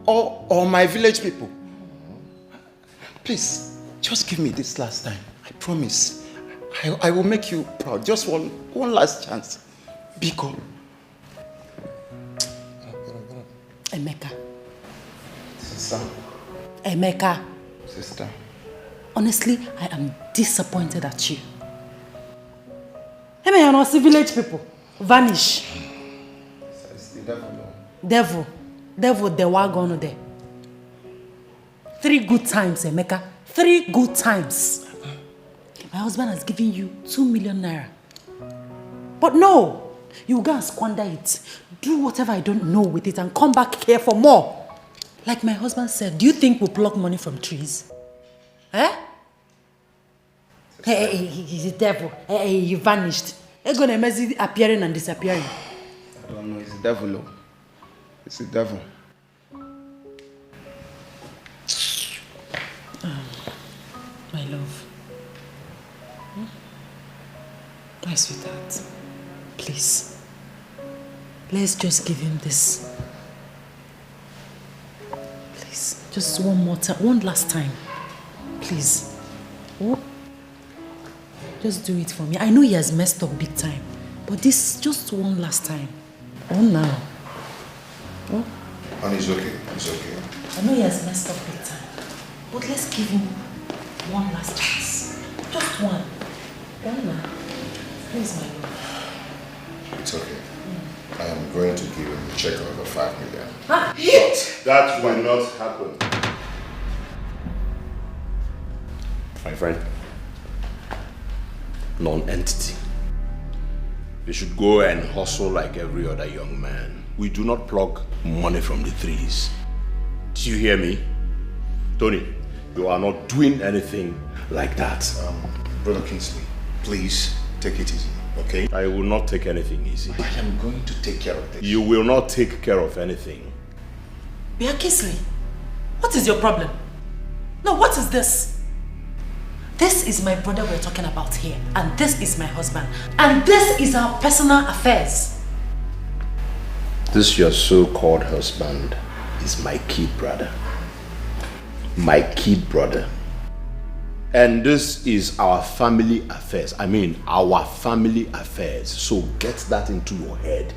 Or my village people. Please, just give me this last time. I promise. I will make you proud. Just one last chance. Biko. Emeka. Sister. Emeka. Sister. Honestly, I am disappointed at you. Hey, man, see village people. Vanish. It's the devil. Devil, the wagon there. 3 good times, Emeka. 3 good times. My husband has given you 2 million naira. But no, you go and squander it. Do whatever I don't know with it and come back here for more. Like my husband said, do you think we'll pluck money from trees? Eh? Hey, he's a devil. Hey, you vanished. You're going to mess appearing and disappearing. I don't know, it's the devil. Oh. It's the devil. My love. My sweetheart. Please. Let's just give him this. Please. Just one more time. One last time. Please. Oh. Just do it for me. I know he has messed up big time. But this just one last time. Oh, now. Oh. And it's okay. It's okay. I know he has messed up big time. But let's give him one last chance. Just one. One now. Please, my love. It's okay. I am going to give him a check of over 5 million. Huh? That will not happen. My friend, non-entity. You should go and hustle like every other young man. We do not pluck money from the trees. Do you hear me? Tony, you are not doing anything like that. Brother Kingsley, please take it easy, okay? I will not take anything easy. I am going to take care of this. You will not take care of anything. Bia Kingsley, what is your problem? No, what is this? This is my brother we're talking about here, and this is my husband, and this is our personal affairs. This your so-called husband is my kid brother. My kid brother. And this is our family affairs. I mean, our family affairs. So get that into your head,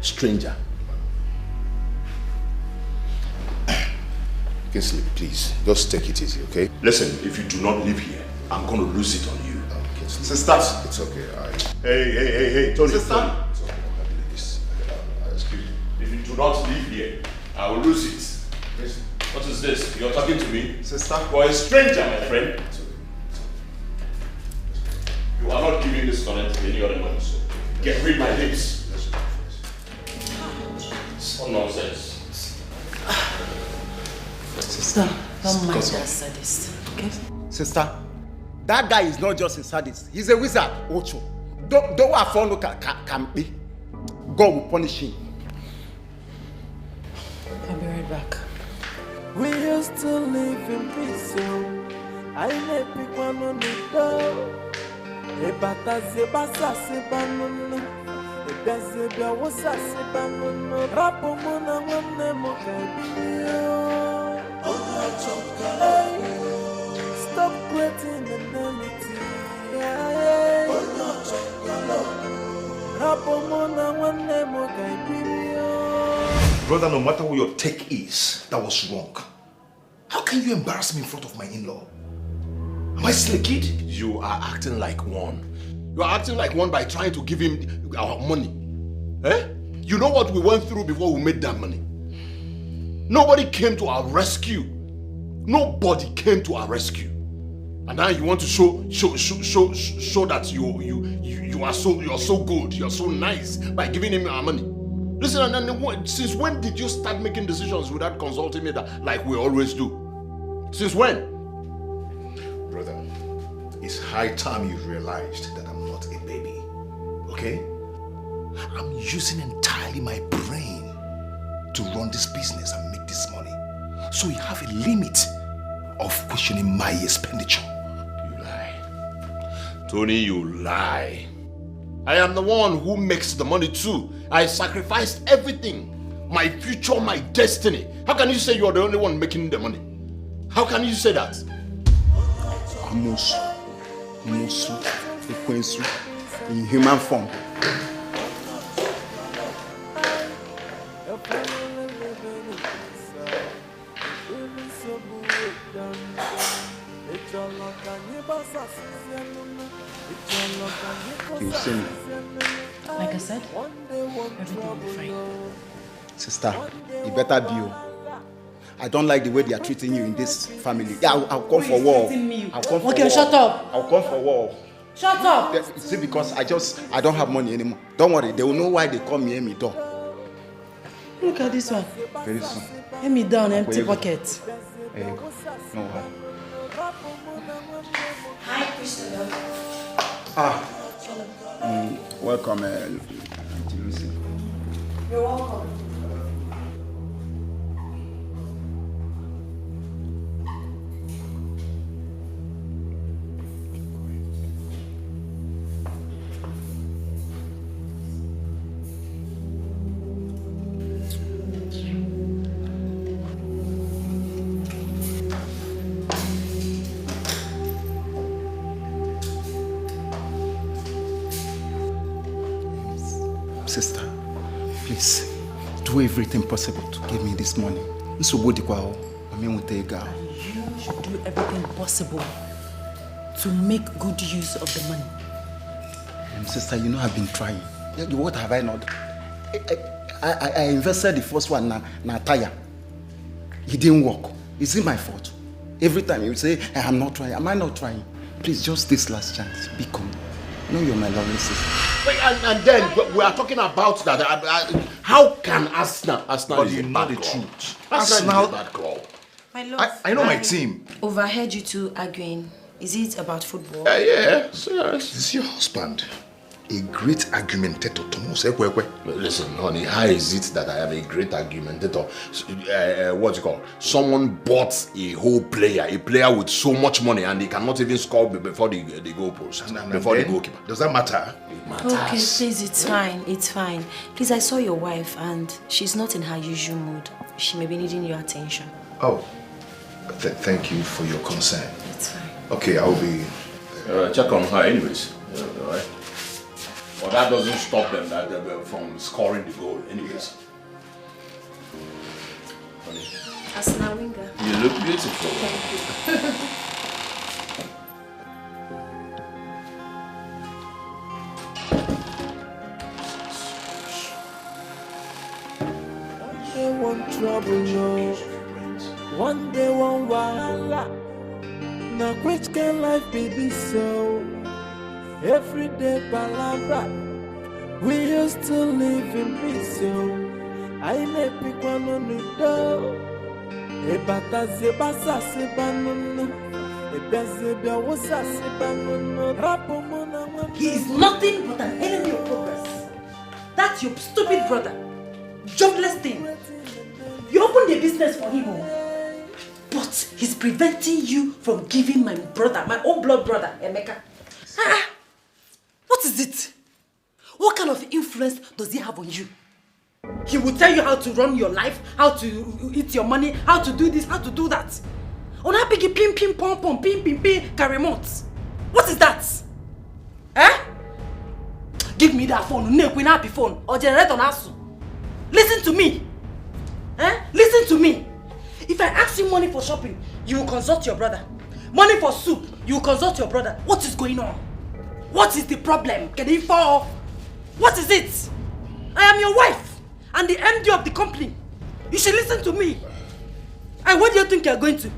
stranger. Kingsley, please, just take it easy, okay? Listen, if you do not live here, I'm going to lose it on you. Sister, it's okay. Hey, Tony. Sister. Tony. Excuse me. If you do not live here, I will lose it. What is this? You're talking to me? Sister. You are a stranger, my friend. You are not giving this comment to any other man, so get rid of my lips. What nonsense. Sister, don't mind that sadist, okay? Sister, that guy is not just a sadist. He's a wizard, Ocho. Don't afford can be. God will punish him. I'll be right back. We used to live in peace, I let people on the door. Ebata zebasa sebanono, ebezebia wosa sebanono. Rapo mona wane mokabiyo. Stop creating enmity. Rapo mona wane mokabiyo. Brother, no matter what your take is, that was wrong. How can you embarrass me in front of my in-law? Am I still a kid? You are acting like one. You are acting like one by trying to give him our money. Eh? You know what we went through before we made that money? Nobody came to our rescue. Nobody came to our rescue. And now you want to show that you are so good, you are so nice by giving him our money. Listen, and since when did you start making decisions without consulting me like we always do? Since when? Brother, it's high time you realized that I'm not a baby, okay? I'm using entirely my brain to run this business and make this money. So you have a limit of questioning my expenditure. You lie. Tony, you lie. I am the one who makes the money too. I sacrificed everything. My future, my destiny. How can you say you are the only one making the money? How can you say that? Amosu, Ekwensu, in human form. You see me? Like I said, everything will be fine. Sister, you better be you. I don't like the way they are treating you in this family. Yeah, I'll come for war. I'll come for war. Shut up. I'll come for war. Shut up. See, because I don't have money anymore. Don't worry, they will know why they call me Emi Door. Look at this one. Very soon. Emi down, empty pocket. There you go. No worry. Hi, Christopher. Welcome, Auntie Lucy. You're welcome. Sister, please do everything possible to give me this money. You should do everything possible to make good use of the money. Sister, you know I've been trying. What have I not done? I invested the first one na tire. It didn't work. Is it my fault? Every time you say, I'm not trying. Am I not trying? Please, just this last chance. Become. No, you're my lovely sister. Wait, and then we are talking about that. How can Arsenal But is you a know bad the club? truth. Arsenal is a bad club. My love. I know my team. Overheard you two arguing. Is it about football? Yeah. This is your husband. A great argumentator. Listen, honey, how is it that I am a great argumentator? What's it called? Someone bought a whole player, a player with so much money, and they cannot even score before the goal post, before the goalkeeper. Does that matter? It matters. Okay, please, it's fine. It's fine. Please, I saw your wife and she's not in her usual mood. She may be needing your attention. Oh, thank you for your concern. It's fine. Okay, I'll be... Check on her anyways. Alright. But that doesn't stop them from scoring the goal anyways. Honey. Asna Winger. You look beautiful. Thank you. One trouble, no. One day, one wahala. Now, which can life be this so? Every day, palabra. We used to live in peace, so I never pick one on the door. Ebata zebasa sebanunu. Ebezebia wasa sebanunu. Rapomona. He is nothing but an enemy of progress. That's your stupid brother. Jobless thing. You opened a business for him, but he's preventing you from giving my brother, my own blood brother, Emeka. What is it? What kind of influence does he have on you? He will tell you how to run your life, how to eat your money, how to do this, how to do that. On a big pim pim pom pom pim pim pim remote. What is that? Eh? Give me that phone, no happy phone, or generate on asu. Listen to me. Eh? Listen to me. If I ask you money for shopping, you will consult your brother. Money for soup, you will consult your brother. What is going on? What is the problem? Can he fall? What is it? I am your wife and the MD of the company. You should listen to me. And what do you think you are going to?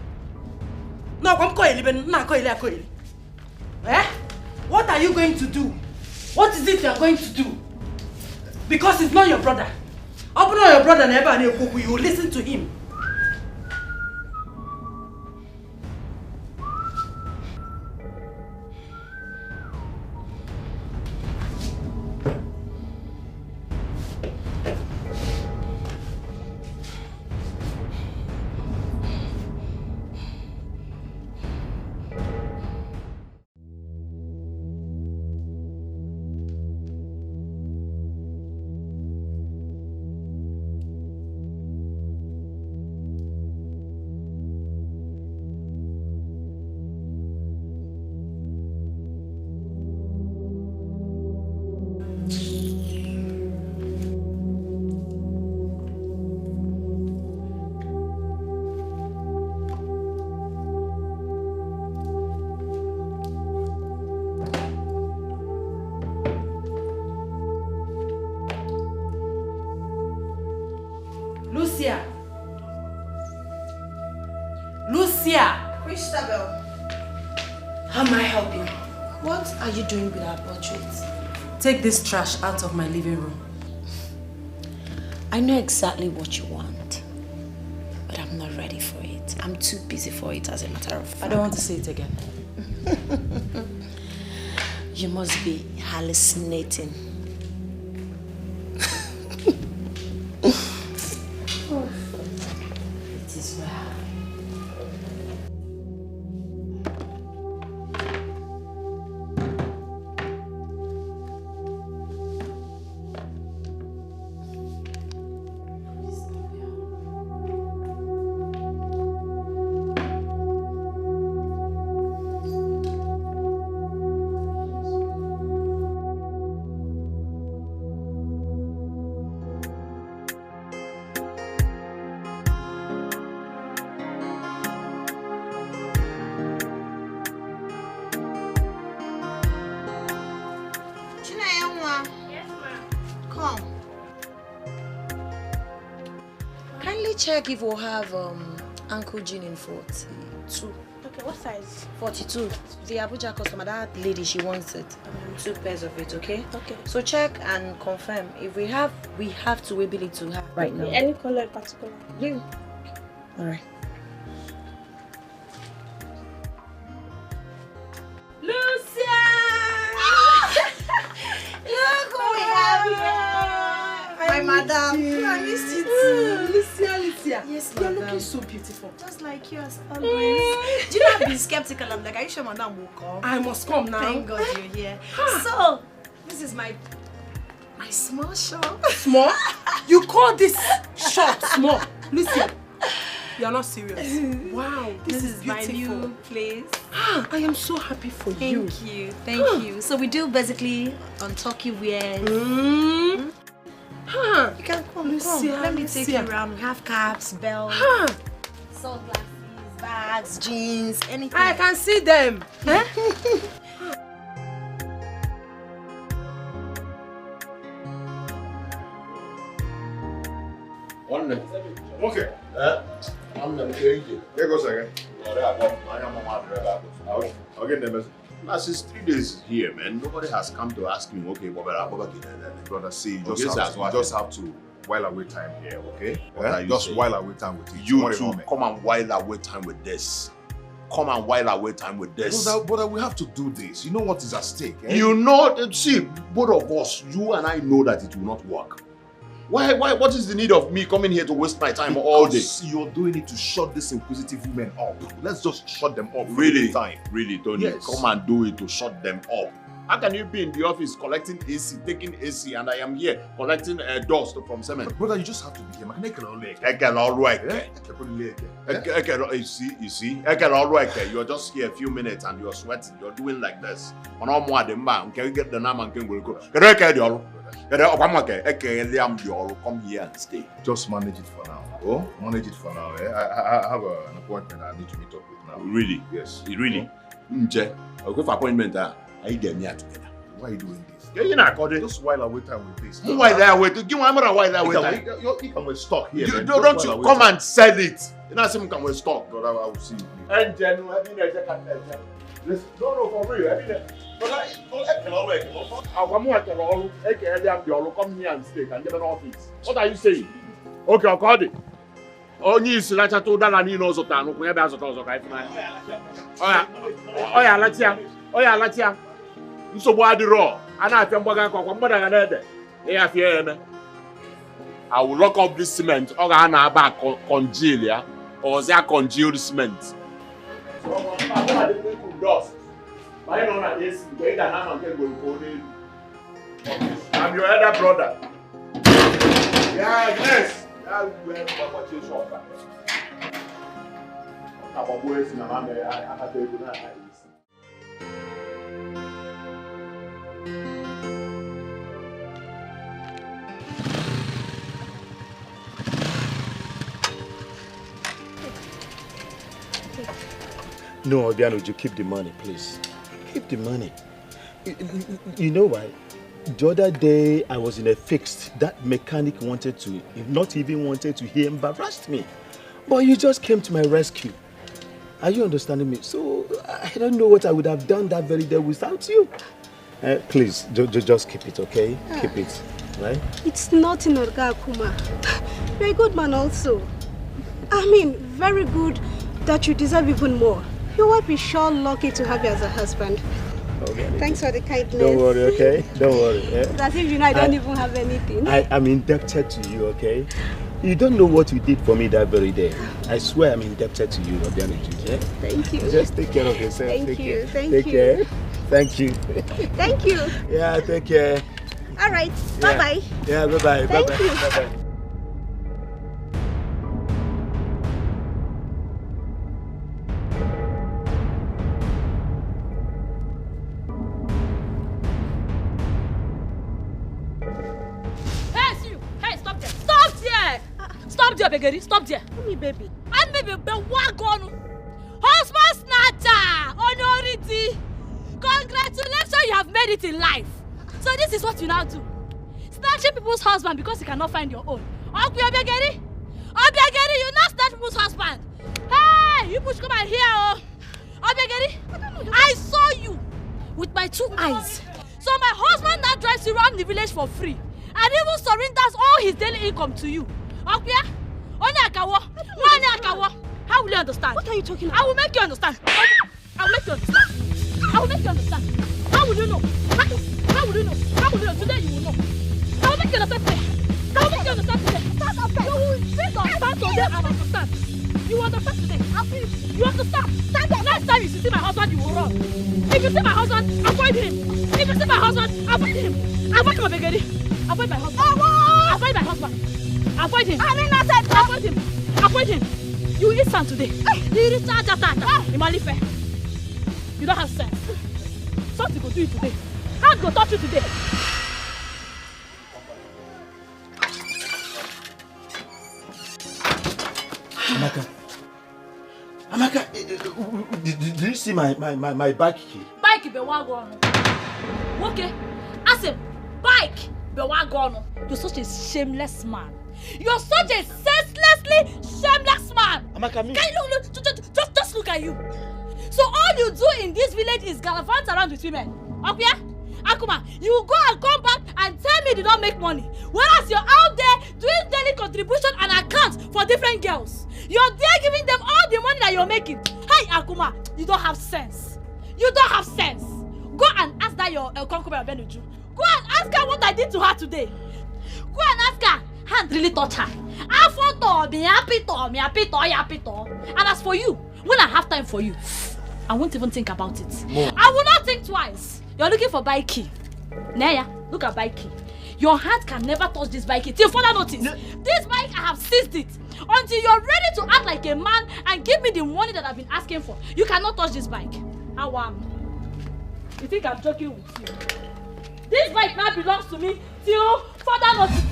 No, I'm going. Eh? What are you going to do? What is it you are going to do? Because it's not your brother. Open up your brother and you will listen to him. Lucia! Christabel. How may I help you? What are you doing with our portraits? Take this trash out of my living room. I know exactly what you want, but I'm not ready for it. I'm too busy for it, as a matter of fact. I don't want to say it again. You must be hallucinating. It is well. quickly check if we'll have Uncle Jean in 42. Okay, what size? 42. The Abuja customer, that lady, she wants it. 2 pairs of it, okay? Okay. So check and confirm. If we have to be able to have right now. Any color in particular? Blue. Alright. Lucia! Look who we have here! My madam. I missed you too. Lucia. Yes, You're madam. looking so beautiful. Just like you as always. Do you know I've been skeptical? I'm like, are you sure madam will come? I must come now. Thank God you're here. So, this is my small shop. Small? You call this shop small? Lucia, you're not serious. Wow, This is my beautiful. new place. I am so happy for you. Thank you. So we do basically on Turkey wears. You can come, Lucia, Let me take you Lucia. around. We have caps, belts, sunglasses, bags, jeans, anything. I can see them. Eh? Okay. I'm not going to. Here goes again. Okay, now since 3 days here, man, nobody has come to ask me, okay, Brother, see, you Okay, just have to while away time here, okay? What are you Just saying? while away time with it. You Don't two worry, come and while away time with this. Come and while away time with this. Brother, we have to do this. You know what is at stake, eh? You know, see, both of us, you and I know that it will not work. Why, what is the need of me coming here to waste my time all day? Because you're doing it to shut these inquisitive women up. Let's just shut them up for Really? the time. Really, Tony? Yes. Come and do it to shut them up. How can you be in the office collecting AC, taking AC, and I am here collecting dust from cement? Brother, you just have to be here. You see, you're just here a few minutes and you're sweating. You're doing like this. Can get the name and can go? Come here and stay. Just manage it for now. Oh, manage it for now. Eh? I have an appointment I need to meet up with now. Really? Yes. Really? Okay, for appointment, I get me together. Why are you doing this? Yeah, you're not calling. Just while I wait time with this. Why there wait? Give me a while there wait. You can stock here. You man. don't Just you while I come wait and sell it. You know, some can we stock. Brother, I will see you. And no, for real. Come here and stay and get an office. What are you saying? Okay, I'll call it. Only is like I told that I need also down. We have also Oh yeah, let's hear. So why the raw? And I can I will lock up this cement. Or I back congeal, yeah? Or they are congealed cement. So dust. I'm your elder brother. Yeah, yes. No, Obiano, you keep the money, please. Keep the money. You know why? The other day I was in a fix. That mechanic wanted to, not even wanted to, he embarrassed me. But you just came to my rescue. Are you understanding me? So I don't know what I would have done that very day without you. Please, just keep it, okay? Keep it, right? It's nothing, Oga Akuma. You're a good man also. I mean, very good that you deserve even more. Your wife is sure lucky to have you as a husband. Okay. Thanks for the kindness. Don't worry, okay? Don't worry. Yeah? It's as if you know I don't even have anything. I'm indebted to you, okay? You don't know what you did for me that very day. I swear I'm indebted to you, Obiano. Yeah? Thank you. Just take care of yourself. Thank take you. Care. Thank take you. Care. Thank you. Thank you. Yeah, take care. All right. Yeah. Bye-bye. Yeah, bye-bye. Thank Bye-bye. you. Bye-bye. Stop there, Begeri. Stop there. Me, baby. And maybe be wagon. Husband snatcher. Honority. Congratulations, you have made it in life. So this is what you now do. Snatching people's husband because you cannot find your own. Begeri. Obiageri, you not that Mu's husband. Hey, you push come out here, oh. Obiageri, I saw you with my 2 eyes. So my husband now drives you around the village for free and even surrenders all his daily income to you. Okay? How will you understand? What are you talking about? I will make you understand. I will make you understand. I will make you understand. How will you know? How will you know? How will you know? Today you will know. I will make you understand today. I will make you understand today. You will sit on stand today and understand. You understand today. You understand? Next time you see my husband, you will run. If you see my husband, avoid him. If you see my husband, avoid him. Avoid my beggar. Avoid my husband. Avoid my husband. Avoid him. I mean, I said avoid him. Avoid him. You eat sand today. You eat sand. You don't have sense. Something will do you today. Hand go touch you today. Amaka, did you see my bike key? Bike be wagon. Okay. As a bike be wagon. You're such a shameless man. You're such a senselessly shameless man. Amaka, me. Can you look, just look at you. So all you do in this village is gallivant around with women. Okay? Akuma, you go and come back and tell me you did not make money. Whereas you're out there doing daily contribution and accounts for different girls. You're there giving them all the money that you're making. Hey, Akuma, you don't have sense. You don't have sense. Go and ask that your concubine Benuju. Go and ask her what I did to her today. Go and ask her. Hand really touch her. And as for you, when I have time for you, I won't even think about it. No. I will not think twice. You're looking for bike key. Naya, look at bike key. Your hand can never touch this bike key till further notice. No. This bike, I have seized it. Until you're ready to act like a man and give me the money that I've been asking for, you cannot touch this bike. How am? You think I'm joking with you? This bike now belongs to me till further notice.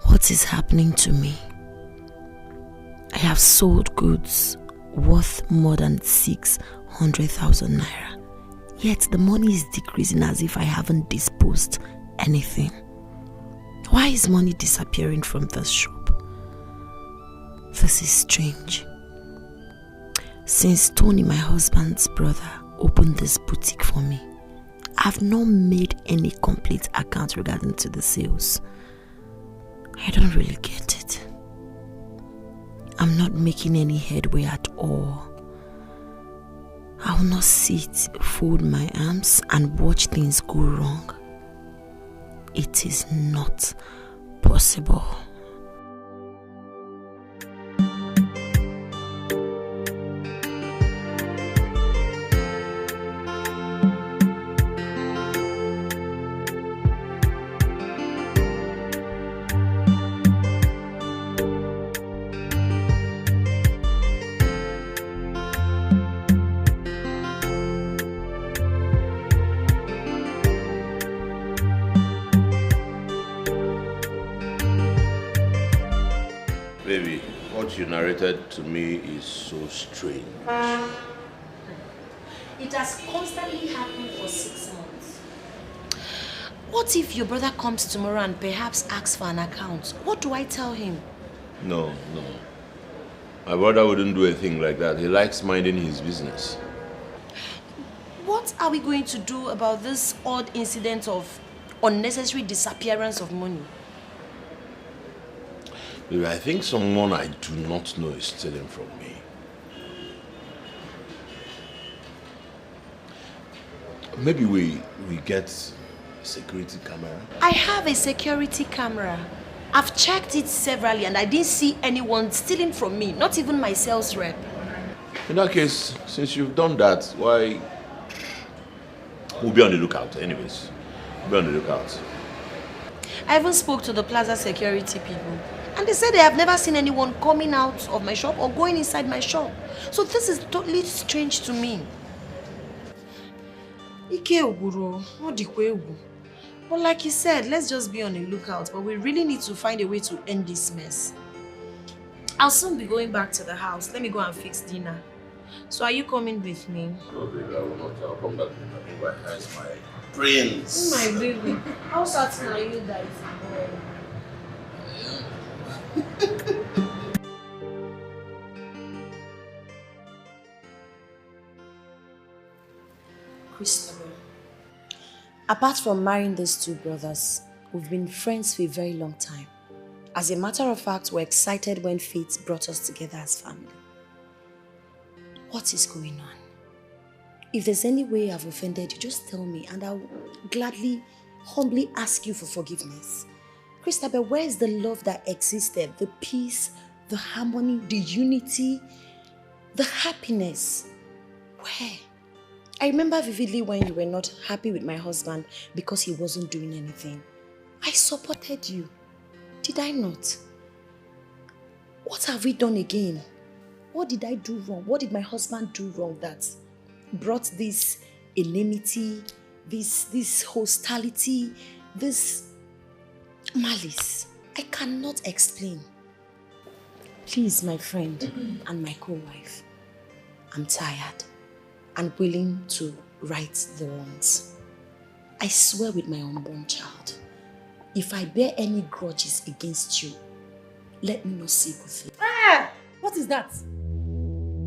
What is happening to me? I have sold goods worth more than 600,000 naira. Yet the money is decreasing as if I haven't disposed anything. Why is money disappearing from this shop? This is strange. Since Tony, my husband's brother, opened this boutique for me, I've not made any complete account regarding to the sales. I don't really get it. I'm not making any headway at all. I will not sit, fold my arms and watch things go wrong. It is not possible. Baby, what you narrated to me is so strange. It has constantly happened for 6 months. What if your brother comes tomorrow and perhaps asks for an account? What do I tell him? No. My brother wouldn't do a thing like that. He likes minding his business. What are we going to do about this odd incident of unnecessary disappearance of money? Baby, I think someone I do not know is stealing from me. Maybe we get a security camera. I have a security camera. I've checked it severally and I didn't see anyone stealing from me, not even my sales rep. In that case, since you've done that, why... We'll be on the lookout anyways. We'll be on the lookout. I even spoke to the plaza security people. And they said they have never seen anyone coming out of my shop or going inside my shop. So this is totally strange to me. But like you said, let's just be on the lookout. But we really need to find a way to end this mess. I'll soon be going back to the house. Let me go and fix dinner. So are you coming with me? No, baby, I will not. I'll come back with my eyes, my prince. My baby. How certain are you that it's a boy? Christopher, apart from marrying these two brothers, we've been friends for a very long time. As a matter of fact, we're excited when fate brought us together as family. What is going on? If there's any way I've offended you, just tell me and I'll gladly, humbly ask you for forgiveness. Christabel, where is the love that existed? The peace, the harmony, the unity, the happiness? Where? I remember vividly when you were not happy with my husband because he wasn't doing anything. I supported you. Did I not? What have we done again? What did I do wrong? What did my husband do wrong that brought this enmity, this hostility, this malice? I cannot explain. Please, my friend and my co-wife, I'm tired and willing to right the wrongs. I swear with my unborn child, if I bear any grudges against you, let me not see with you. Ah! What is that?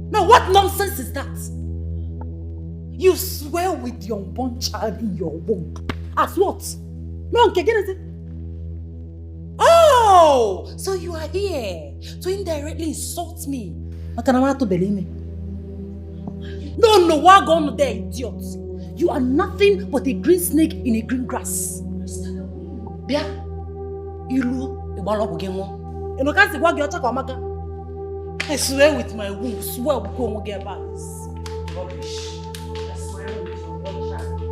No, what nonsense is that? You swear with your unborn child in your womb. As what? No, okay, get it. Oh! So you are here to indirectly insult me. Makanama to believe me. No, what going on there, idiot? You are nothing but a green snake in a green grass. Bia, ilu, ibalo bugenwo. Eno kasi kwa gyocha kwa maka. I swear with my womb, swear we go get back this rubbish. I swear with your one child.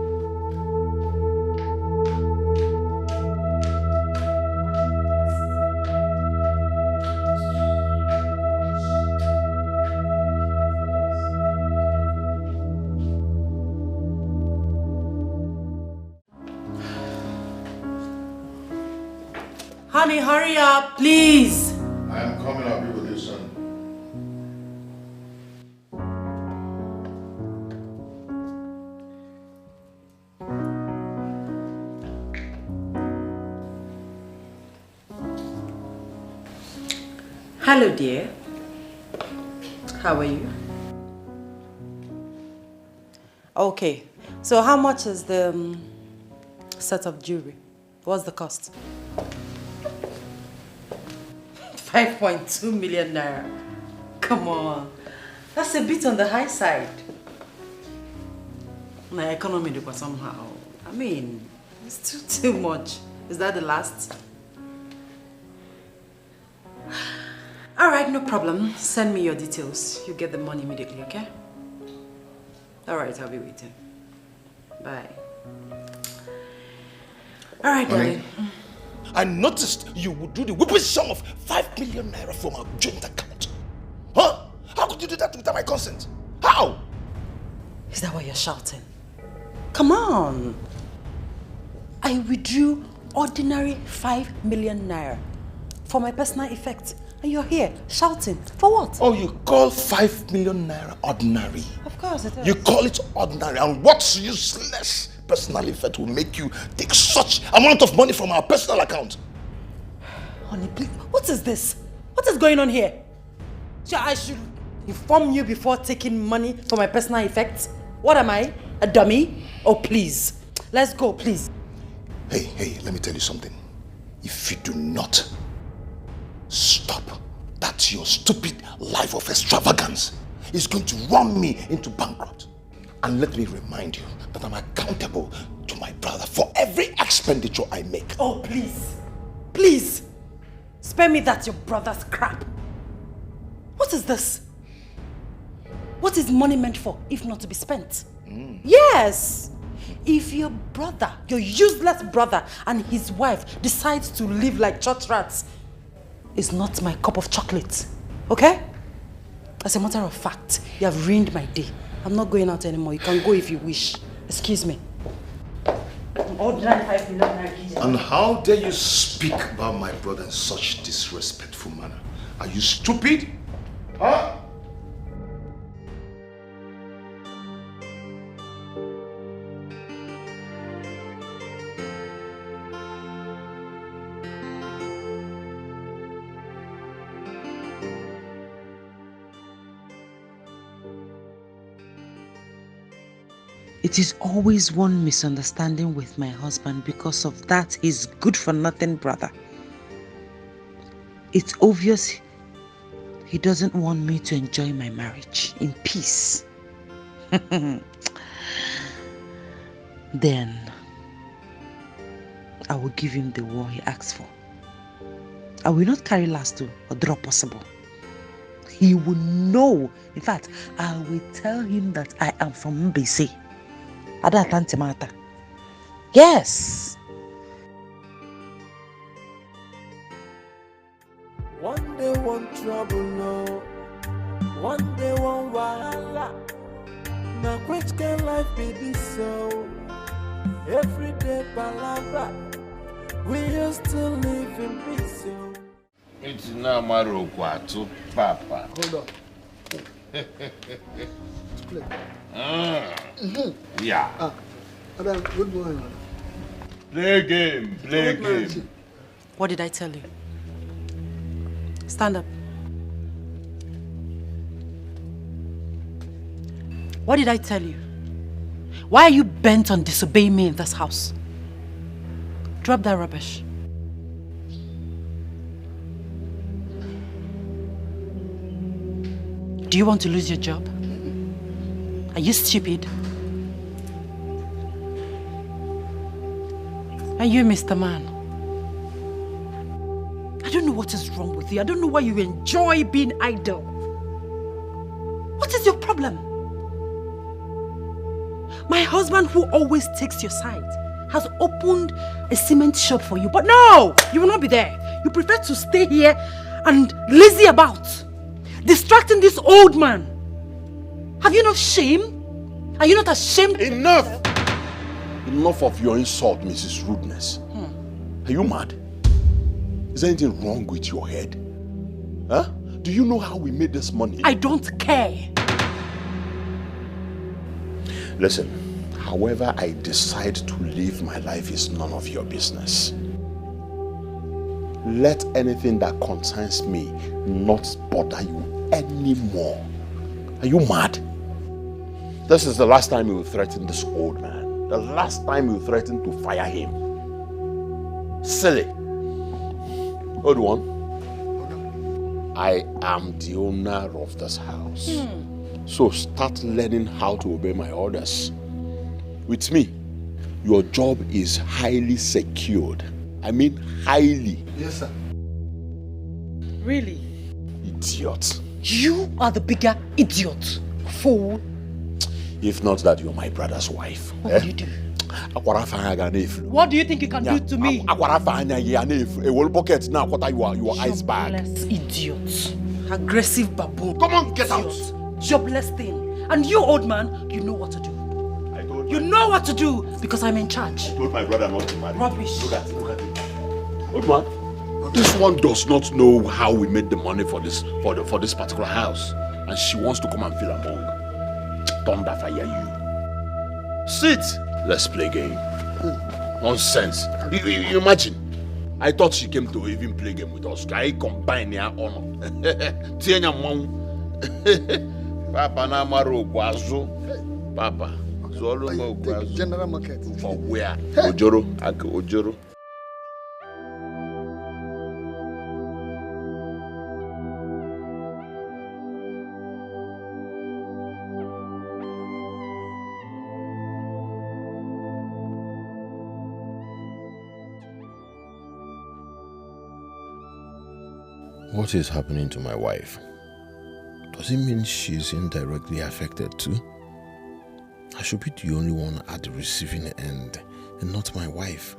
Honey, hurry up, please. I am coming, I'll be with you soon. Hello, dear. How are you? Okay, so how much is the set of jewelry? What's the cost? 5.2 million naira. Come on. That's a bit on the high side. My economy was somehow. I mean, it's too much. Is that the last? Alright, no problem. Send me your details. You get the money immediately, okay? Alright, I'll be waiting. Bye. Alright, darling. I noticed you would do the whipping sum of 5 million naira from our joint account. Huh? How could you do that without my consent? How? Is that why you're shouting? Come on. I withdrew ordinary 5 million naira for my personal effect. And you're here shouting. For what? Oh, you call 5 million naira ordinary? Of course it is. You call it ordinary, and what's useless personal effect will make you take such amount of money from our personal account? Honey, please, what is this? What is going on here? So I should inform you before taking money for my personal effects? What am I? A dummy? Oh, please. Let's go, please. Hey, let me tell you something. If you do not stop, that your stupid life of extravagance is going to run me into bankrupt. And let me remind you that I'm accountable to my brother for every expenditure I make. Oh, please. Please. Spare me that your brother's crap. What is this? What is money meant for if not to be spent? Yes. If your brother, your useless brother and his wife decides to live like church rats, it's not my cup of chocolate. Okay? As a matter of fact, you have ruined my day. I'm not going out anymore. You can go if you wish. Excuse me. And how dare you speak about my brother in such disrespectful manner? Are you stupid? Huh? It It is always one misunderstanding with my husband. Because of that, he's good for nothing, brother. It's obvious he doesn't want me to enjoy my marriage in peace. Then I will give him the war he asks for. I will not carry last to or draw possible. He will know. In fact, I will tell him that I am from Mbese. Ada Tantimata. Yes. One day one trouble, no. One day one wahala. Now which can life be this so? Every day palabra. We used to live in peace. It's now Maro Quato, Papa. Hold on. Play. Yeah. Adam, good morning. Play game. What did I tell you? Stand up. What did I tell you? Why are you bent on disobeying me in this house? Drop that rubbish. Do you want to lose your job? Are you stupid? Are you Mr. Man? I don't know what is wrong with you. I don't know why you enjoy being idle. What is your problem? My husband, who always takes your side, has opened a cement shop for you. But no, you will not be there. You prefer to stay here and lazy about, distracting this old man. Have you no shame? Are you not ashamed? Enough! Enough of your insult, Mrs. Rudeness. Are you mad? Is there anything wrong with your head? Huh? Do you know how we made this money? I don't care. Listen, however I decide to live my life is none of your business. Let anything that concerns me not bother you anymore. Are you mad? This is the last time you will threaten this old man. The last time you threaten to fire him. Silly. Old one. I am the owner of this house. So start learning how to obey my orders. With me, your job is highly secured. I mean highly. Yes, sir. Really? Idiot. You are the bigger idiot. Fool. If not that, you're my brother's wife. What do you do? What do you think you can do to me? A whole bucket now, what are your ice bag? Jobless idiot. Aggressive baboon. Come on, get out. Jobless thing. And you, old man, you know what to do. You know what to do because I'm in charge. I told my brother not to marry. Rubbish. Look at it. Old man, this one does not know how we made the money for this particular house. And she wants to come and feel among. Thunder fire you. Sit. Let's play game. Nonsense. You imagine. I thought she came to even play game with us. I combine their honor. Papa na maro gwazo. Papa. Zolo mo gwazo. General market. For where? Ojoro. Ojoro. What is happening to my wife? Does it mean she's indirectly affected too? I should be the only one at the receiving end and not my wife.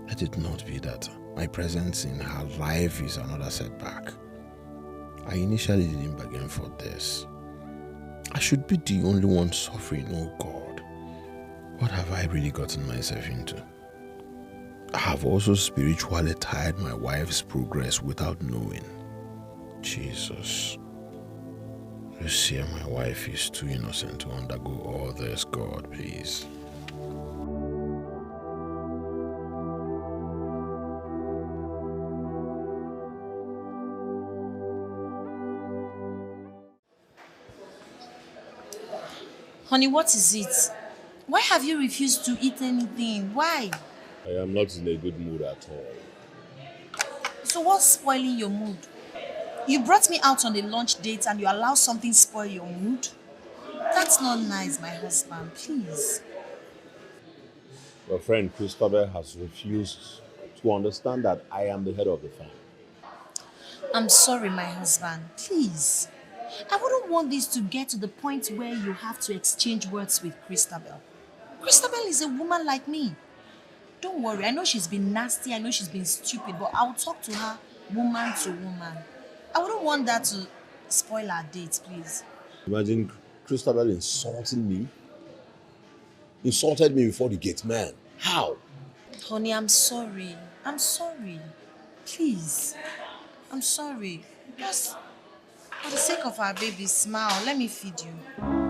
Let it not be that my presence in her life is another setback. I initially didn't bargain for this. I should be the only one suffering, oh God. What have I really gotten myself into? I have also spiritually tied my wife's progress without knowing. Jesus. Lucia, my wife is too innocent to undergo all this, God, please. Honey, what is it? Why have you refused to eat anything? Why? I am not in a good mood at all. So what's spoiling your mood? You brought me out on a lunch date and you allow something spoil your mood? That's not nice, my husband. Please. Your friend Christopher has refused to understand that I am the head of the family. I'm sorry, my husband. Please. I wouldn't want this to get to the point where you have to exchange words with Christabel. Christabel is a woman like me. Don't worry, I know she's been nasty, I know she's been stupid, but I'll talk to her woman to woman. I wouldn't want that to spoil our date, please. Imagine Christabel insulting me. Insulted me before the gate man. How? Honey, I'm sorry. I'm sorry. Please. I'm sorry. Just for the sake of our baby, smile. Let me feed you.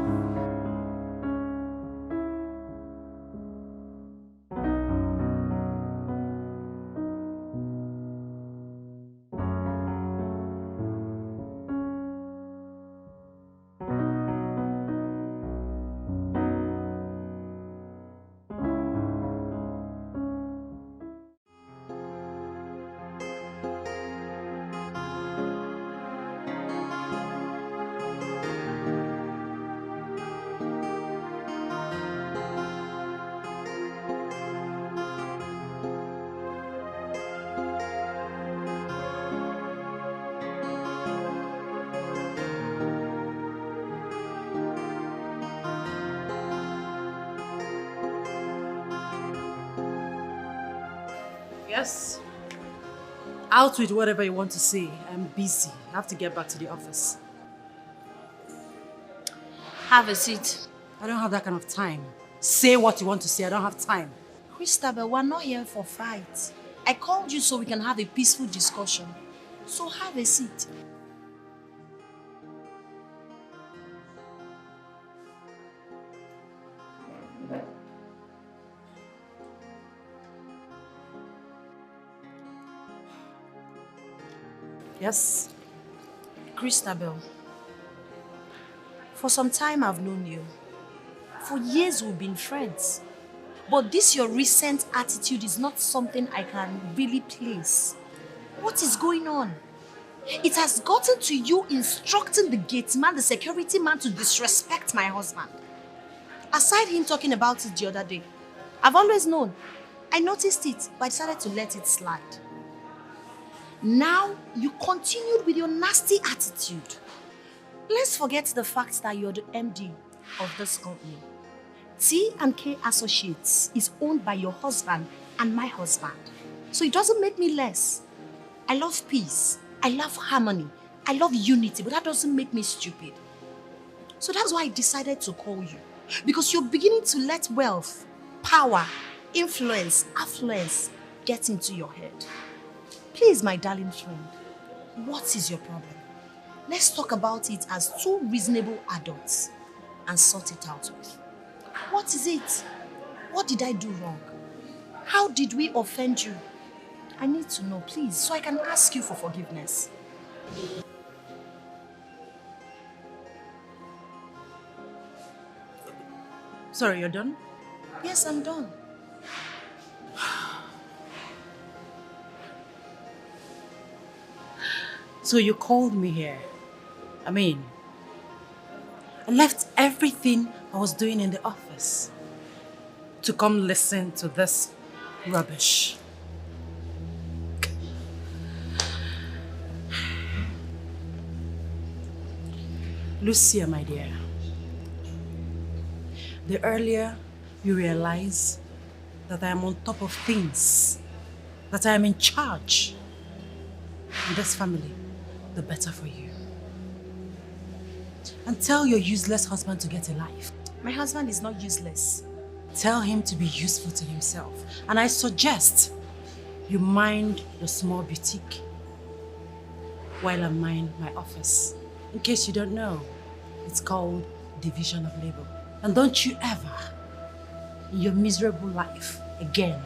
Yes? Out with whatever you want to say. I'm busy. I have to get back to the office. Have a seat. I don't have that kind of time. Say what you want to say. I don't have time. Christabel, we're not here for fight. I called you so we can have a peaceful discussion. So have a seat. Yes? Christabel, for some time I've known you. For years we've been friends. But this your recent attitude is not something I can really place. What is going on? It has gotten to you instructing the gate man, the security man, to disrespect my husband. Aside him talking about it the other day, I've always known. I noticed it, but I decided to let it slide. Now, you continued with your nasty attitude. Let's forget the fact that you're the MD of this company. T&K Associates is owned by your husband and my husband. So it doesn't make me less. I love peace. I love harmony. I love unity, but that doesn't make me stupid. So that's why I decided to call you. Because you're beginning to let wealth, power, influence, affluence get into your head. Please, my darling friend, what is your problem? Let's talk about it as two reasonable adults and sort it out with. What is it? What did I do wrong? How did we offend you? I need to know, please, so I can ask you for forgiveness. Sorry, you're done? Yes, I'm done. So you called me here. I left everything I was doing in the office to come listen to this rubbish. Lucia, my dear, the earlier you realize that I am on top of things, that I am in charge in this family, the better for you. And tell your useless husband to get a life. My husband is not useless. Tell him to be useful to himself. And I suggest you mind the small boutique while I mind my office. In case you don't know, it's called division of labor. And don't you ever, in your miserable life, again,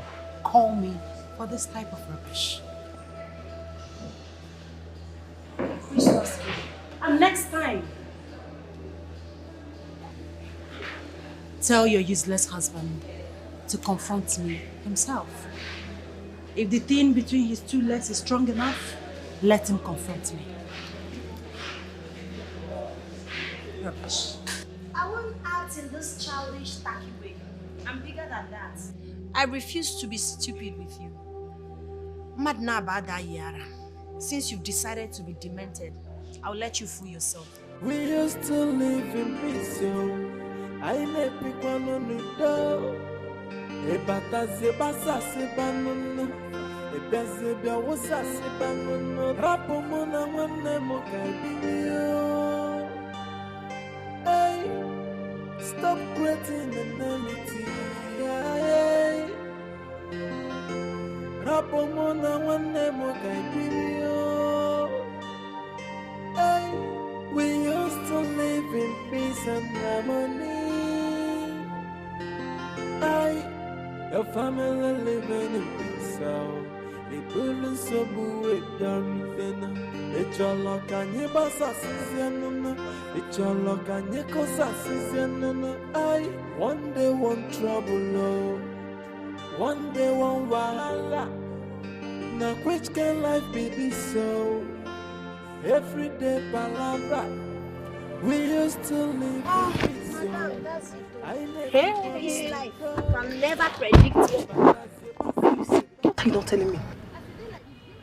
call me for this type of rubbish. Christmas, and next time, Tell your useless husband to confront me himself. If the thing between his two legs is strong enough, let him confront me. Rubbish. I won't act in this childish, tacky way. I'm bigger than that. I refuse to be stupid with you. Madna bada yara. Since you've decided to be demented, I'll let you fool yourself. We used to live in peace, yo. I let pick one on the door. Ebata zebasa sebanunu. Ebezebia wosa sebanunu. Rapo mona wane mokaibio. Hey, stop creating enmity. Hey, Rapo mona wane mokaibio. Hey, we used to live in peace and harmony. Your family living in peace. The building so good, it's your luck and your boss assistant. It's your luck and your cause assistant. One day one trouble, one day one wahala. Now which can life be this so? Every day palavra. We used to live in peace. Hey, life. You can never predict it. What are you not telling me?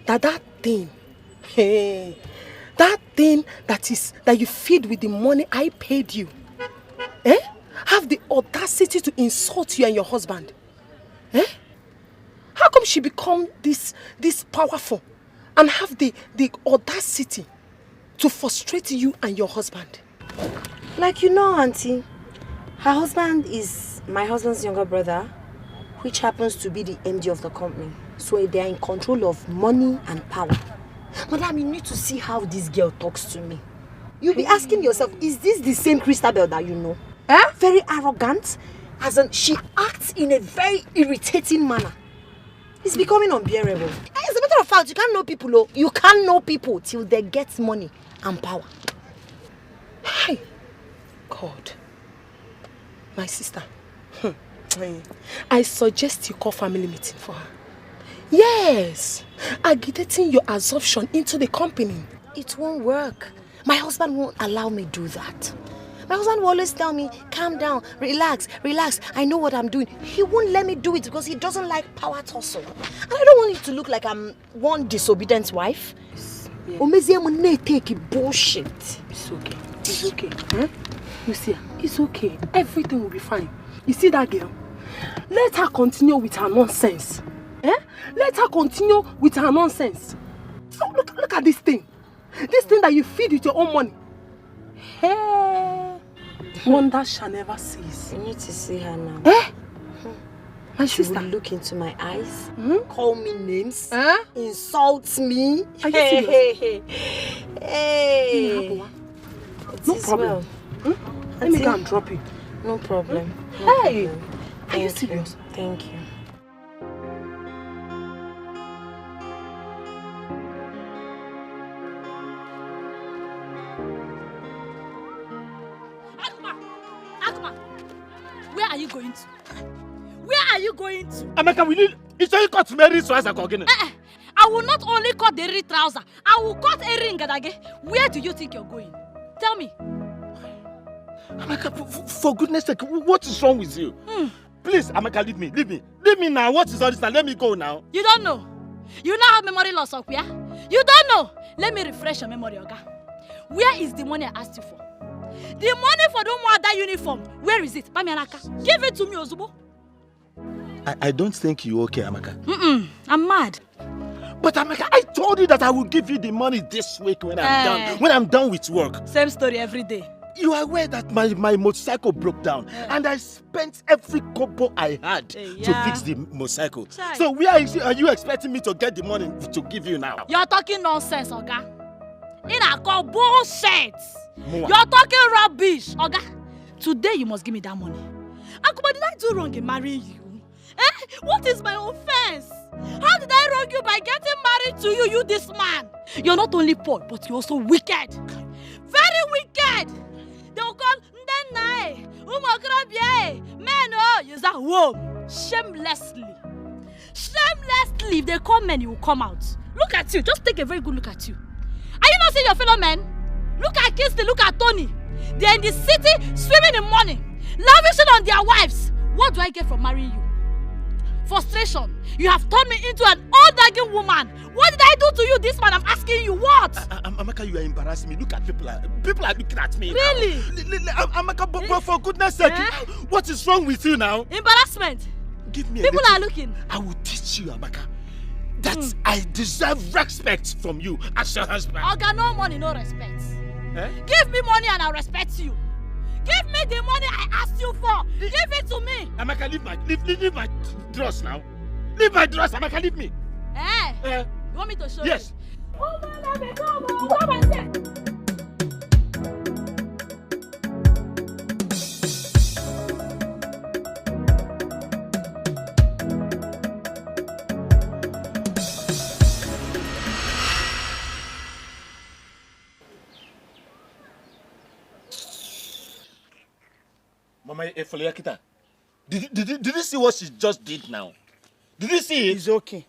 That thing, hey, that thing that you feed with the money I paid you, have the audacity to insult you and your husband, How come she become this powerful and have the audacity to frustrate you and your husband? Like you know, Auntie, her husband is my husband's younger brother, which happens to be the MD of the company. So they are in control of money and power. Madam, you need to see how this girl talks to me. You'll be asking yourself, is this the same Christabel that you know? Very arrogant, as in she acts in a very irritating manner. It's becoming unbearable. As a matter of fact, you can't know people, oh. You can't know people till they get money and power. Hi, God. My sister, I suggest you call family meeting for her. Yes, agitating your absorption into the company. It won't work. My husband won't allow me do that. My husband will always tell me, calm down, relax, I know what I'm doing. He won't let me do it because he doesn't like power tussle. And I don't want it to look like I'm one disobedient wife. Take bullshit. It's okay. It's okay. You see, it's okay. Everything will be fine. You see that girl? Let her continue with her nonsense. Let her continue with her nonsense. Oh, look at this thing. This thing that you feed with your own money. Hey, wonder shall never cease. You need to see her now. My she sister, will look into my eyes, call me names, insult me. Are you serious? Hey. No problem. Well. Let me go and drop you. No problem. Hey, problem. Are you serious? Thank you. Where are you going to? Where are you going to? Amaka, will you? It's only cut Mary so as a cogin. I will not only cut the red trouser, I will cut a ring again. Where do you think you're going? Tell me. Amaka, for goodness sake, what is wrong with you? Please, Amaka, leave me. Leave me now. What is all this now? Let me go now. You don't know. You now have memory loss, Okuya. You don't know. Let me refresh your memory, Oga. Where is the money I asked you for? The money for the that uniform, where is it? Give it to me, Ozubo. I don't think you're okay, Amaka. I'm mad. But Amaka, I told you that I will give you the money this week when I'm done. When I'm done with work. Same story every day. You are aware that my motorcycle broke down and I spent every kobo I had to fix the motorcycle. So where are you expecting me to get the money to give you now? You're talking nonsense, Oga. I call bullshit. Moa. You're talking rubbish, Oga. Today you must give me that money. Akuma, did I do wrong in marrying you? What is my offense? How did I wrong you by getting married to you, you this man? You're not only poor, but you're also wicked. Very wicked. They'll call Ndenai. Hey! Men, oh, use that womb. Shamelessly. Shamelessly, if they come men, you will come out. Look at you. Just take a very good look at you. Are you not seeing your fellow men? Look at Kinsley, look at Tony. They're in the city, swimming in money, lavishing on their wives. What do I get from marrying you? Frustration. You have turned me into an old-nagging woman. What did I do to you, this man? I'm asking you, what? Amaka, you are embarrassing me. Look at people are looking at me. Really? Amaka, but for goodness sake, what is wrong with you now? Embarrassment. Give me a People little. are looking. I will teach you, Amaka, that I deserve respect from you as your husband. Oga, no money, no respect. Eh? Give me money and I'll respect you. Give me the money I asked you for. Give it to me. Amaka, leave my dress now. Leave my dress, Amaka, leave me. You want me to show yes. you? Oh, man, come and say. Mama Efoliakita, did you see what she just did now? Did you see it? It's okay.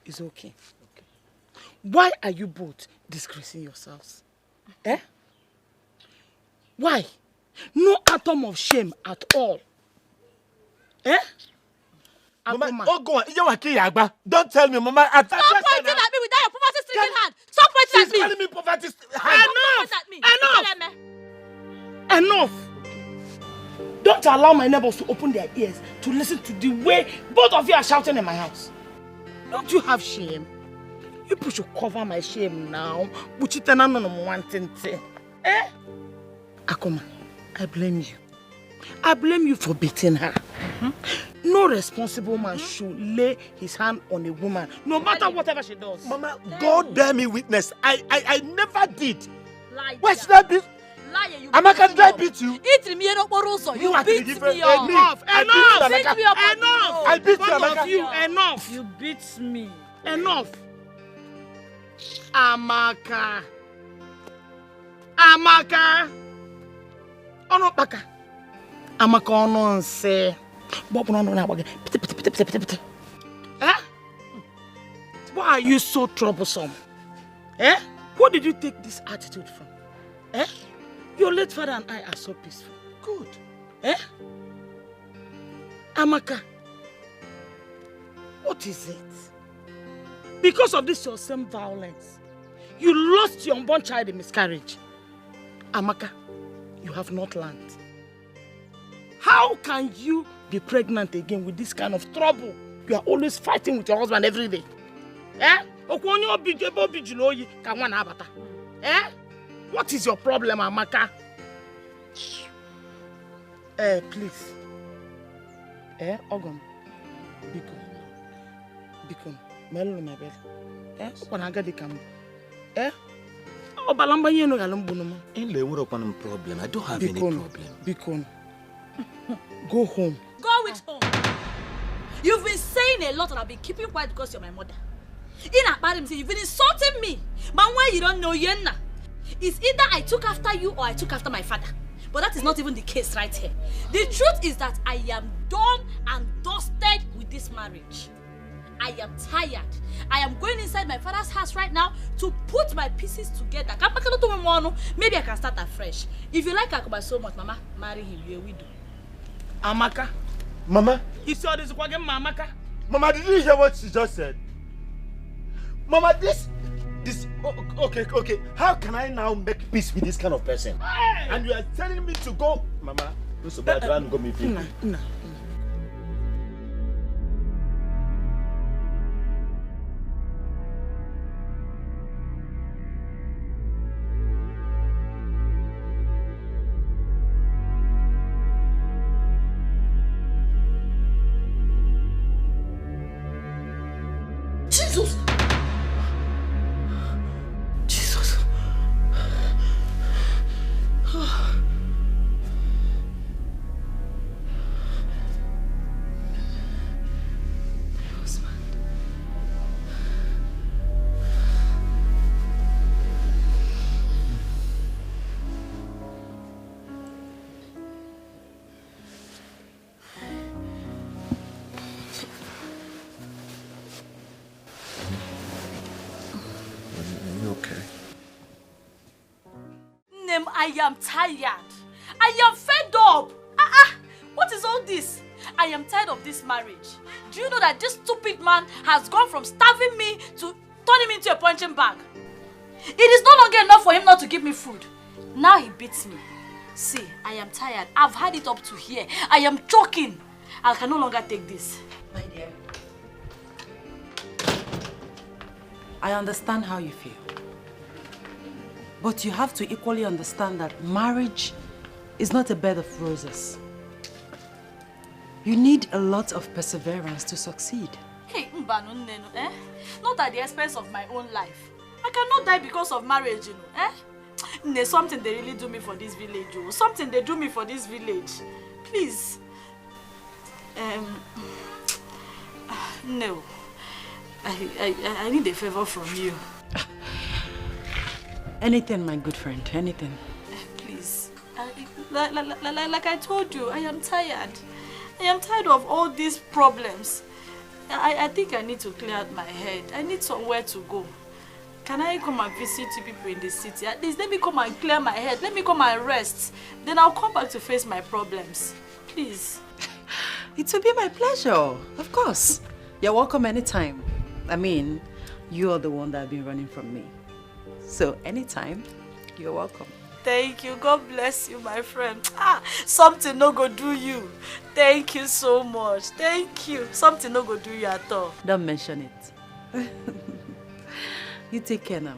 It's okay. Why are you both disgracing yourselves? Eh? Why? No atom of shame at all. Eh? Mama, oh go on. Don't tell me, Mama. Stop pointing at me without your poverty-stricken hand. Stop pointing at me. She's calling me poverty-stricken. Enough! Don't allow my neighbors to open their ears to listen to the way both of you are shouting in my house. Don't you have shame? You people should cover my shame now. Eh? Akoma, I blame you. I blame you for beating her. No responsible man should lay his hand on a woman, no matter whatever she does. Mama, God bear me witness. I never did. Liar. Why should I be? Liar, you Amaka, did I beat you? You beat me up. You Beat beat me up. up. Enough! Enough! I beat you, Both Amaka. of you, enough! You beat me. Enough! Amaka! Amaka! Ono baka! Amaka ono nse. Bobo no na baka. Piti. Eh? Why are you so troublesome? Eh? Where did you take this attitude from? Eh? Your late father and I are so peaceful. Good. Eh? Amaka, what is it? Because of this your same violence, you lost your unborn child in miscarriage. Amaka, you have not learned. How can you be pregnant again with this kind of trouble? You are always fighting with your husband every day. Eh? Eh? What is your problem, Amaka? Please. Ogum. Bikon. Melu na bel. Kwanaga dikam. Obalamba yeno galumbunumo. Inle wuro kwanum problem. I don't have any problem. Bikon. Go home. Go with home. You've been saying a lot and I've been keeping quiet because you're my mother. You've been insulting me. But when you don't know Yenna. It's either I took after you or I took after my father. But that is not even the case right here. The truth is that I am done and dusted with this marriage. I am tired. I am going inside my father's house right now to put my pieces together. Maybe I can start afresh. If you like Akuma so much, Mama, marry him. You're a widow. Amaka? Mama? You saw this again, Amaka? Mama, did you hear what she just said? Mama, this okay. How can I now make peace with this kind of person? Hey! And you are telling me to go, Mama. This is bad. Go me. No. okay. Nem, I am tired. I am fed up. What is all this? I am tired of this marriage. Do you know that this stupid man has gone from starving me to turning me into a punching bag? It is no longer enough for him not to give me food. Now he beats me. See, I am tired. I've had it up to here. I am choking. I can no longer take this. My dear, I understand how you feel. But you have to equally understand that marriage is not a bed of roses. You need a lot of perseverance to succeed. Hey, Mbano Neno, eh? Not at the expense of my own life. I cannot die because of marriage, you know, eh? There's something they really do me for this village, oh. Something they do me for this village. Please. No. I need a favor from you. Anything, my good friend, anything. Please. Like I told you, I am tired. I am tired of all these problems. I think I need to clear out my head. I need somewhere to go. Can I come and visit you people in the city? At least let me come and clear my head. Let me come and rest. Then I'll come back to face my problems. Please. It will be my pleasure. Of course. You're welcome anytime. I mean, you are the one that has been running from me. So anytime, you're welcome. Thank you. God bless you, my friend. Something no go do you. Thank you so much. Thank you. Something no go do you at all. Don't mention it. You take care now.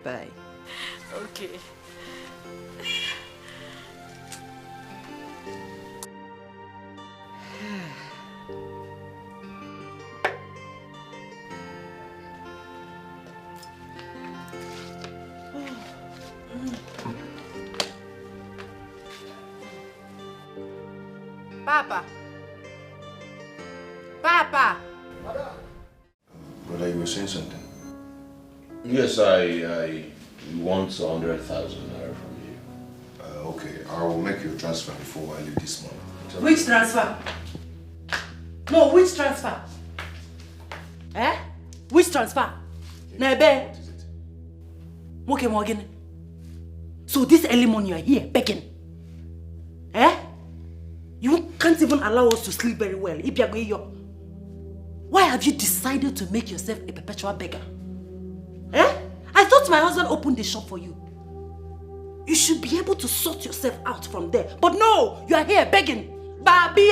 Bye. Okay. Papa. Papa. Brother, you were saying something? Yes, I want 100,000 naira from you. Okay, I will make you a transfer before I leave this month. Which transfer? No, which transfer? Eh? Which transfer? Nebe. Okay, Morgan. So this early morning you are here begging. Eh? You can't even allow us to sleep very well. Why have you decided to make yourself a perpetual beggar? Eh? I thought my husband opened the shop for you. You should be able to sort yourself out from there. But no, you are here begging. Every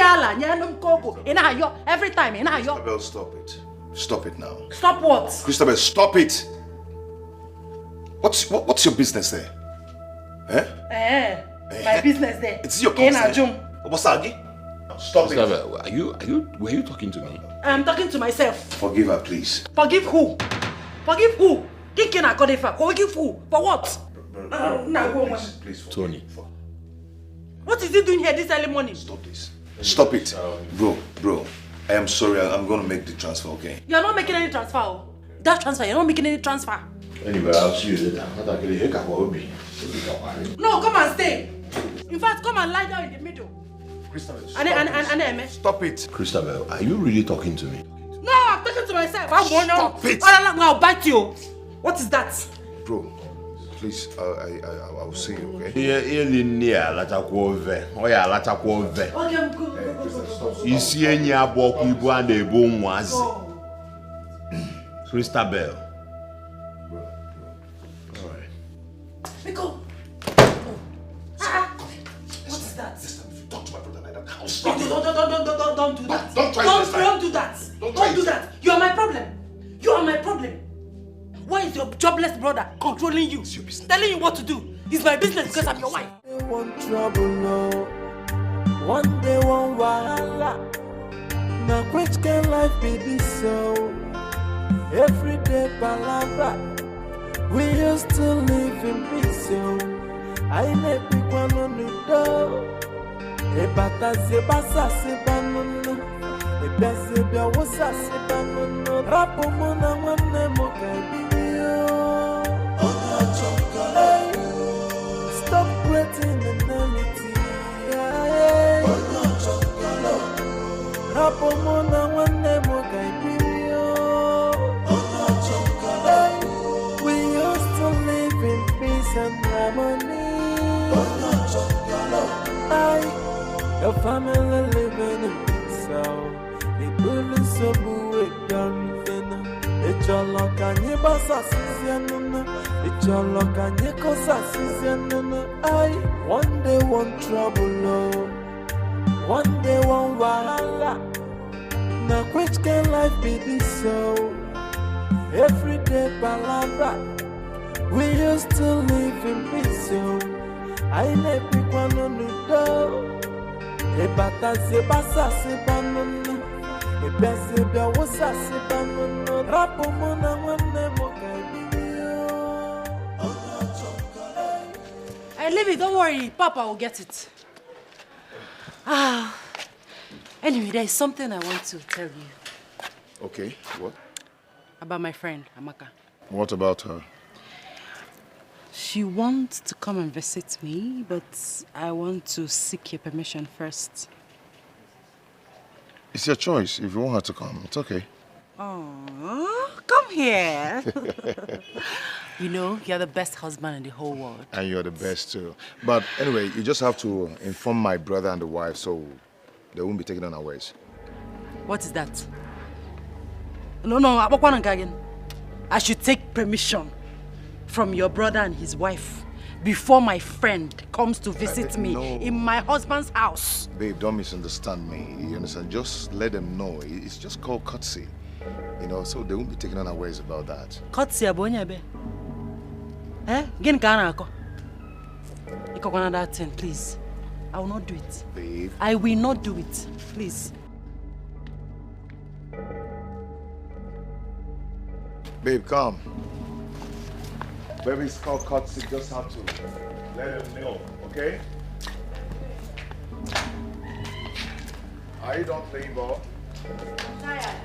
time. Christabel, stop it. Stop it now. Stop what? Christabel, stop it. What's your business there? Eh? My business there. It's your concern. Stop Christabel, were you talking to me? I'm talking to myself. Forgive her, please. Forgive who? Forgive who? Forgive who? For what? Please, Tony. What is he doing here this early morning? Stop this. Stop it. Bro. I am sorry. I'm going to make the transfer, okay? You're not making any transfer. Oh. That transfer, you're not making any transfer. Anyway, I'll see you later. No, come and stay. In fact, come and lie down in the middle. Christabel, stop it. Christabel, are you really talking to me? No, I'm talking to myself. Stop it. I'll bite you. What is that? Bro, please, I'll see you, okay? Christabel. Nico. What is that? Talk to my brother like that. Don't do that. Don't try this time. Don't do that. Don't do that. You are my problem. You are my problem. Why is your jobless brother controlling you? Telling you what to do? It's my business because I'm your wife. One trouble, no. One day, one wahala. Now, which can life be this so? Every day, palabra. We used to live in peace, yo. I never pick one on the door. Ebata sebasa sebanunu. Ebese bia wosa sebanunu. Rapo mona wane mokabiyo. Stop creating enmity. Rapo mona wane mokabiyo. We family living in peace. The police so boo done finna. It's your luck and your boss assistant. It's your luck and your cause assistant. I one day one trouble, no. One day one wahala. Now which can life be this so? Every day palabra. We used to live in peace so. I never pick one on the door. E bata se basa se banana. E bese da wosa se banana. Rapo mona wane mo Hey, leave it, don't worry. Papa will get it. Anyway, there is something I want to tell you. Okay, what? About my friend, Amaka. What about her? She wants to come and visit me, but I want to seek your permission first. It's your choice. If you want her to come, it's okay. Oh, come here. You know, you're the best husband in the whole world. And you're the best too. But anyway, you just have to inform my brother and the wife so they won't be taken unawares. What is that? No, I should take permission from your brother and his wife before my friend comes to visit me in my husband's house. Babe, don't misunderstand me. You understand? Just let them know. It's just called courtesy. You know, so they won't be taken unawares about that. Courtesy, abonyabe. Eh? Again, can't you that thing, please. I will not do it. Babe. I will not do it. Please. Babe, come. Baby, it's called courtesy. Just have to let them know, okay? Are you done playing ball? I'm tired.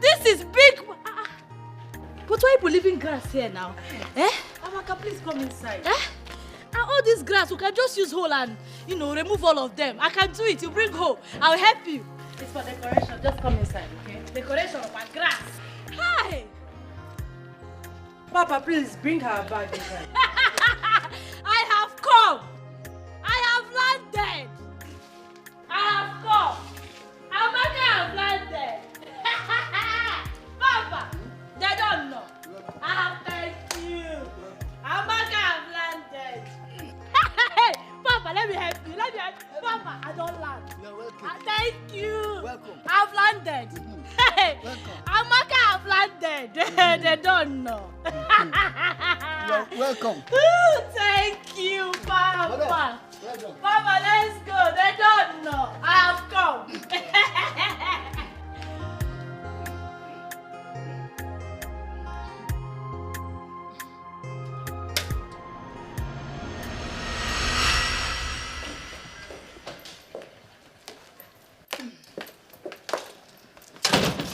This is big. But why are you leaving grass here now? Eh? Amaka, please come inside. Eh? And all this grass, we can just use hole and, remove all of them. I can do it. You bring hole. I'll help you. It's for decoration. Just come inside, okay? Decoration of our grass. Hi. Papa, please bring her bag inside. I have come. I have landed. I have come. Amaka have landed. Papa, they don't know. I have thanked you. Amaka have landed. Papa, let me help you. Papa, I don't land. You're welcome. Thank you. Welcome. I've landed. Welcome. Amaka have landed. They don't know. You're welcome. Thank you, Papa. Welcome. Papa, let's go. They don't know. I have come.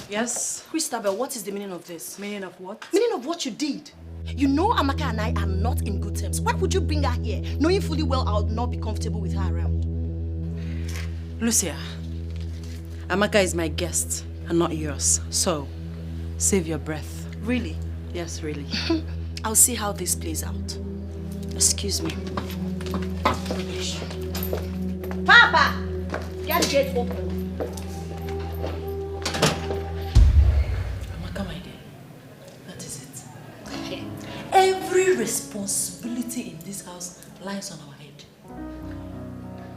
Yes? Christabel, what is the meaning of this? Meaning of what? Meaning of what you did. You know Amaka and I are not in good terms. Why would you bring her here, knowing fully well I would not be comfortable with her around? Lucia, Amaka is my guest and not yours. So, save your breath. Really? Yes, really. I'll see how this plays out. Excuse me. Papa! Get the gate open. Amaka, my dear, that is it. Every responsibility in this house lies on our head.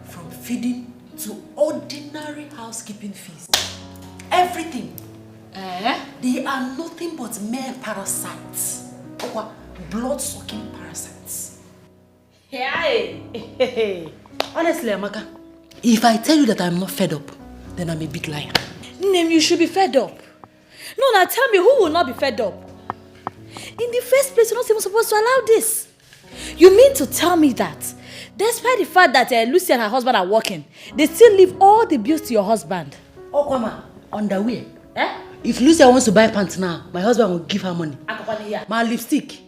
From feeding to ordinary housekeeping fees. Everything. They are nothing but mere parasites. Or blood-sucking parasites. Hey. Honestly, Amaka, if I tell you that I'm not fed up, then I'm a big liar. Name, you should be fed up. No, now tell me, who will not be fed up? In the first place, you're not even supposed to allow this. You mean to tell me that, despite the fact that Lucy and her husband are working, they still leave all the bills to your husband? Oh, come on. Underwear. If Lucia wants to buy pants now, my husband will give her money. My lipstick,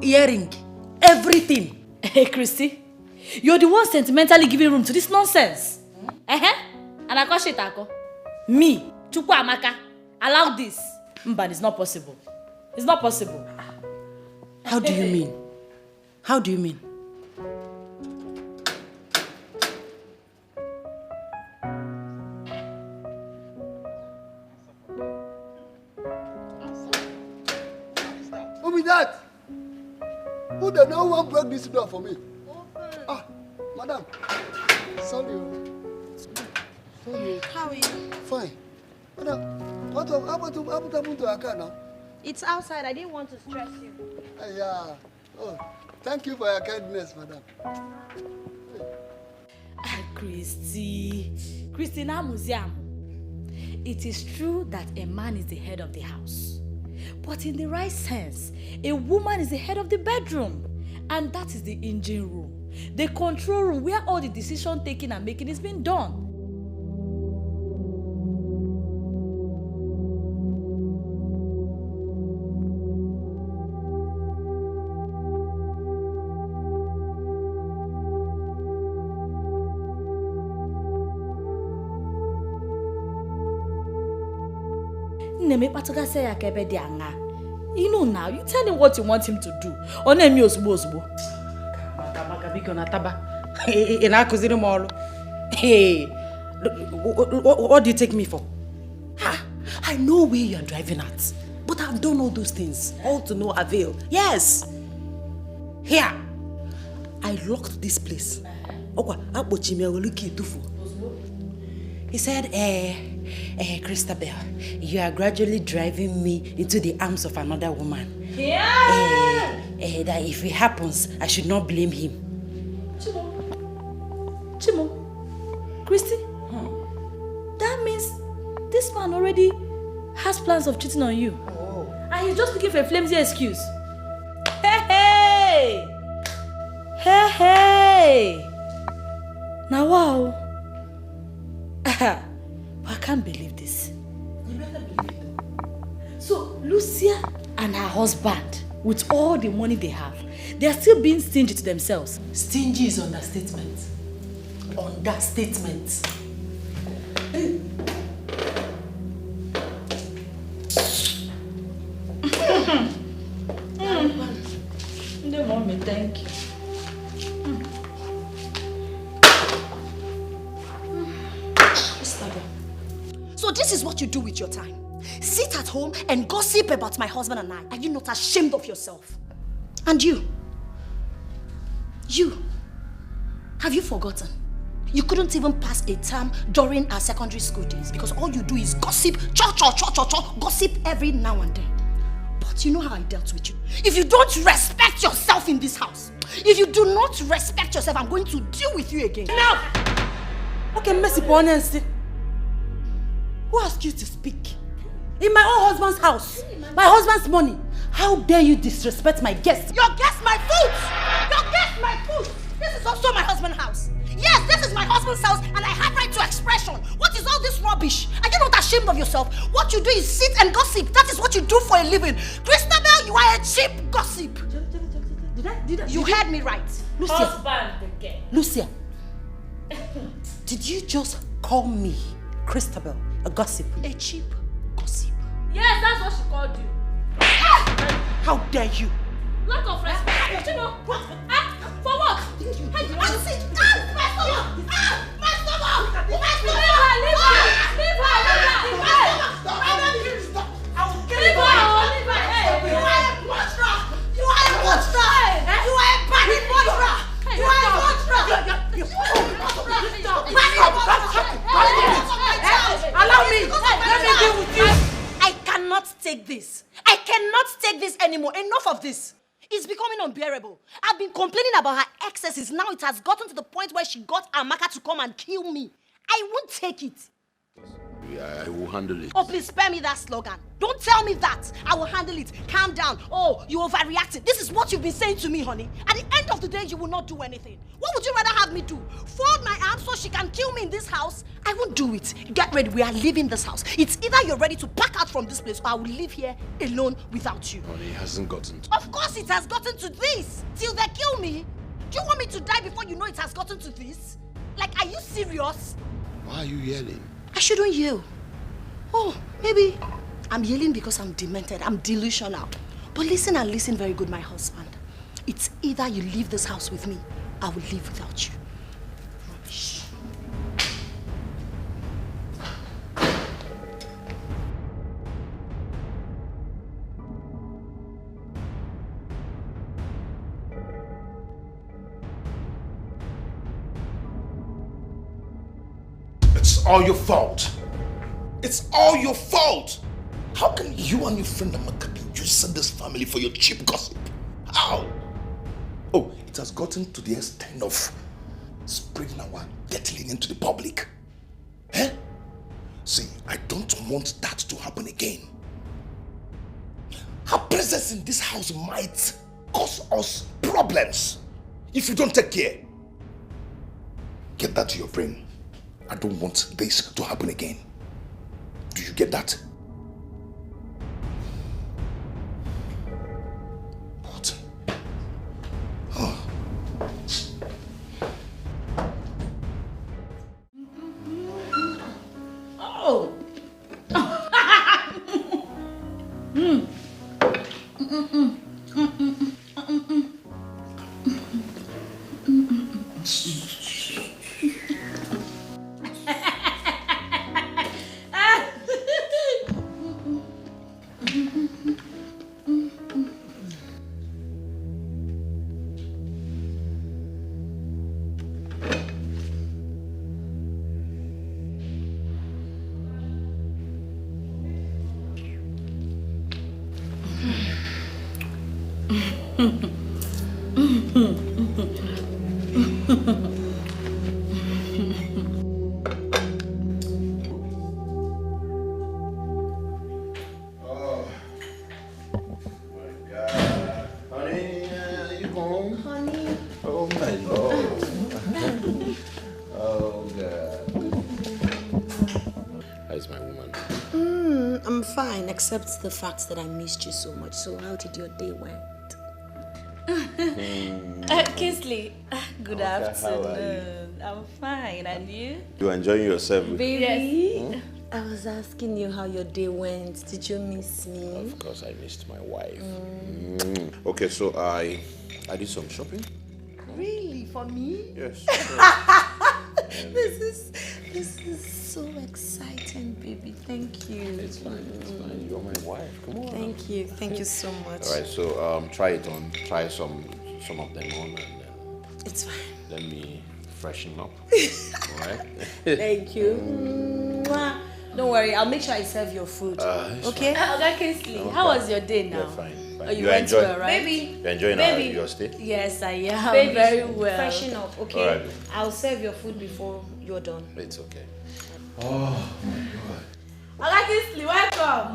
earring, everything. Hey, Christy, you're the one sentimentally giving room to this nonsense. And I call shit, me, Chukwu Amaka, allow this. But it's not possible. It's not possible. How do you mean? How do you mean? Who be that? Who the no one broke this door for me? Ah, madam. Sorry. Sorry. How are you? Fine. Madam, what happened to our car now? It's outside. I didn't want to stress you. Yeah. Oh, thank you for your kindness, madam. Christy, now museum. It is true that a man is the head of the house. But in the right sense, a woman is the head of the bedroom. And that is the engine room. The control room where all the decision taking and making is being done. You know now, you tell him what you want him to do. Hey, what do you take me for? I know where you are driving at, but I've done all those things, all to no avail. Yes. Here, I locked this place. He said, Christabel, you are gradually driving me into the arms of another woman. That if it happens, I should not blame him. Chimo, Christy, that means this man already has plans of cheating on you. And he's just looking for a flimsy excuse. Hey! Now, wow. I can't believe this. You better believe it. So, Lucia and her husband, with all the money they have, they are still being stingy to themselves. Stingy is understatement. Understatement. The mommy, thank you. So this is what you do with your time. Sit at home and gossip about my husband and I. Are you not ashamed of yourself? And you? Have you forgotten? You couldn't even pass a term during our secondary school days because all you do is gossip, gossip every now and then. But you know how I dealt with you. If you don't respect yourself in this house, if you do not respect yourself, I'm going to deal with you again. Enough! Okay, Mercy Honesty. Who asked you to speak? In my own husband's house, my husband's money. How dare you disrespect my guest? Your guest, my food! Your guest, my food! This is also my husband's house. Yes, this is my husband's house and I have right to expression. What is all this rubbish? Are you not ashamed of yourself? What you do is sit and gossip. That is what you do for a living. Christabel, Well, you are a cheap gossip. You heard me right. Lucia. Husband again. Lucia. Did you just call me, Christabel, a gossip? A cheap gossip. Yes, that's what she called you. How dare you? Lack of respect. You know, for what? My stomach! Allow me! Let me deal with you! I cannot take this. I cannot take this anymore. Enough of this. It's becoming unbearable. I've been complaining about her excesses. Now it has gotten to the point where she got Amaka to come and kill me. I won't take it. Yeah, I will handle it. Oh, please spare me that slogan. Don't tell me that. I will handle it. Calm down. Oh, you overreacted. This is what you've been saying to me, honey. At the end of the day, you will not do anything. What would you rather have me do? Fold my arms so she can kill me in this house? I won't do it. Get ready. We are leaving this house. It's either you're ready to pack out from this place or I will live here alone without you. Honey, it hasn't gotten to... Of course it has gotten to this. Till they kill me. Do you want me to die before you know it has gotten to this? Like, are you serious? Why are you yelling? I shouldn't yell. Oh, maybe I'm yelling because I'm demented. I'm delusional. But listen and listen very good, my husband. It's either you leave this house with me, I will live without you. Rubbish. It's all your fault. It's all your fault. How can you and your friend Amaka be using this family for your cheap gossip? How? Oh, it has gotten to the extent of spreading our dirty into the public. Eh? See, I don't want that to happen again. Her presence in this house might cause us problems if you don't take care. Get that to your brain. I don't want this to happen again. Do you get that? What? Oh. Oh. Except the fact that I missed you so much. So how did your day went? Kingsley, good afternoon. I'm fine, and you? You enjoying yourself? Baby, Yes. I was asking you how your day went. Did you miss me? Of course, I missed my wife. Okay, so I did some shopping. Really? For me? Yes. This is so exciting, baby. Thank you. It's fine. It's fine. You're my wife. Come on. Thank you. Thank you so much. All right. So try it on. Try some of them on, and then it's fine. Let me freshen up. All right. Thank you. Mwah. Don't worry. I'll make sure I serve your food. Okay? Okay, Kingsley, how was your day now? Yeah, fine. Oh, you went enjoy, well, right? Baby. You're enjoying your stay? Yes, I am. Baby, very well. Freshen up, okay? All right. I'll serve your food before you're done. It's okay. Oh my God. Okay, Kingsley, welcome.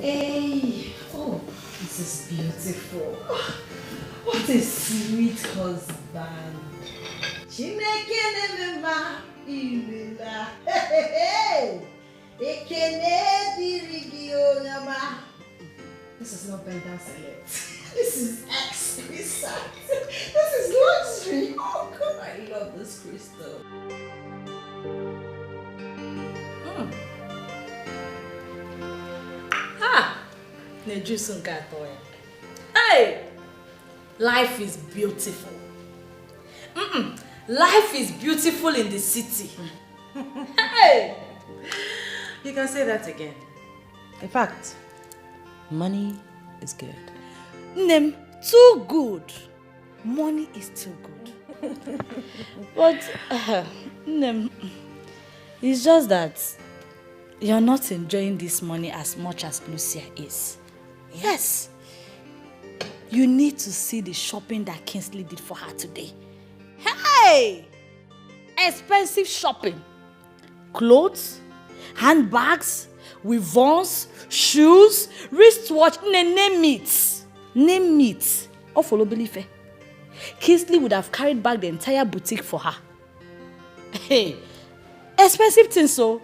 Hey, oh, this is beautiful. What a sweet husband. Chineke nemema imela. Ekene dirigi This is not bender salad. This is exquisite. This is luxury. Oh God, I love this crystal. Hey! Life is beautiful. Life is beautiful in the city. Hey! You can say that again. In fact, money is good. Nem, too good. Money is too good. But, Nem, it's just that you're not enjoying this money as much as Lucia is. Yes. You need to see the shopping that Kingsley did for her today. Hey! Expensive shopping. Clothes, handbags, weavons, shoes, wristwatch, name it. Name it. Or follow belief. Kingsley would have carried back the entire boutique for her. Hey, expensive things so.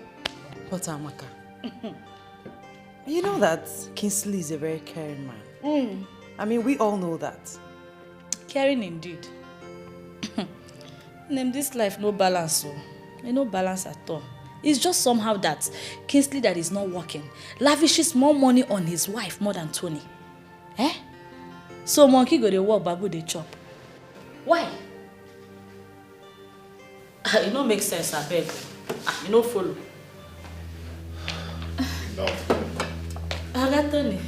But Amaka, you know that Kingsley is a very caring man. I mean, we all know that. Caring indeed. Name this life no balance so. No balance at all. It's just somehow that Kingsley that is not working lavishes more money on his wife more than Tony. So monkey go to work, babu they chop. Why? It don't make sense, I beg. You don't follow. Enough. Tony.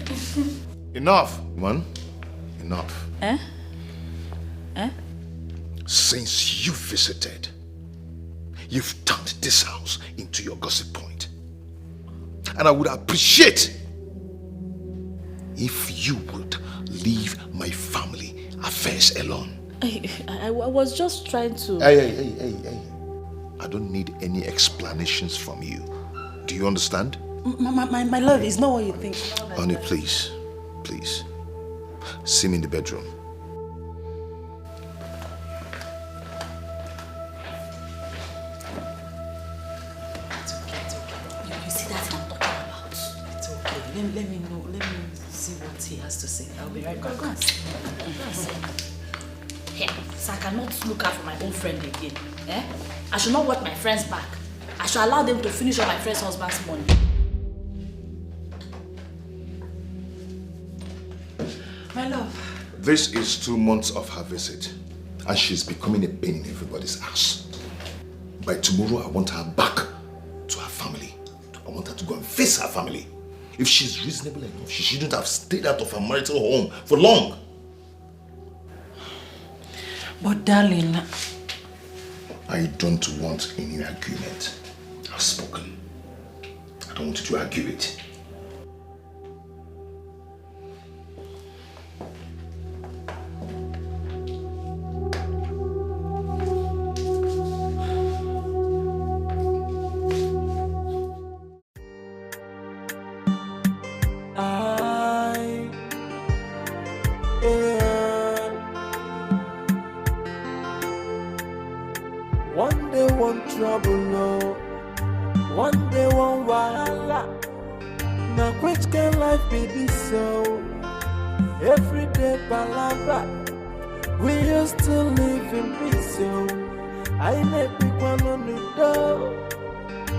Enough, man. Enough. Eh? Since you visited, you've turned this house into your gossip point. And I would appreciate if you would leave my family affairs alone. I was just trying to... Hey. I don't need any explanations from you. Do you understand? My love is not what you think. Honey, please. See me in the bedroom. It's okay. You see that I'm talking about? It's okay. Let me know. Let me see what he has to say. I'll be right back. Go and see. Here, so I cannot look out for my own friend again. I should not work my friends back. I should allow them to finish up my friend's husband's money. My love. This is 2 months of her visit, and she's becoming a pain in everybody's ass. By tomorrow, I want her back to her family. I want her to go and face her family. If she's reasonable enough, she shouldn't have stayed out of her marital home for long. But darling... I don't want any argument. I've spoken. I don't want you to argue it. One day one trouble, no. One day one wahala. Now which can life be this so? Every day palabra. We used to live in peace, so I never pick one on the door.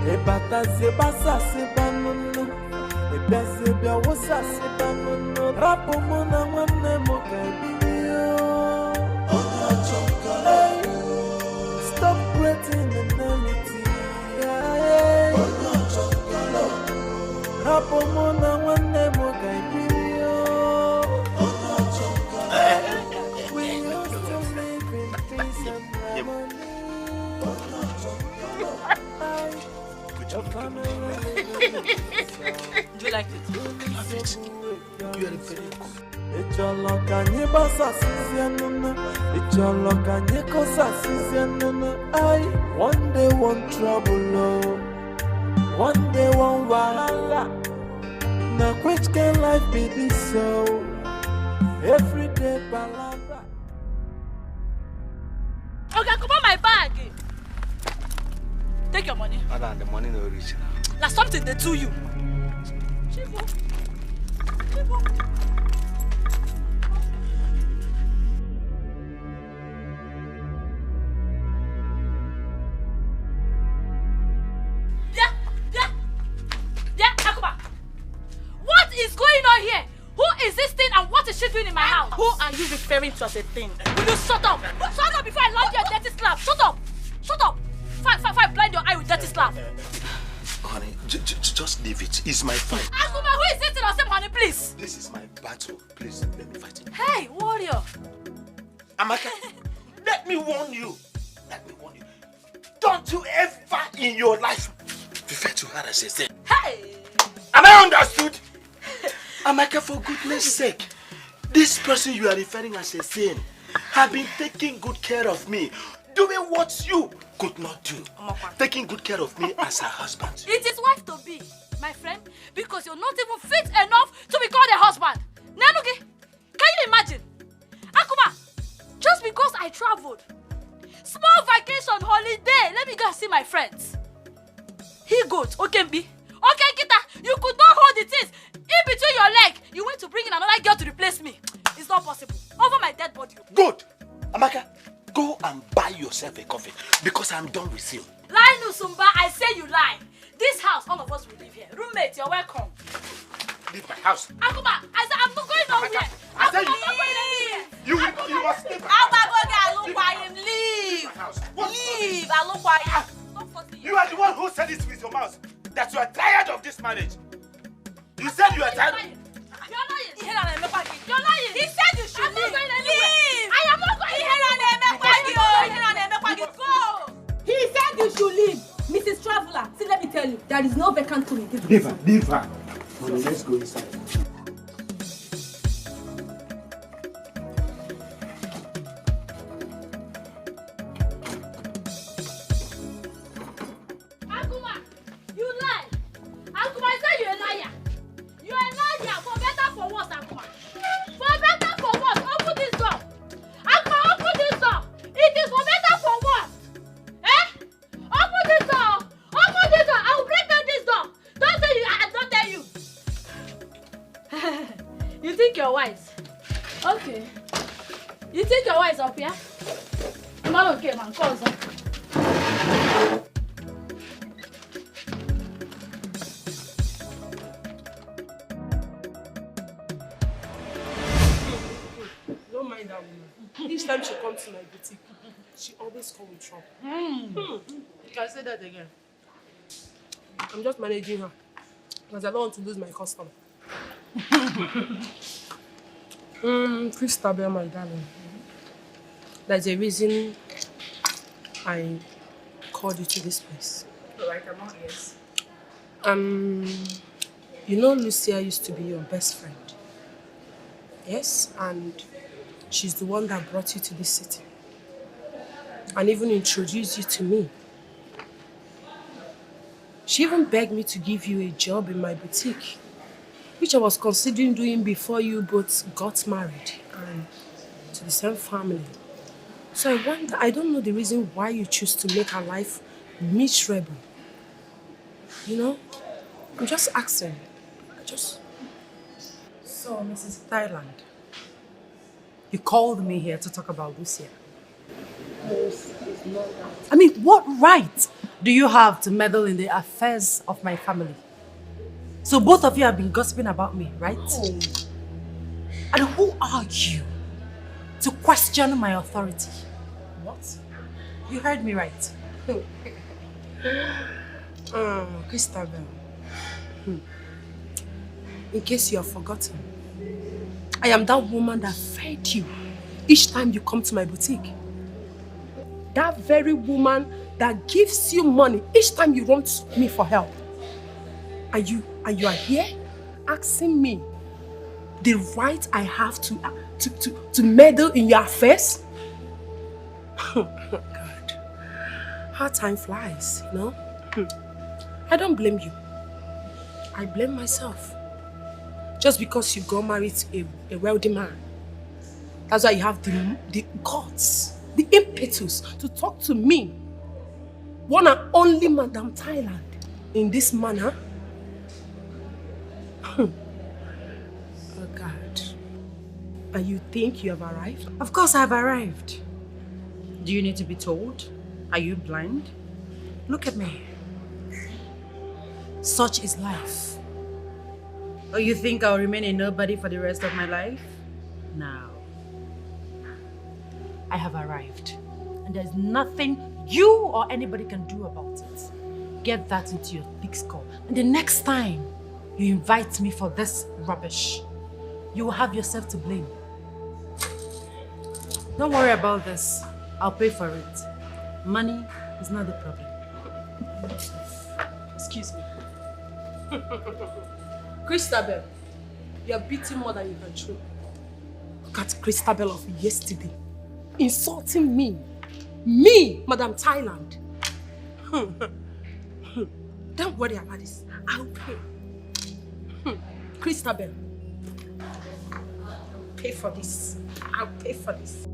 Ebata se basa se banunu. Ebese bia wosa se banunu. Rapo mona wane mo kaibiyo. Stop creating enmity. Rapo mona wane mo kaibiyo. We used to live in peace and harmony. Do you like it? I love it. You are very good. It's your luck and you boss assassin. It's your luck and you cause assassin. One day one trouble, no. One day one wahala. Now which can life be this so? Every day palabra. Okay, come on my bag. Take your money. Madam, the money no reach now. Now something they do you. What is going on here? Who is this thing and what is she doing in my house? Who are you referring to as a thing? Will you shut up? Shut up before I land you a dirty slap. Shut up. Shut up. Fine, blind your eye with dirty slap. Honey, just leave it. It's my fight. Akuma, who is sitting on same honey, please? This is my battle. Please, let me fight it. Hey, warrior. Amaka, let me warn you. Don't you ever in your life refer to her as a thing. Hey! Am I understood? Amaka, for goodness sake, this person you are referring as a thing have been taking good care of me, doing what you could not do. Taking good care of me as her husband. It is wife to be, my friend, because you're not even fit enough to be called a husband. Nanugi, can you imagine? Akuma, just because I traveled, small vacation, holiday, let me go and see my friends. He goat, Okembi. Okay, Kita, you could not hold the things in between your leg. You went to bring in another girl to replace me. It's not possible. Over my dead body. Good. Amaka, go and buy yourself a coffee because I'm done with you. Lie, Nusumba, I say you lie. This house, all of us will live here. Roommate, you're welcome. Leave my house. Akuma, I said I'm not going nowhere. I said I'm not going anywhere. You must leave my house. Leave. Leave. I look why him. You are the one who said it with your mouth that you are tired of this marriage. You said you are tired. You're lying. You're lying. He said you should leave. I am not going anywhere. Go. He said you should leave. Mrs. Traveler, see, let me tell you, there is no vacant room in this Leave her. Leave her. Let's go inside. Akuma, you lie. Akuma, I said you're a liar. You're a liar. For better, for worse, Akuma. For better, for worse. Open this door. Akuma, open this door. It is for better, for worse. Eh? Open this door. Open this door. I will break down this door. Don't say you. I don't tell you. You think you're wise? Okay. You think you're wise up here? I'm not okay, man. Cause. Don't mind that woman. Each time she comes to my boutique, she always comes with trouble. You can say that again. I'm just managing her because I don't want to lose my customer. Christabel, my darling, there's a reason I called you to this place. Alright, I'm all ears. You know Lucia used to be your best friend. Yes, and she's the one that brought you to this city and even introduced you to me. She even begged me to give you a job in my boutique, which I was considering doing before you both got married and to the same family. So I wonder, I don't know the reason why you choose to make her life miserable. You know? I'm just asking. So, Mrs. Thailand, you called me here to talk about Lucia. I mean, what right do you have to meddle in the affairs of my family? So both of you have been gossiping about me, right? Oh. And who are you to question my authority? What? You heard me right. Christabel. In case you have forgotten, I am that woman that fed you each time you come to my boutique. That very woman that gives you money each time you run to me for help. And you are here asking me the right I have to meddle in your affairs? God, how time flies, you know? I don't blame you. I blame myself. Just because you got married to a wealthy man. That's why you have the guts, the impetus to talk to me, one and only Madam Thailand, in this manner. And you think you have arrived? Of course I've arrived. Do you need to be told? Are you blind? Look at me. Such is life. Or you think I'll remain a nobody for the rest of my life? No. I have arrived. And there's nothing you or anybody can do about it. Get that into your thick skull. And the next time you invite me for this rubbish, you will have yourself to blame. Don't worry about this. I'll pay for it. Money is not the problem. Excuse me. Christabel, you are beating more than you can chew. Look at Christabel of yesterday. Insulting me. Me, Madam Thailand. Don't worry about this. I'll pay. Christabel. I'll pay for this. I'll pay for this.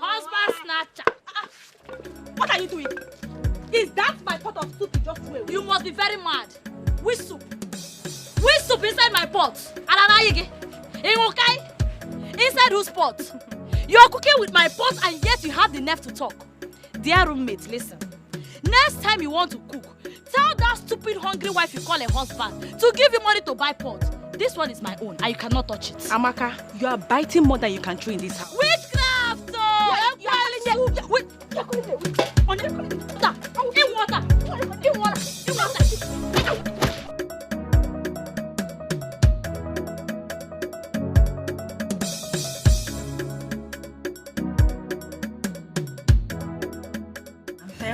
Husband snatcher. What are you doing? Is that my pot of soup you just threw away? You must be very mad. Which soup? Which soup inside my pot? Inside whose pot? You are cooking with my pot and yet you have the nerve to talk. Dear roommate, listen. Next time you want to cook, tell that stupid hungry wife you call a husband to give you money to buy pot. This one is my own and you cannot touch it. Amaka, you are biting more than you can chew in this house. Witchcraft!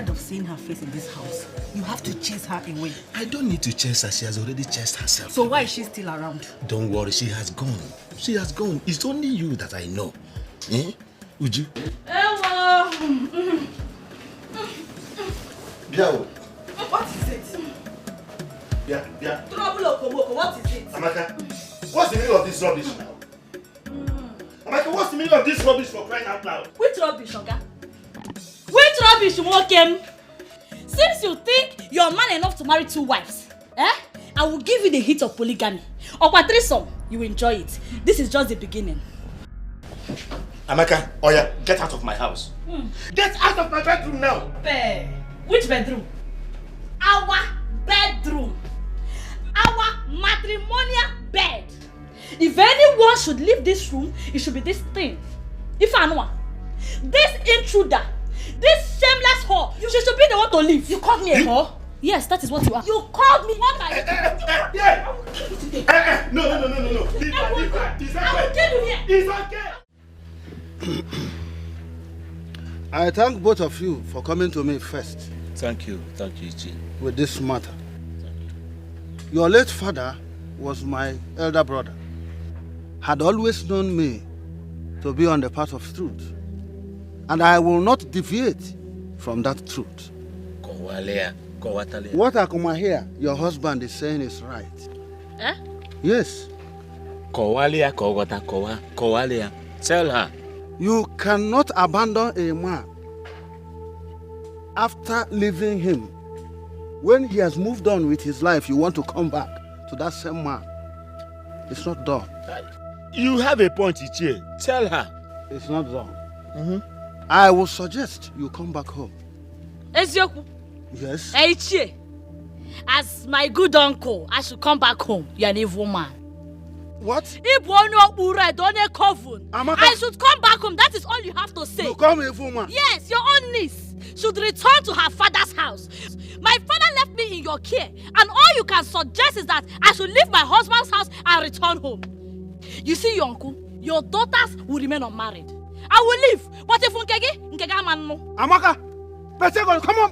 Of seeing her face in this house. You have to chase her away. I don't need to chase her. She has already chased herself. So why is she still around? Don't worry, she has gone. She has gone. It's only you that I know. Eh? Would you? Hello. Biao. What is it? Yeah. Trouble Okomoko, what is it? Amaka, what's the meaning of this rubbish now? Amaka, what's the meaning of this rubbish for crying out loud? Which rubbish, Oga? Which rubbish, Wokem? Since you think you're man enough to marry 2 wives, I will give you the hit of polygamy. Or threesome, you will enjoy it. This is just the beginning. Amaka, Oya, get out of my house. Get out of my bedroom now. Which bedroom? Our bedroom. Our matrimonial bed. If anyone should leave this room, it should be this thing. If I know, this intruder, this shameless whore, she should be the one to leave. You called me a whore? Yes, that is what you are. You called me what I... No. Leave her. It's okay. I will kill you here. It's okay. I thank both of you for coming to me first. Thank you, Ichi. With this matter. Your late father was my elder brother. Had always known me to be on the path of truth. And I will not deviate from that truth. What Akuma here, your husband is saying is right. Eh? Yes. Tell her. You cannot abandon a man after leaving him. When he has moved on with his life, you want to come back to that same man. It's not done. You have a point, Ichie. Tell her. It's not done. I will suggest you come back home. Ezioku. Yes. Ichie. as my good uncle, I should come back home. You're an evil man. What? I should come back home. That is all you have to say. You come evil man? Yes, your own niece should return to her father's house. My father left me in your care, and all you can suggest is that I should leave my husband's house and return home. You see, your uncle, your daughters will remain unmarried. I will leave, but if Nkega man no. Amaka,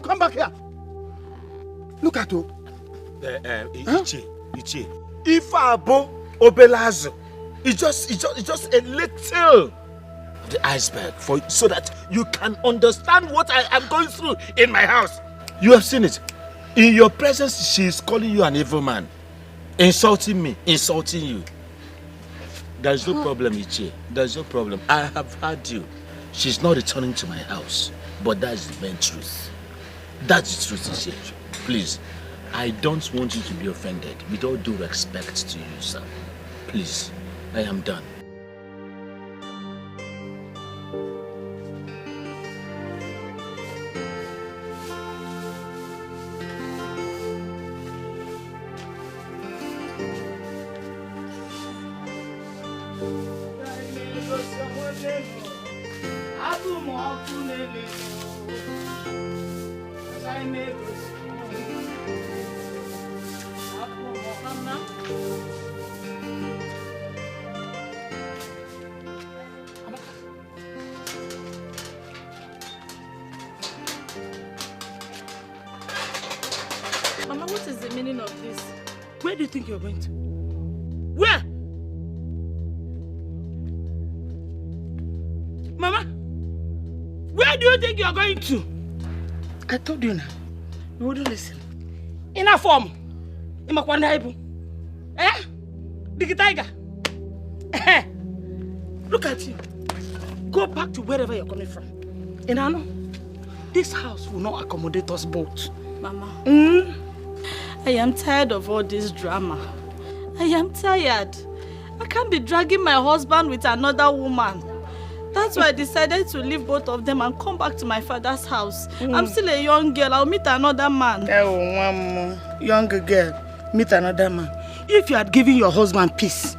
come back here. Look at you. Ichi. If Abo Obelazo, it's just a little of the iceberg so that you can understand what I am going through in my house. You have seen it. In your presence, she is calling you an evil man, insulting me, insulting you. There is no problem, Ichi. There is no problem. I have heard you. She's not returning to my house, but that is the main truth. That's the truth, Ichi. Please, I don't want you to be offended. With all due respect to you, sir. Please, I am done. Mama, what is the meaning of this? Where do you think you're going to? Where? Mama, where do you think you're going to? I told you now. You wouldn't listen. In a form. In my kwandaibu. Eh? Dikeh. Look at you. Go back to wherever you're coming from. And I know this house will not accommodate us both. Mama. I am tired of all this drama. I am tired. I can't be dragging my husband with another woman. That's why I decided to leave both of them and come back to my father's house. I'm still a young girl. I'll meet another man. Oh, one more young girl, meet another man. If you had given your husband peace,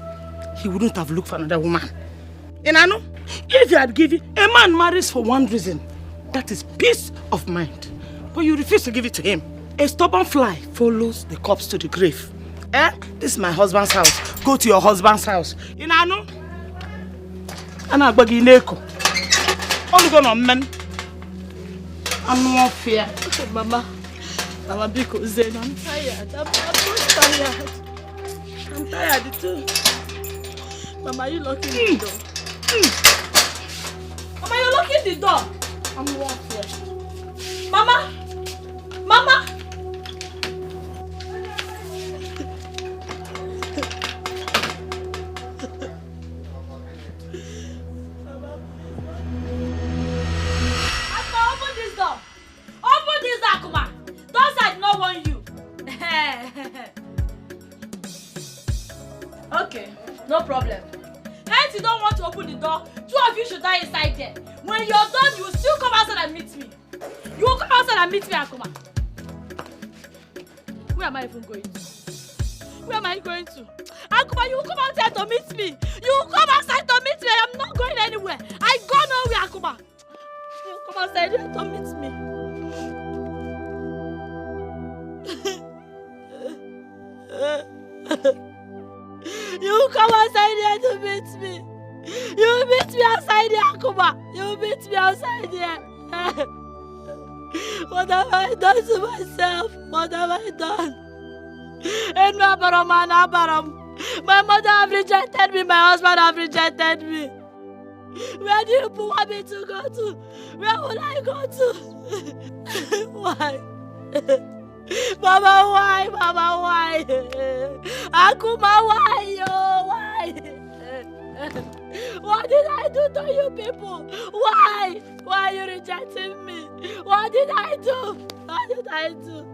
he wouldn't have looked for another woman. And I know, if you had given, a man marries for one reason. That is peace of mind. But you refuse to give it to him. A stubborn fly follows the corpse to the grave. Eh? This is my husband's house. Go to your husband's house. You know? Ana bagi neko. Only gonna men. I'm not fear. Mama, because then I'm tired. I'm tired. I'm tired too. Mama, you locking the door? Mama, you locking the door? I'm not fear. Mama. Okay, no problem. Hence you don't want to open the door, two of you should die inside there. When you're done, you will still come outside and meet me. You will come outside and meet me, Akuma. Where am I even going to? Where am I going to? Akuma, you will come outside to meet me. You will come outside to meet me. I am not going anywhere. I go nowhere, Akuma. You will come outside here to meet me. You come outside here to meet me. You meet me outside here, Akuma. You meet me outside here. What have I done to myself? What have I done? And my mother have rejected me. My husband have rejected me. Where do you want me to go to? Where will I go to? Why? Mama, why? Mama, why? Akuma, why? Oh, why? What did I do to you people? Why? Why are you rejecting me? What did I do? What did I do?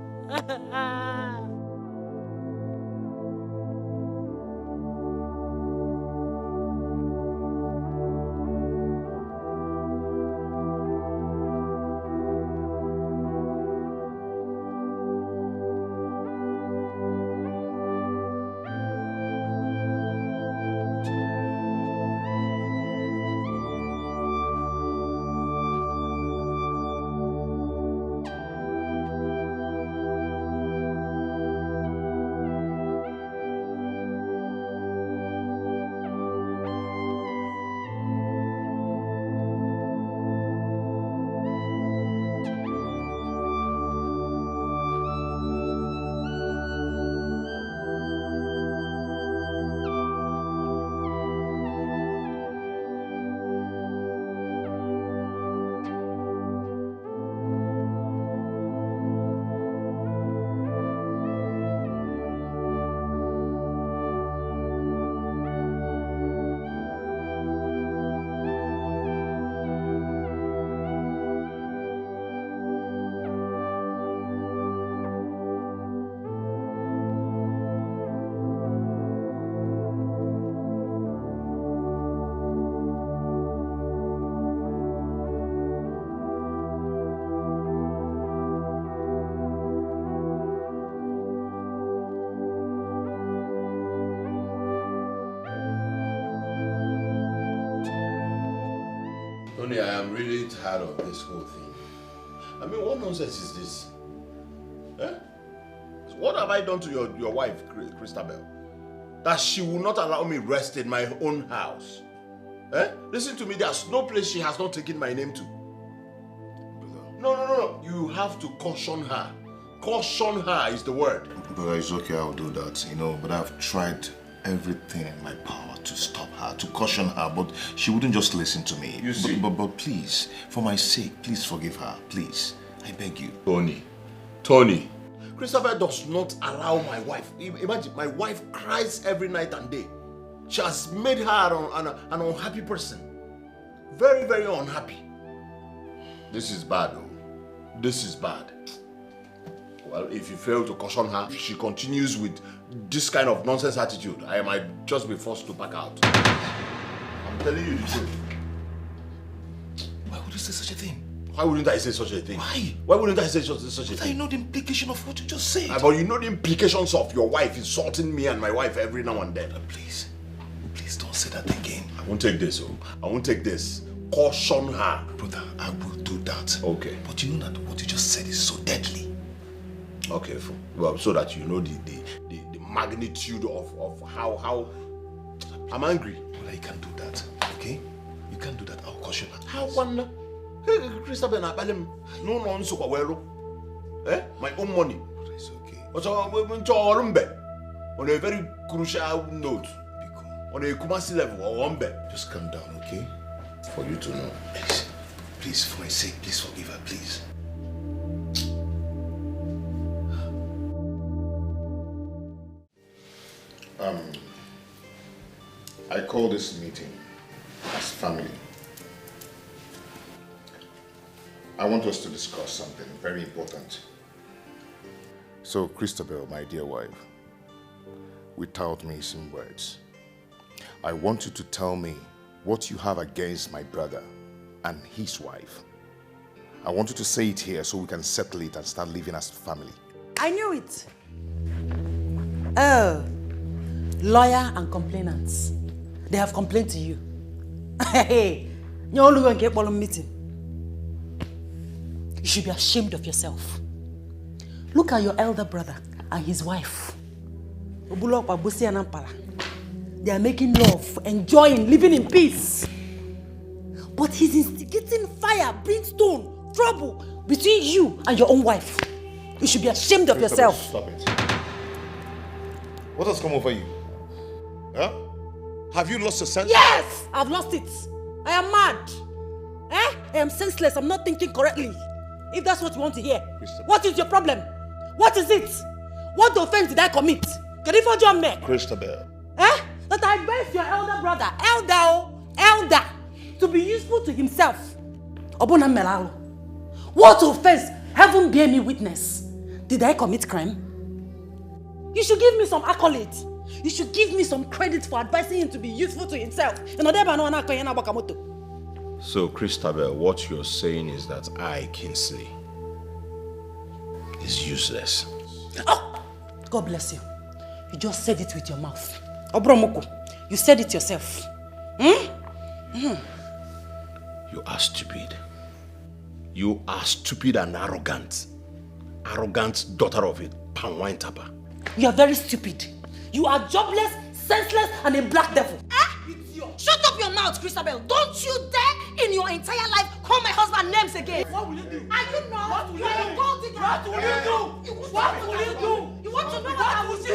am really tired of this whole thing. I mean, what nonsense is this? Eh? What have I done to your wife, Christabel? That she will not allow me rest in my own house. Eh? Listen to me, there's no place she has not taken my name to. No. You have to caution her. Caution her is the word. Brother, it's okay, I'll do that, but I've tried everything in my power to stop her, to caution her, but she wouldn't just listen to me. You see? But please, for my sake, please forgive her, please. I beg you. Tony, Christopher does not allow my wife. Imagine, my wife cries every night and day. She has made her an unhappy person. Very, very unhappy. This is bad, though. This is bad. Well, if you fail to caution her, she continues with this kind of nonsense attitude. I might just be forced to back out. I'm telling you the truth. Why would you say such a thing? Why wouldn't I say such a thing? Why? Why wouldn't I say such a thing? I know the implication of what you just said. But you know the implications of your wife insulting me and my wife every now and then. Please don't say that again. I won't take this, I won't take this. Caution her. Brother, I will do that. Okay. But you know that what you just said is so deadly. Okay, well, so that you know the magnitude of how I'm angry. Well, you can't do that, okay? You can't do that. I'll caution her. How one? Hey, Christabel, no nonsense. My own money. It's okay. On a very crucial note, on a Kumasi level, just calm down, okay? For you to know. Please, for my sake, please forgive her, please. I call this meeting as family. I want us to discuss something very important. So, Christabel, my dear wife, without missing words, I want you to tell me what you have against my brother and his wife. I want you to say it here so we can settle it and start living as family. I knew it. Oh, lawyer and complainants. They have complained to you. Hey, you're only going to get one meeting. You should be ashamed of yourself. Look at your elder brother and his wife. They are making love, enjoying, living in peace. But he's instigating fire, brimstone, trouble between you and your own wife. You should be ashamed of yourself. Stop it. What has come over you? Huh? Have you lost your sense? Yes! I've lost it. I am mad. I am senseless. I'm not thinking correctly. If that's what you want to hear. What is your problem? What is it? What offense did I commit? Can you forgive me? Christabel. That I advised your elder brother, elder, to be useful to himself. What offense, heaven bear me witness, did I commit crime? You should give me some accolades. You should give me some credit for advising him to be useful to himself. So, Christabel, what you're saying is that I, Kingsley, is useless. Oh! God bless you. You just said it with your mouth. Obromoko, you said it yourself. You are stupid. You are stupid and arrogant. Arrogant daughter of a palm wine tapper. You are very stupid. You are jobless, senseless, and a black devil. Shut up your mouth, Christabel. Don't you dare in your entire life call my husband names again. What will you do? I don't know. What will you do? What will you do? What will you do? You want to know what I will do?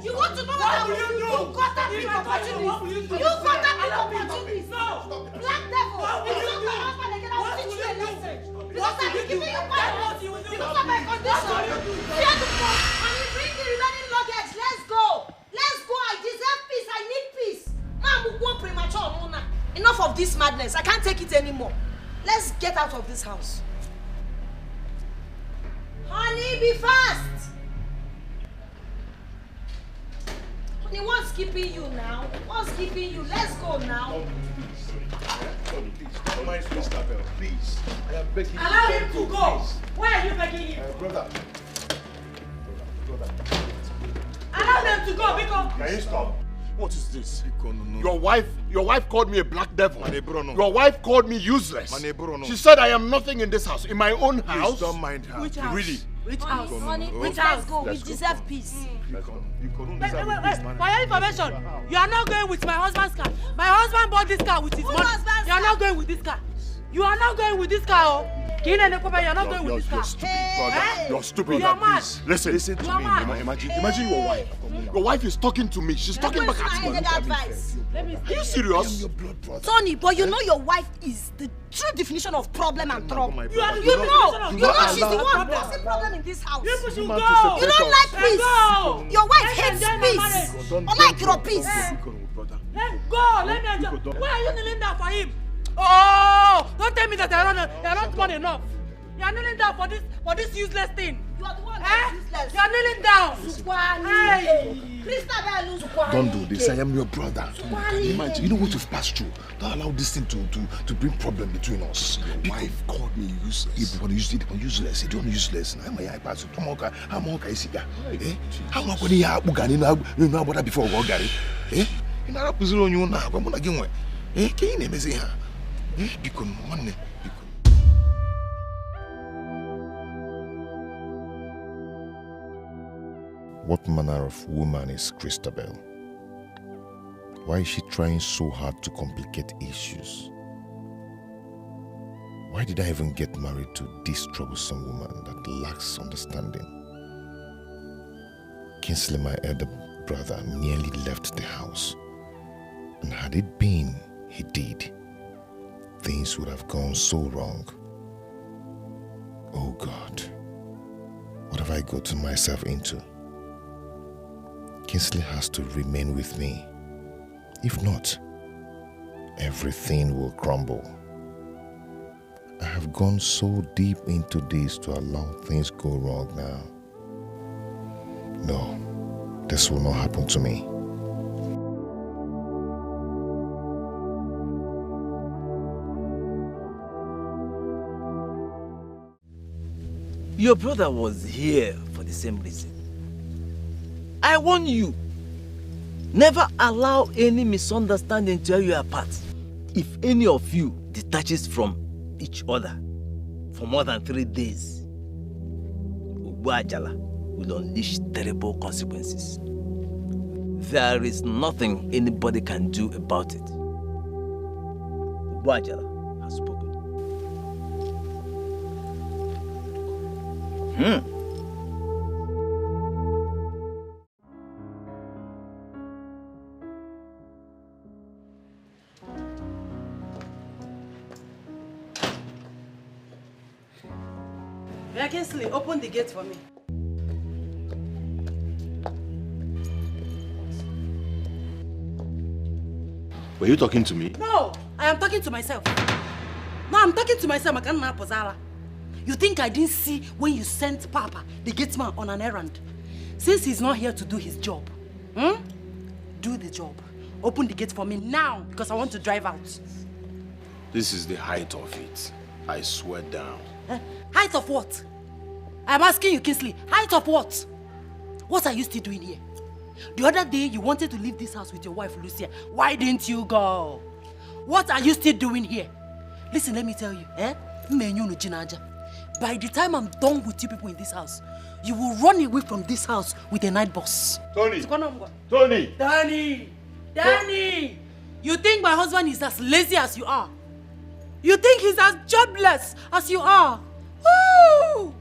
You want to know what I will do? You got that big opportunity. You got that big opportunity. Black devil. If you don't my husband again, I will teach you a lesson. Because I've been giving you violence. Because of my condition. Fear the fuck. And you bring the remaining luggage. Let's go. Let's go. I deserve peace. I need peace. Enough of this madness. I can't take it anymore. Let's get out of this house. Honey, be fast. Honey, what's keeping you now? What's keeping you? Let's go now. Please. Don't mind Christabel, please. I am begging you. Allow him to go. Where are you begging him? Brother. Allow them to go because... Can you stop? What is this? Your wife called me a black devil. Your wife called me useless. She said I am nothing in this house. In my own house. Please don't mind her. Which house? Really? Which house? Honey, which house? Let's go. We deserve peace. Wait. For your information, you are not going with my husband's car. My husband bought this car with his money. You are not going with this car. You are not going with this car. You are not going with this car. You're stupid, brother. You're stupid. You are mad. Listen to me. Imagine your wife. Your wife is talking to me. She's talking back at me. Are you serious? Tony, but you know your wife is the true definition of problem and trouble. You know she's the one causing problem in this house. You should go. You don't like peace. Your wife hates peace. Unlike your peace. Let's go. Let me enjoy. Why are you kneeling down for him? Oh, don't tell me that you're not smart enough. You're kneeling down for this useless thing. You are the one that's useless. You're kneeling down. Hey. Don't do this. I am your brother. Imagine, you know what you've passed through. Don't allow this thing to bring problem between us. Your wife called me useless. Useless. You don't useless. I'm a pass. I'm okay. How am I going to have you know about that before we go, eh? You know what I'm you now. I'm gonna give away. Can you name me? Because money. What manner of woman is Christabel? Why is she trying so hard to complicate issues? Why did I even get married to this troublesome woman that lacks understanding? Kingsley, my elder brother, nearly left the house. And had it been he did, things would have gone so wrong. Oh God, what have I gotten myself into? Kingsley has to remain with me. If not, everything will crumble. I have gone so deep into this to allow things go wrong now. No, this will not happen to me. Your brother was here for the same reason. I warn you, never allow any misunderstanding to tear you apart. If any of you detaches from each other for more than 3 days, ODOGWU will unleash terrible consequences. There is nothing anybody can do about it. ODOGWU has spoken. Kingsley, open the gate for me. Were you talking to me? No, I am talking to myself. No, I'm talking to myself. You think I didn't see when you sent Papa, the gateman, on an errand? Since he's not here to do his job, do the job. Open the gate for me now, because I want to drive out. This is the height of it. I swear down. Height of what? I'm asking you, Kingsley, height of what? What are you still doing here? The other day, you wanted to leave this house with your wife, Lucia. Why didn't you go? What are you still doing here? Listen, let me tell you, by the time I'm done with you people in this house, you will run away from this house with a night boss. Tony! Danny! You think my husband is as lazy as you are? You think he's as jobless as you are? Woo!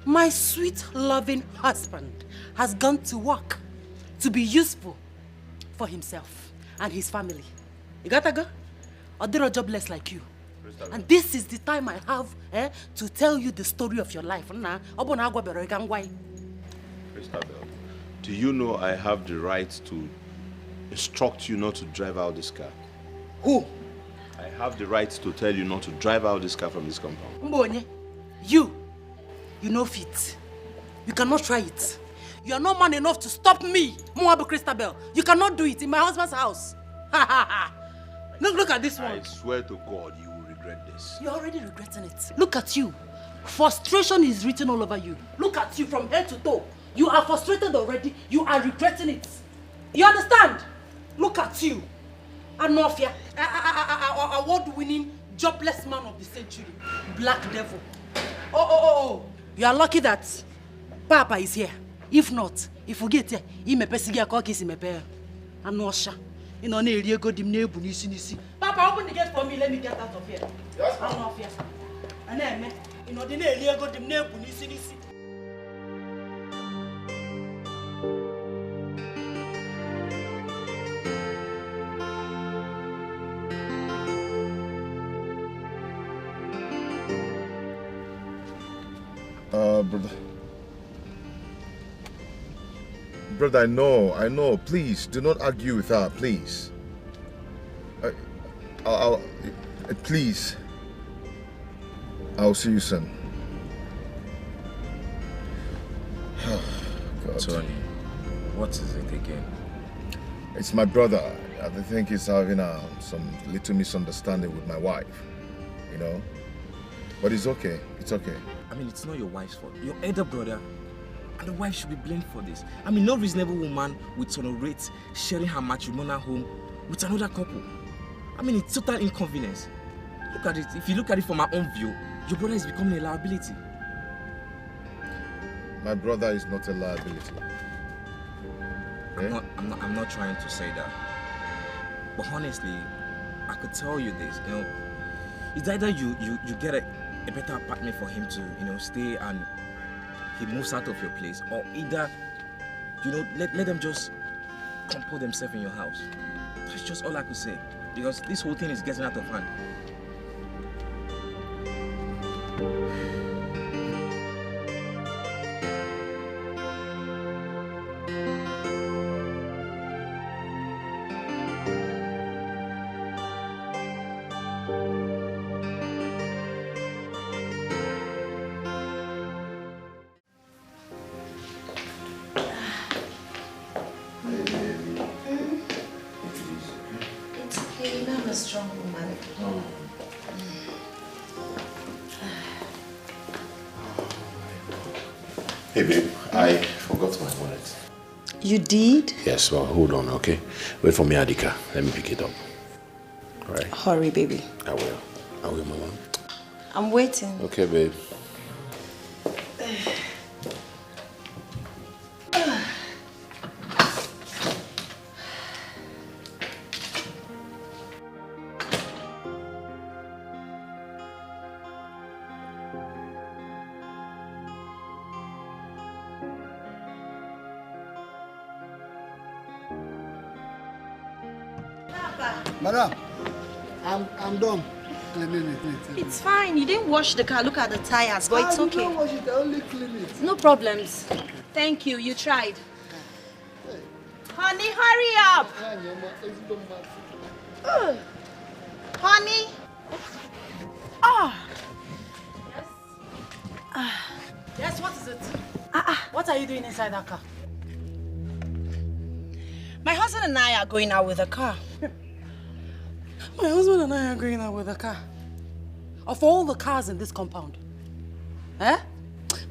My sweet, loving husband has gone to work to be useful for himself and his family. You gotta go? Or they're jobless like you. And this is the time I have to tell you the story of your life. Christabel, do you know I have the right to instruct you not to drive out this car? Who? I have the right to tell you not to drive out this car from this compound. Mbonye, you know fit. You cannot try it. You are not man enough to stop me, Moabu Christabel. You cannot do it in my husband's house. Look at this one. I swear to God, you will regret this. You're already regretting it. Look at you. Frustration is written all over you. Look at you from head to toe. You are frustrated already. You are regretting it. You understand? Look at you. Anofia, award-winning jobless man of the century. Black devil. Oh. You are lucky that Papa is here. If not, if you get here, he may pesigia cookies in my pair. I'm not sure. You know, you go dim neighbor, nisi. Papa, open the gate for me. Let me get out of here. Yes, I'm not here. And then, you know, the neighbor go dim neighbor, nisi. Brother, I know. Please, do not argue with her, please. Please. I'll see you soon. God. Tony, what is it again? It's my brother. I think he's having some little misunderstanding with my wife, you know. But it's okay. It's okay. I mean, it's not your wife's fault. Your elder brother and the wife should be blamed for this. I mean, no reasonable woman would tolerate sharing her matrimonial home with another couple. I mean, it's total inconvenience. Look at it. If you look at it from my own view, your brother is becoming a liability. My brother is not a liability. I'm not trying to say that. But honestly, I could tell you this, you know, it's either you get a better apartment for him to, you know, stay and he moves out of your place, or either, you know, let them just compose themselves in your house. That's just all I could say, because this whole thing is getting out of hand. Hey babe, I forgot my wallet. You did? Yes, well, hold on, okay? Wait for me, Dikeh. Let me pick it up. All right? Hurry, baby. I will, Mama. I'm waiting. Okay, babe. Madam, I'm done cleaning it. It's fine. You didn't wash the car. Look at the tires, but it's okay. I didn't wash it. I only clean it. No problems. Thank you. You tried. Honey, hurry up. Honey. Yes, what is it? What are you doing inside that car? My husband and I are going out with a car. My husband and I are going out with a car. Of all the cars in this compound. Eh?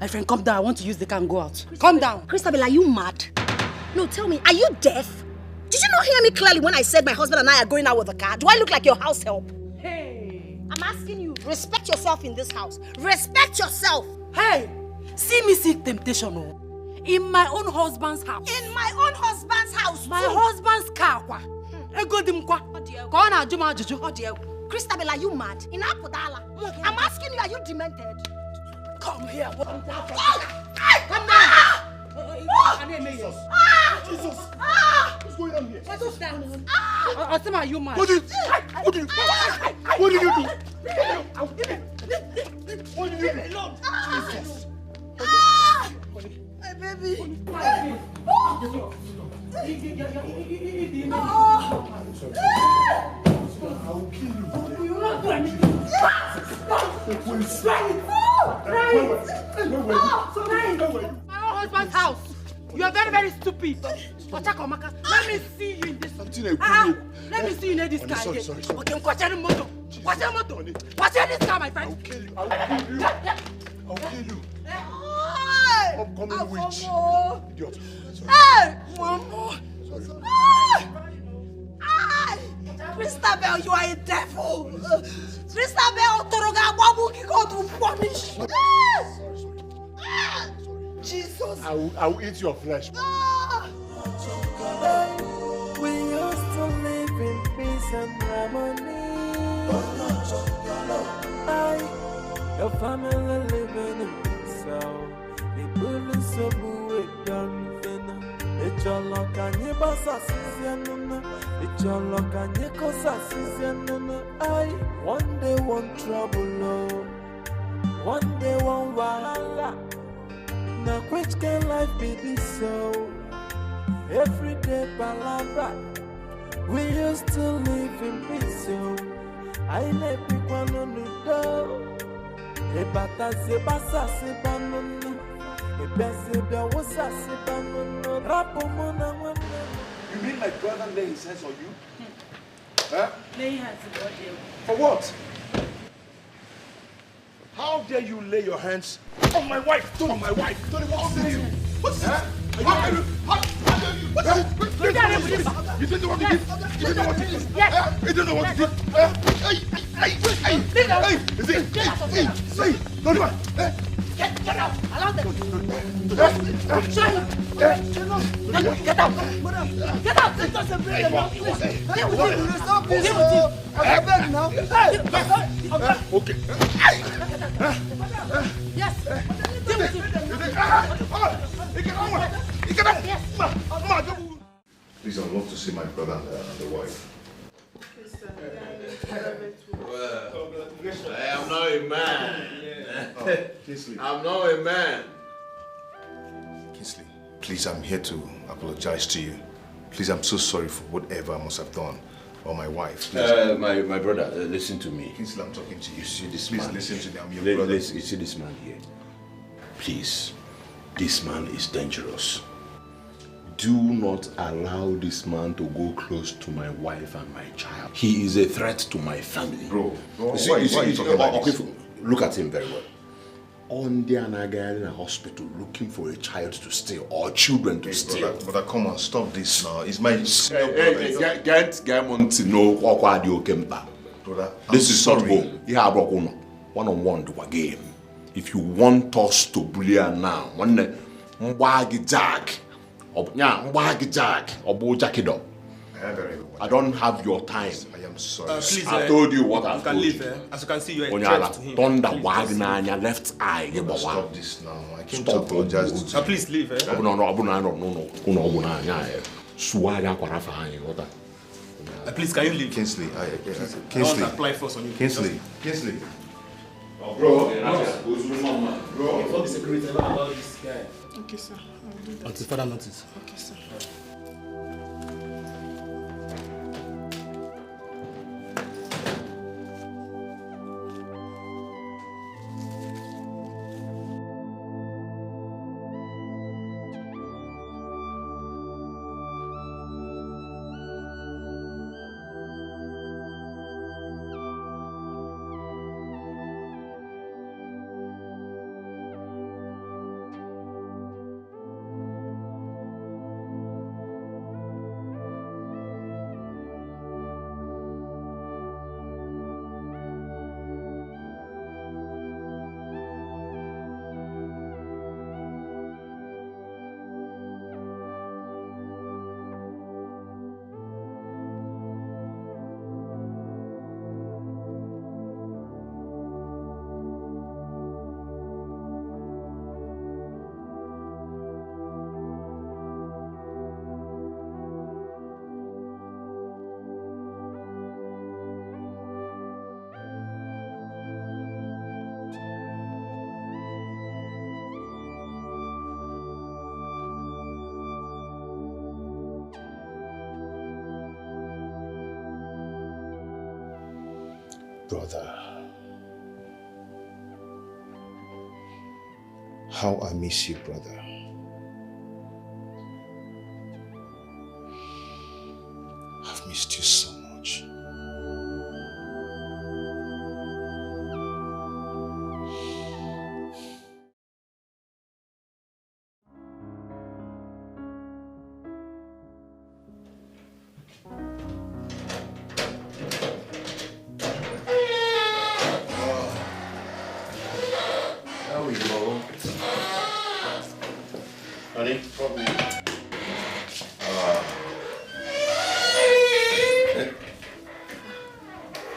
My friend, come down. I want to use the car and go out. Come down. Christabel, are you mad? No, tell me, are you deaf? Did you not hear me clearly when I said my husband and I are going out with a car? Do I look like your house help? Hey. I'm asking you, respect yourself in this house. Respect yourself. Hey, see me seek temptation, oh. In my own husband's house. In my own husband's house. My husband's car. Christabel, are you mad? In Apodala. I'm asking you, are you demented? Come here. Come down. Jesus. Jesus. What's going on here? What's that? Asima, you mad? What did you do? What did you do? Jesus. My baby. I will kill you. You will not do anything. My husband's house. You are very, very stupid. Let me see you in this. Let me see you in this car. Sorry. Okay, watch this car, my friend. I'll kill you. Come in, witch. Idiot. Hey! One more. Christabel, you are a devil. Christabel, Toroga, Wabuki, God will punish. Jesus. I will eat your flesh. We used to live in peace and harmony. Your family living in peace. The police are moving down. It's your luck and your boss assistant. It's your luck and your cause assistant. One day one trouble, one day one wahala. Now which can life be this so? Every day palabra. We used to live in peace so. I let people on the door. E bata se basa se banana. E bese be wosa se banana. Rapo mona mona. You mean my brother lay his hands on you? Huh? Lay hands on you. For what? How dare you lay your hands on my wife? On my wife? Tony, what's this? What's this? How dare you? What's this? You didn't know what to do. You didn't know what to do. You didn't know what to do. Hey! Is it? Hey! Don't do it. Get out! Allow them. Get out! Get out! It doesn't bring them out. Stop this. I'm back now. Okay. Yes. Please, I'd love to see my brother and the wife. I am not a man. I'm not a man. Kingsley, please, I'm here to apologize to you. Please, I'm so sorry for whatever I must have done. Or my wife. My brother, listen to me. Kingsley, I'm talking to you. You see this please man? Listen to me. I'm your brother. You see this man here? Please, this man is dangerous. Do not allow this man to go close to my wife and my child. He is a threat to my family. Bro, why are you talking about this? Look at him very well. On the Anaga in a hospital looking for a child to steal or children to steal. Brother, come on, stop this now. It's my Get to know what you came back. Brother, this is not home. You have one-on-one to a game. If you want us to bully her now, one Jack or Jack. I don't have your time. I am sorry. Please, I told you what I told you. As you can see, you are On a threat to him. thunder wagging on your left eye. Stop this now. I came to apologize to you. Please leave. No. Please, can you leave? Kingsley, I want Kingsley. to apply force on you. Kingsley. Oh, bro, inform the secretary about this guy. Okay, sir. I'll do that. Until further notice. Okay, sir. Brother, how I miss you, brother. I've missed you so much. There we go. Honey, probably.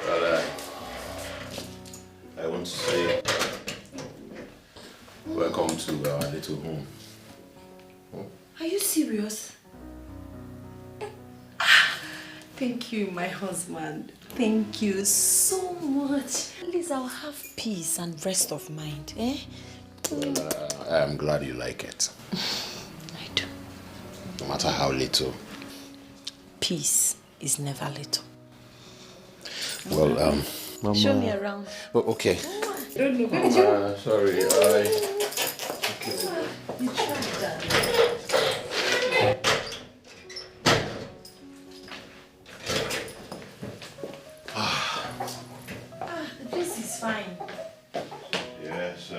But I want to say welcome to our little home. Are you serious? Thank you, my husband. Thank you so much. At least I'll have peace and rest of mind, eh? I am glad you like it. I do. No matter how little. Peace is never little. Well, Mama. Show me around. Oh, okay. I don't know. Sorry, You tried that. The place is fine. Yes,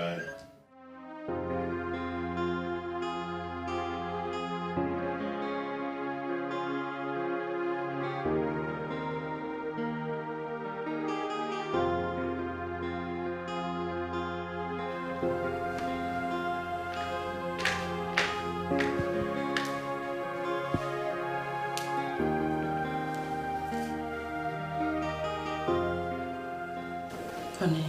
Honey.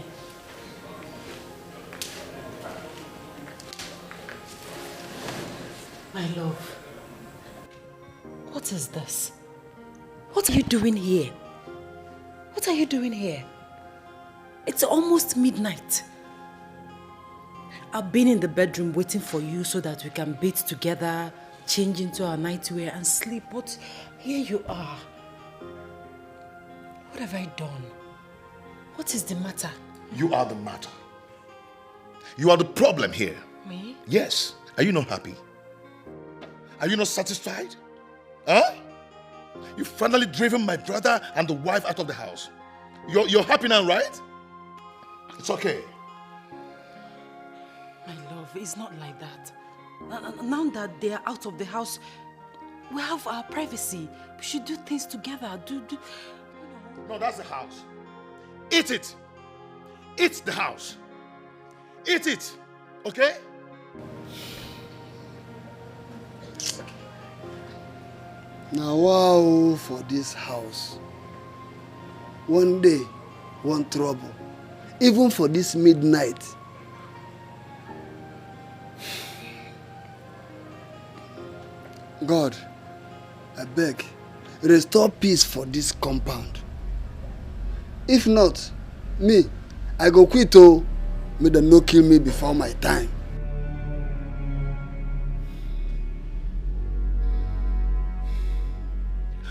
My love. What is this? What are you doing here? What are you doing here? It's almost midnight. I've been in the bedroom waiting for you so that we can bathe together, change into our nightwear and sleep. But here you are. What have I done? What is the matter? You are the matter. You are the problem here. Me? Yes. Are you not happy? Are you not satisfied? Huh? You've finally driven my brother and the wife out of the house. You're happy now, right? It's okay. My love, it's not like that. Now that they are out of the house, we have our privacy. We should do things together. No, that's the house. Eat it. Eat the house. Eat it. Okay? Now, wow, for this house. One day, one trouble. Even for this midnight. God, I beg, restore peace for this compound. If not, me, I go quit, oh. May them no kill me before my time.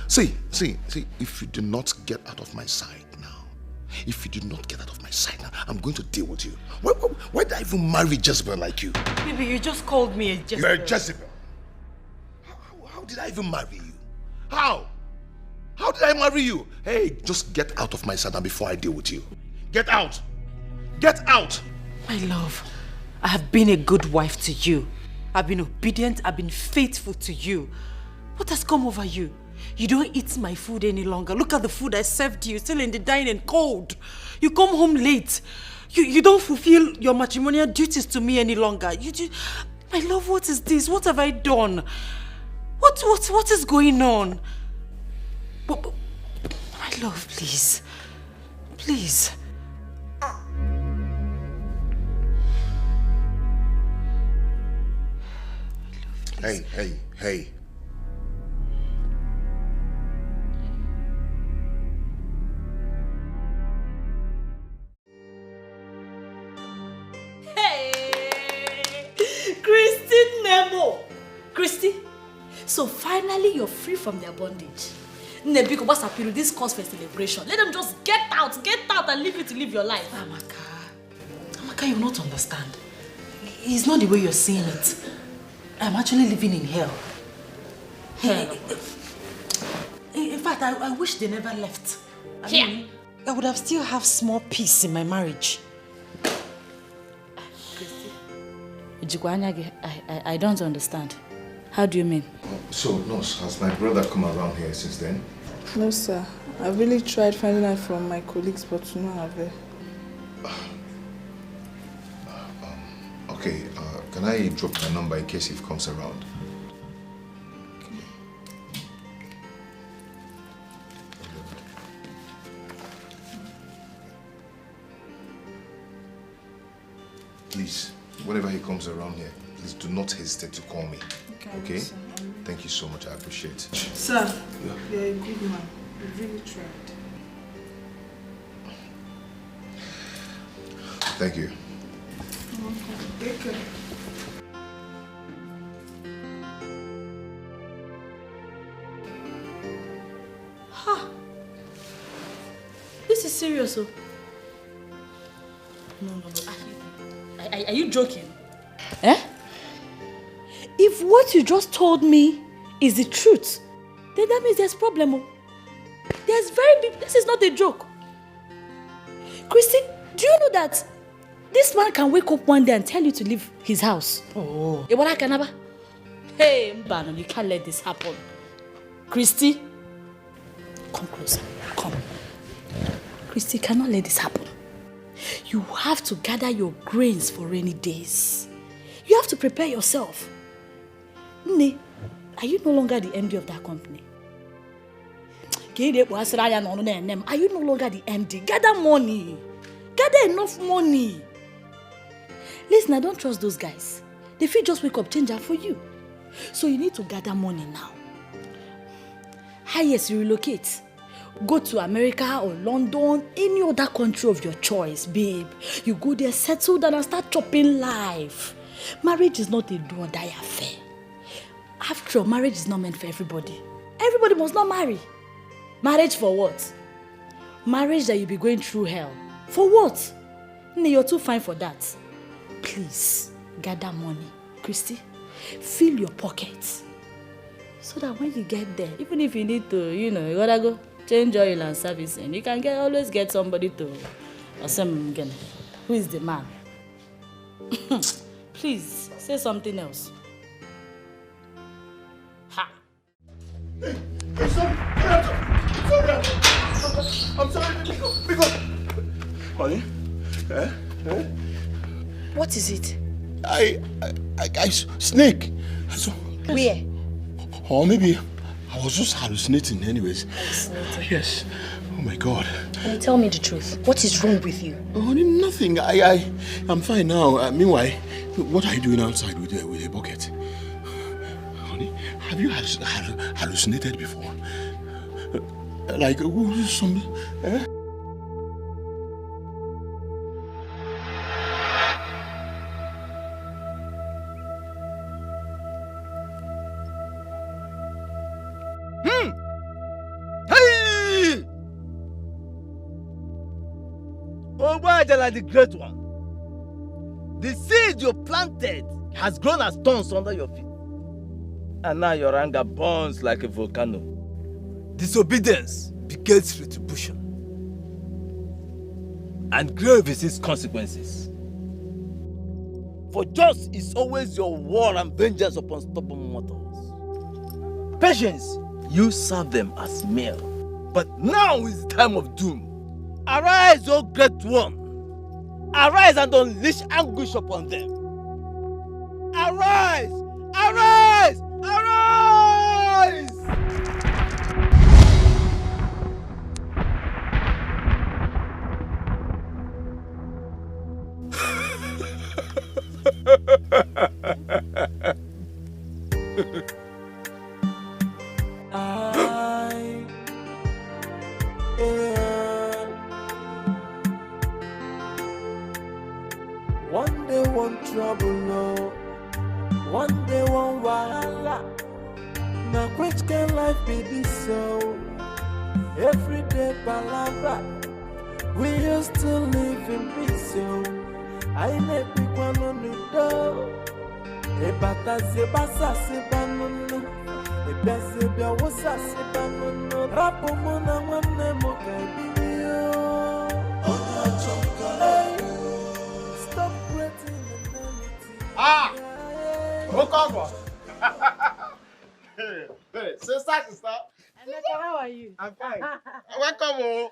See, if you do not get out of my sight now, I'm going to deal with you. Why did I even marry Jezebel like you? Baby, you just called me a Jezebel. You're a Jezebel. How did I even marry you? How? How did I marry you? Hey, just get out of my sight now before I deal with you. Get out! Get out! My love, I have been a good wife to you. I've been obedient, I've been faithful to you. What has come over you? You don't eat my food any longer. Look at the food I served you, still in the dining, cold. You come home late. You don't fulfill your matrimonial duties to me any longer. My love, what is this? What have I done? What is going on? But, my love, please. Please. Hey. Hey, Christy Nemo. Christy, so finally you're free from their bondage. Nebiko, what's up with this cause for celebration? Let them just get out and leave you to live your life. Amaka, you will not understand. It's not the way you're seeing it. I'm actually living in hell. In fact, I wish they never left. I mean, I would have still have small peace in my marriage. I don't understand. How do you mean? So, Nurse, has my brother come around here since then? No, sir. I really tried finding out from my colleagues, but no avail. Okay, can I drop my number in case he comes around? Please, whenever he comes around here, please do not hesitate to call me. Okay? Sir. Thank you so much. I appreciate it. Sir, you're a good man. You really tried. Thank you. You're welcome. Take care. Ha! This is serious, oh. No. Are you joking? Eh? If what you just told me is the truth, then that means there's a problem. Oh. There's very big. This is not a joke. Christy, do you know that this man can wake up one day and tell you to leave his house? Oh. Hey, Mbano, you can't let this happen. Christy, come closer. Come. Christy, cannot let this happen. You have to gather your grains for rainy days. You have to prepare yourself. Nne, are you no longer the MD of that company? Are you no longer the MD? Gather money. Gather enough money. Listen, I don't trust those guys. They feel just wake up, change up for you. So you need to gather money now. Highest, you relocate. Go to America or London, any other country of your choice, babe. You go there, settle down and start chopping life. Marriage is not a do or die affair. After all, marriage is not meant for everybody. Everybody must not marry. Marriage for what? Marriage that you'll be going through hell. For what? You're too fine for that. Please, gather money. Christy, fill your pockets. So that when you get there, even if you need to, you gotta go change oil and service, and you can always get somebody to again. Who is the man? Please, say something else. Ha! Hey, sorry. I'm sorry. Because... Honey? What is it? I snake. So, where? Or maybe I was just hallucinating anyways. Yes. Oh my God. Honey, tell me the truth. What is wrong with you? Oh, honey, nothing. I'm fine now. Meanwhile, what are you doing outside with a bucket? Honey, have you hallucinated before? Like some... Eh? The great one. The seed you planted has grown as thorns under your feet. And now your anger burns like a volcano. Disobedience begets retribution. And grave is its consequences. For just is always your war and vengeance upon stubborn mortals. Patience, you serve them as meal. But now is the time of doom. Arise, O great one. Arise and unleash anguish upon them. Arise! Arise! Arise! One day one trouble, no. One day one wahala. Now which can life be this so? Every day palabra. We used to live in peace, so I let me one on the door. E bata se basa se banunu. E bese bia wosa se banunu. Rapo mona wane mo kaibio. Stop creating enmity. Okongwa. Hey, sister. Emeka, how are you? I'm fine. Welcome.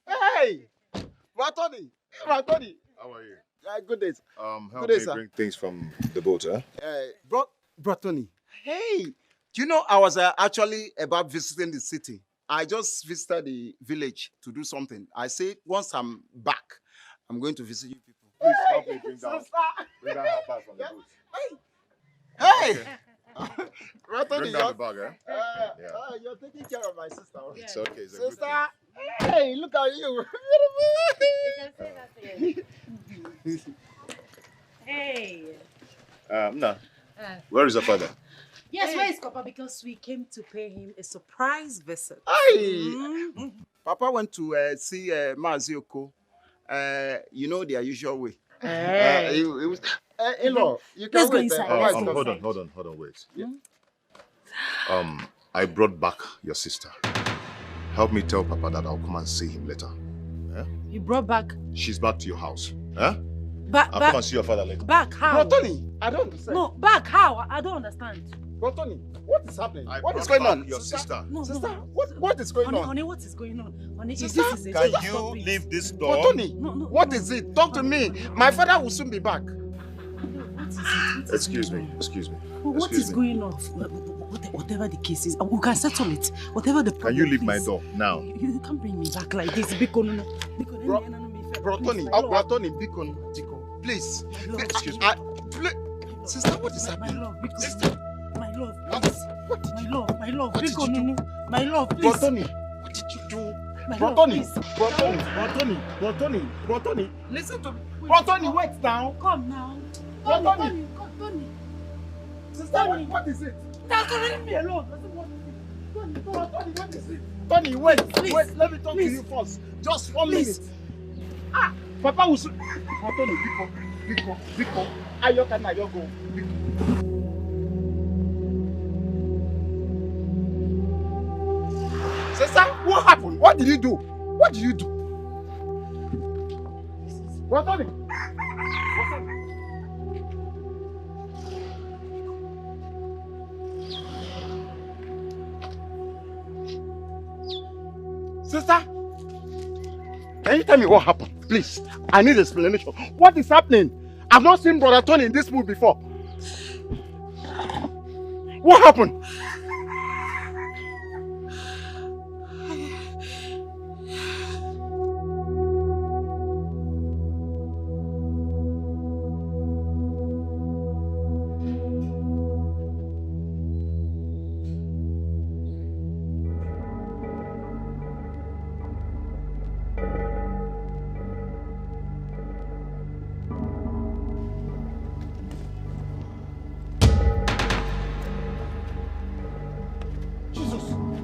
Hey, Ratoni. How are you? Good days. Help Good day, me sir. bring things from the boat, huh? Bro, Tony. Hey, do you know I was actually about visiting the city. I just visited the village to do something. I said once I'm back, I'm going to visit you people. Please help me bring down her bag from the boat. Hey! Okay. Bro, Tony, Bring down the bag, eh? you're taking care of my sister. It's okay. It's a good Sister, thing. hey, look at you. You can say that Hey. No. Where is your father? Yes, where is Papa? Because we came to pay him a surprise visit. Hey! Papa went to see Mazioko. You know their usual way. Hey. It was, in-law, you can Let's go wait. inside. Hold on, wait. Yeah. I brought back your sister. Help me tell Papa that I'll come and see him later. Yeah? You brought back? She's back to your house. Huh? Back, I'll come and see your father later. Back how? Bro, Tony, I don't understand. No, back how? I don't understand. Bro, Tony, what is happening? What is going on? Your sister. No, sister, what is going on? Honey, what is going on? Honey, Sister, this is a can joke. you Stop it. leave this Bro, door? Tony, what is it? Talk to me. My father will soon be back. What is it? Excuse me. What is going on? Whatever the case is, we can settle it. Whatever the problem Can you leave is. my door now? You can't bring me back like this. Bro, Tony, Biko, please. Excuse me. Sister, what is happening? My love, please. My love, please. Bro, Tony, what did you do? Bro, Tony, listen to me. Bro, Tony, wait now. Come now. Tony. Sister, Tony. what is it? Leave me alone. Tony, what is it? Tony, wait, Please. wait, let me talk to you first. Just 1 minute. Papa will soon. Tony, Biko. Ayoka na yogo. Sister, what happened? What did you do? What, Tony? Sister, can you tell me what happened? Please, I need explanation. What is happening? I've not seen Brother Tony in this mood before. What happened?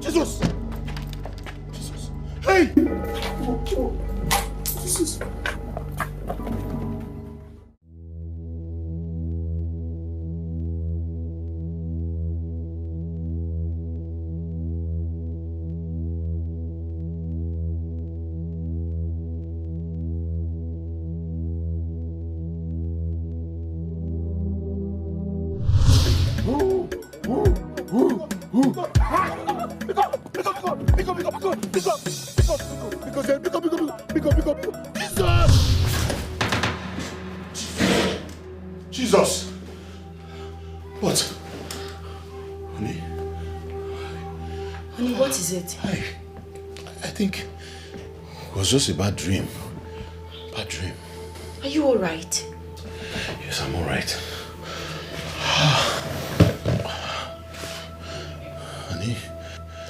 Jesus! Hey! Jesus! Jesus! What? Honey? Honey, what is it? I think it was just a bad dream. Bad dream. Are you alright? Yes, I'm alright. Honey?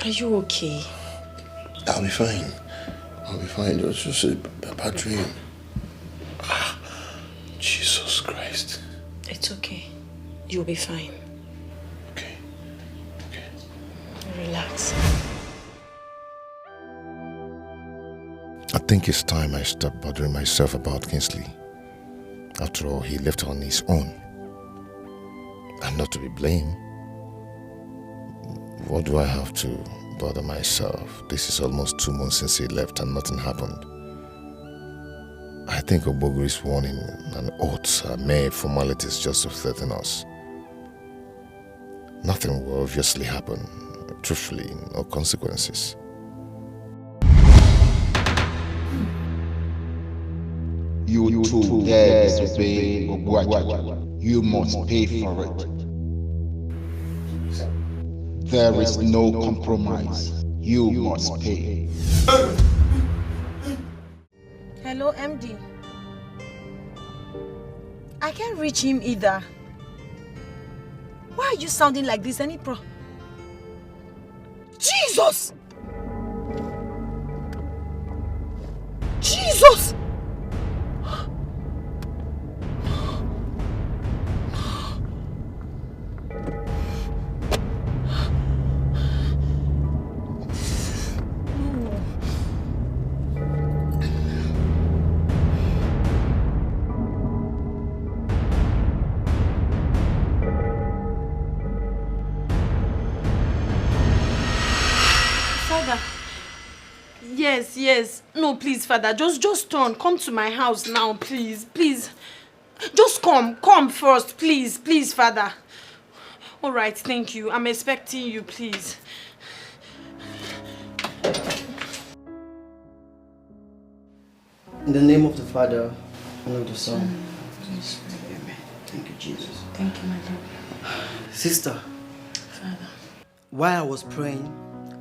Are you okay? I'll be fine. It was just a bad dream. Jesus Christ. It's okay. You'll be fine. Okay. Relax. I think it's time I stopped bothering myself about Kingsley. After all, he left on his own. I'm not to be blamed. What do I have to bother myself? This is almost 2 months since he left and nothing happened. I think ODOGWU's warning and oaths are mere formalities just to threaten us. Nothing will obviously happen. Truthfully, no consequences. You too dare disobey ODOGWU. You must pay for it. There is no compromise. You must pay. Hello, MD. I can't reach him either. Why are you sounding like this? Any pro? Jesus! Jesus! Yes. No, please, Father. Just turn. Come to my house now, please. Please. Just come. Come first, please. Please, Father. All right, thank you. I'm expecting you, please. In the name of the Father, and of the Son, Amen. Thank you, Jesus. Thank you, my Lord. Sister, Father. while I was praying,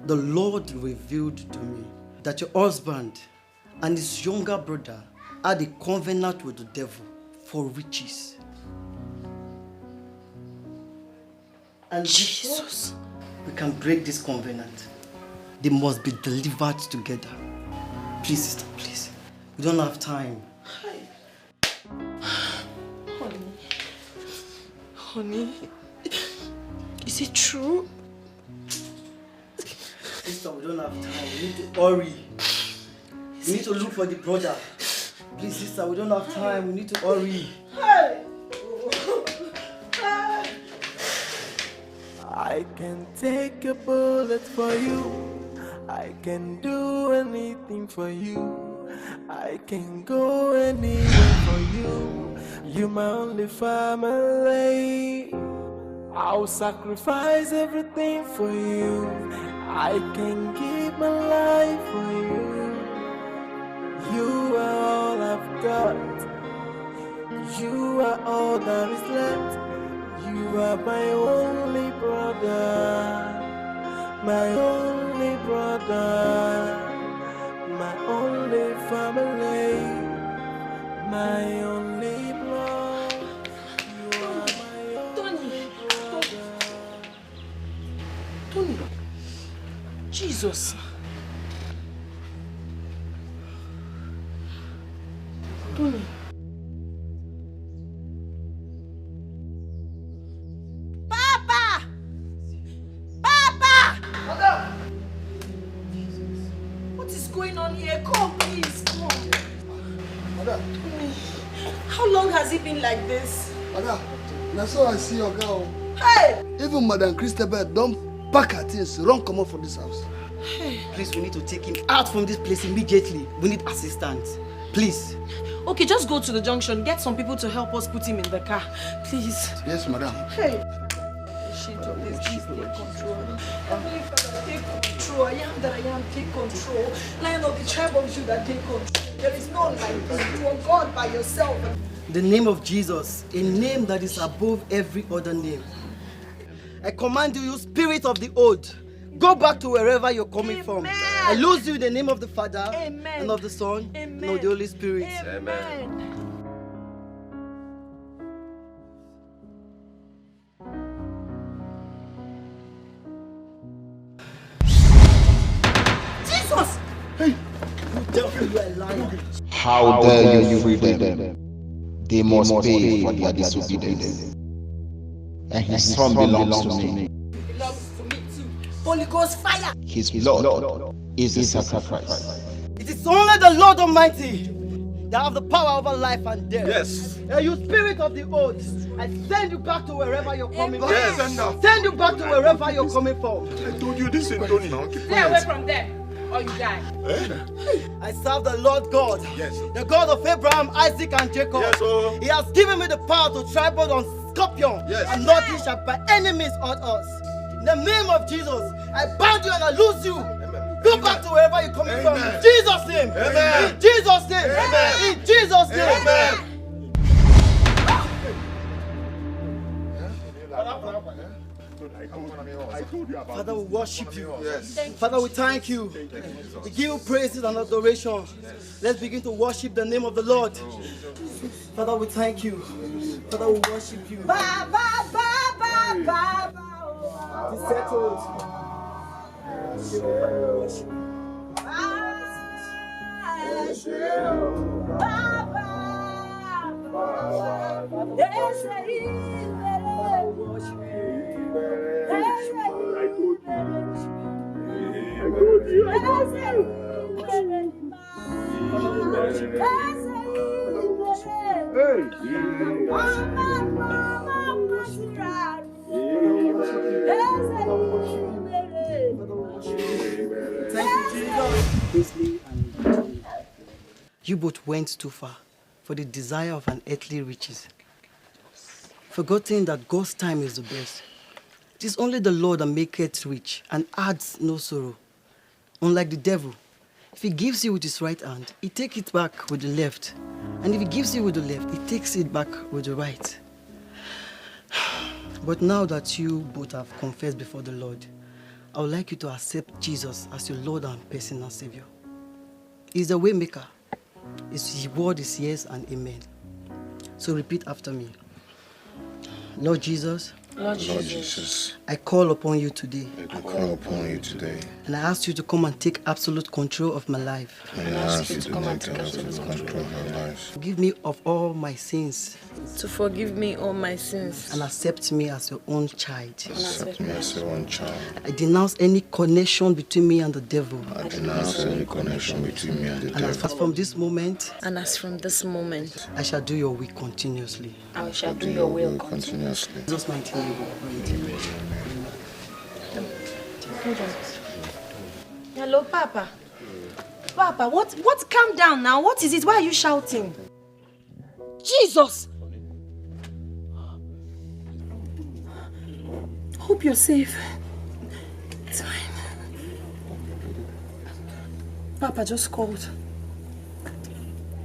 the Lord revealed to me that your husband and his younger brother had a covenant with the devil for riches. And Jesus, we can break this covenant. They must be delivered together. Please, sister, please. We don't have time. Honey, is it true? Sister, we don't have time. We need to hurry. We need to look for the brother. Please, sister, we don't have time. We need to hurry. I can take a bullet for you. I can do anything for you. I can go anywhere for you. You're my only family. I'll sacrifice everything for you. I can give my life for you. You are all I've got. You are all that is left. You are my only brother. My only brother. My only family. My only blood. You are my only brother. Tony. Jesus. Tony. Papa! Papa! Mother! What is going on here? Come, please, come. Mother. Tony, how long has it been like this? Mother, now so I see your girl. Hey! Even Madam Christabel don't pack her things, run come out from this house. Please, we need to take him out from this place immediately. We need assistance. Please. Okay, just go to the junction. Get some people to help us put him in the car. Please. Yes, madam. Hey. Please take control. Heavenly Father, take control. I am that I am. Take control. Lion of the tribe of Judah, take control. There is none like you. You are God by yourself. The name of Jesus, a name that is above every other name. I command you, spirit of the old, go back to wherever you're coming from. I lose you in the name of the Father, and of the Son, and of the Holy Spirit. Amen. Jesus! Hey! You devil, you are lying. How dare you free them? They must pay for their disobedience. And his son belongs to me. It belongs to me too. Holy Ghost fire. His blood is a sacrifice. It is only the Lord Almighty that have the power over life and death. Yes. And you spirit of the old, I send you back to wherever you're coming from. Yes. Send you back to wherever you're coming from. I told you this is Tony now. Stay away from there, or you die. I serve the Lord God, the God of Abraham, Isaac, and Jacob. Yes, He has given me the power to trample on scorpion, and nothing shall by any means hurt us. In the name of Jesus, I bind you and I loose you. Go back to wherever you're coming from. In Jesus' name. Amen. In Jesus' name. Amen. In Jesus' name. Amen. Father, we worship you. Yes. Father, we thank you. We give you praises and adoration. Let's begin to worship the name of the Lord. Father, we thank you. Father, we worship you. Ba, ba, ba, ba, ba, ba. It's settled. You both went too far for the desire of an earthly riches, forgetting that God's time is the best. It is only the Lord that maketh rich and adds no sorrow. Unlike the devil, if he gives you with his right hand, he takes it back with the left. And if he gives you with the left, he takes it back with the right. But now that you both have confessed before the Lord, I would like you to accept Jesus as your Lord and personal Savior. He is the way maker. His word is yes and amen. So repeat after me. Lord Jesus. Lord Jesus, I call upon you today. I call upon you today. And I ask you to come and take absolute control of my life. And I ask you to come and take absolute control of my life. Forgive me of all my sins. To forgive me all my sins. And accept me as your own child. Accept me as your own child. I denounce any connection between me and the devil. I denounce any connection between me and the devil. And as from this moment, I shall do your will continuously. I shall do your will continuously. In Jesus' mighty name. Hello, Papa. Papa, what? Calm down now. What is it? Why are you shouting? Jesus! Hope you're safe. It's fine. Papa just called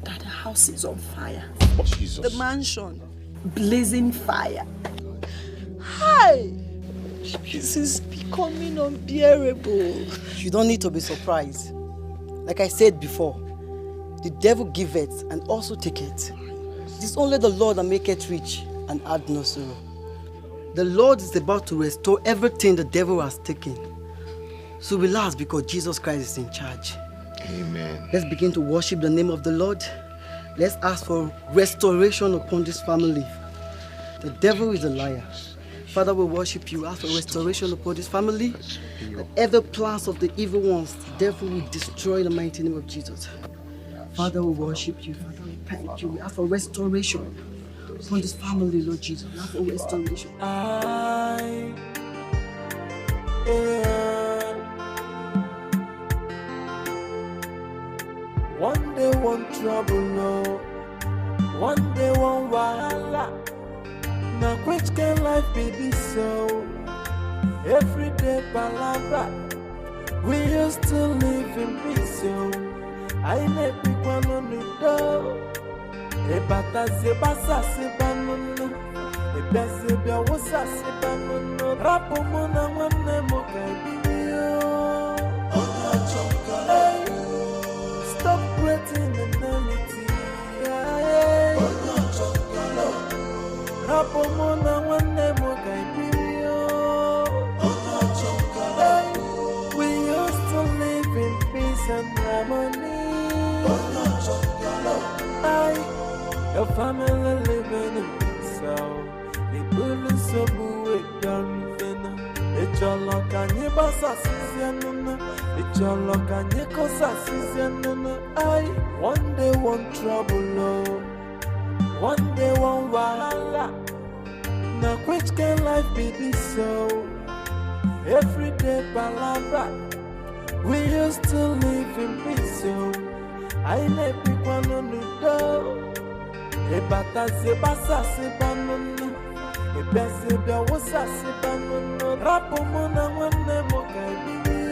that the house is on fire. Jesus. The mansion. Blazing fire. Hi! This is becoming unbearable. You don't need to be surprised. Like I said before, the devil giveth and also taketh. It is only the Lord that maketh rich and add no sorrow. The Lord is about to restore everything the devil has taken. So relax because Jesus Christ is in charge. Amen. Let's begin to worship the name of the Lord. Let's ask for restoration upon this family. The devil is a liar. Father, we worship you. Ask for restoration upon this family. That every plans of the evil ones, the devil will destroy in the mighty name of Jesus. Father, we worship you. Father, we thank you. We ask for restoration upon this family, Lord Jesus. We ask for restoration. One day, one trouble, no. One day, one wahala. Now, which can life be this so? Everyday palabra. We used to live in peace, so I let people on the door. A bata zebasa sebanunu. A bezebia was a sebanunu. Rapomona one nemo kabio. Stop waiting eternity. Rapomona one nemo kabio. We used to live in peace and harmony. Your family living in peace. The bullies so good done. It's your luck and your boss assistant. It's your luck and your cause assistant. One day one trouble, one day one wahala. Now which can life be this so? Everyday palabra. We used to live in peace, so I let people on the door. A bata zebasa sebanunu. A bezebia was a sebanunu. Rapomona one nemo kabio.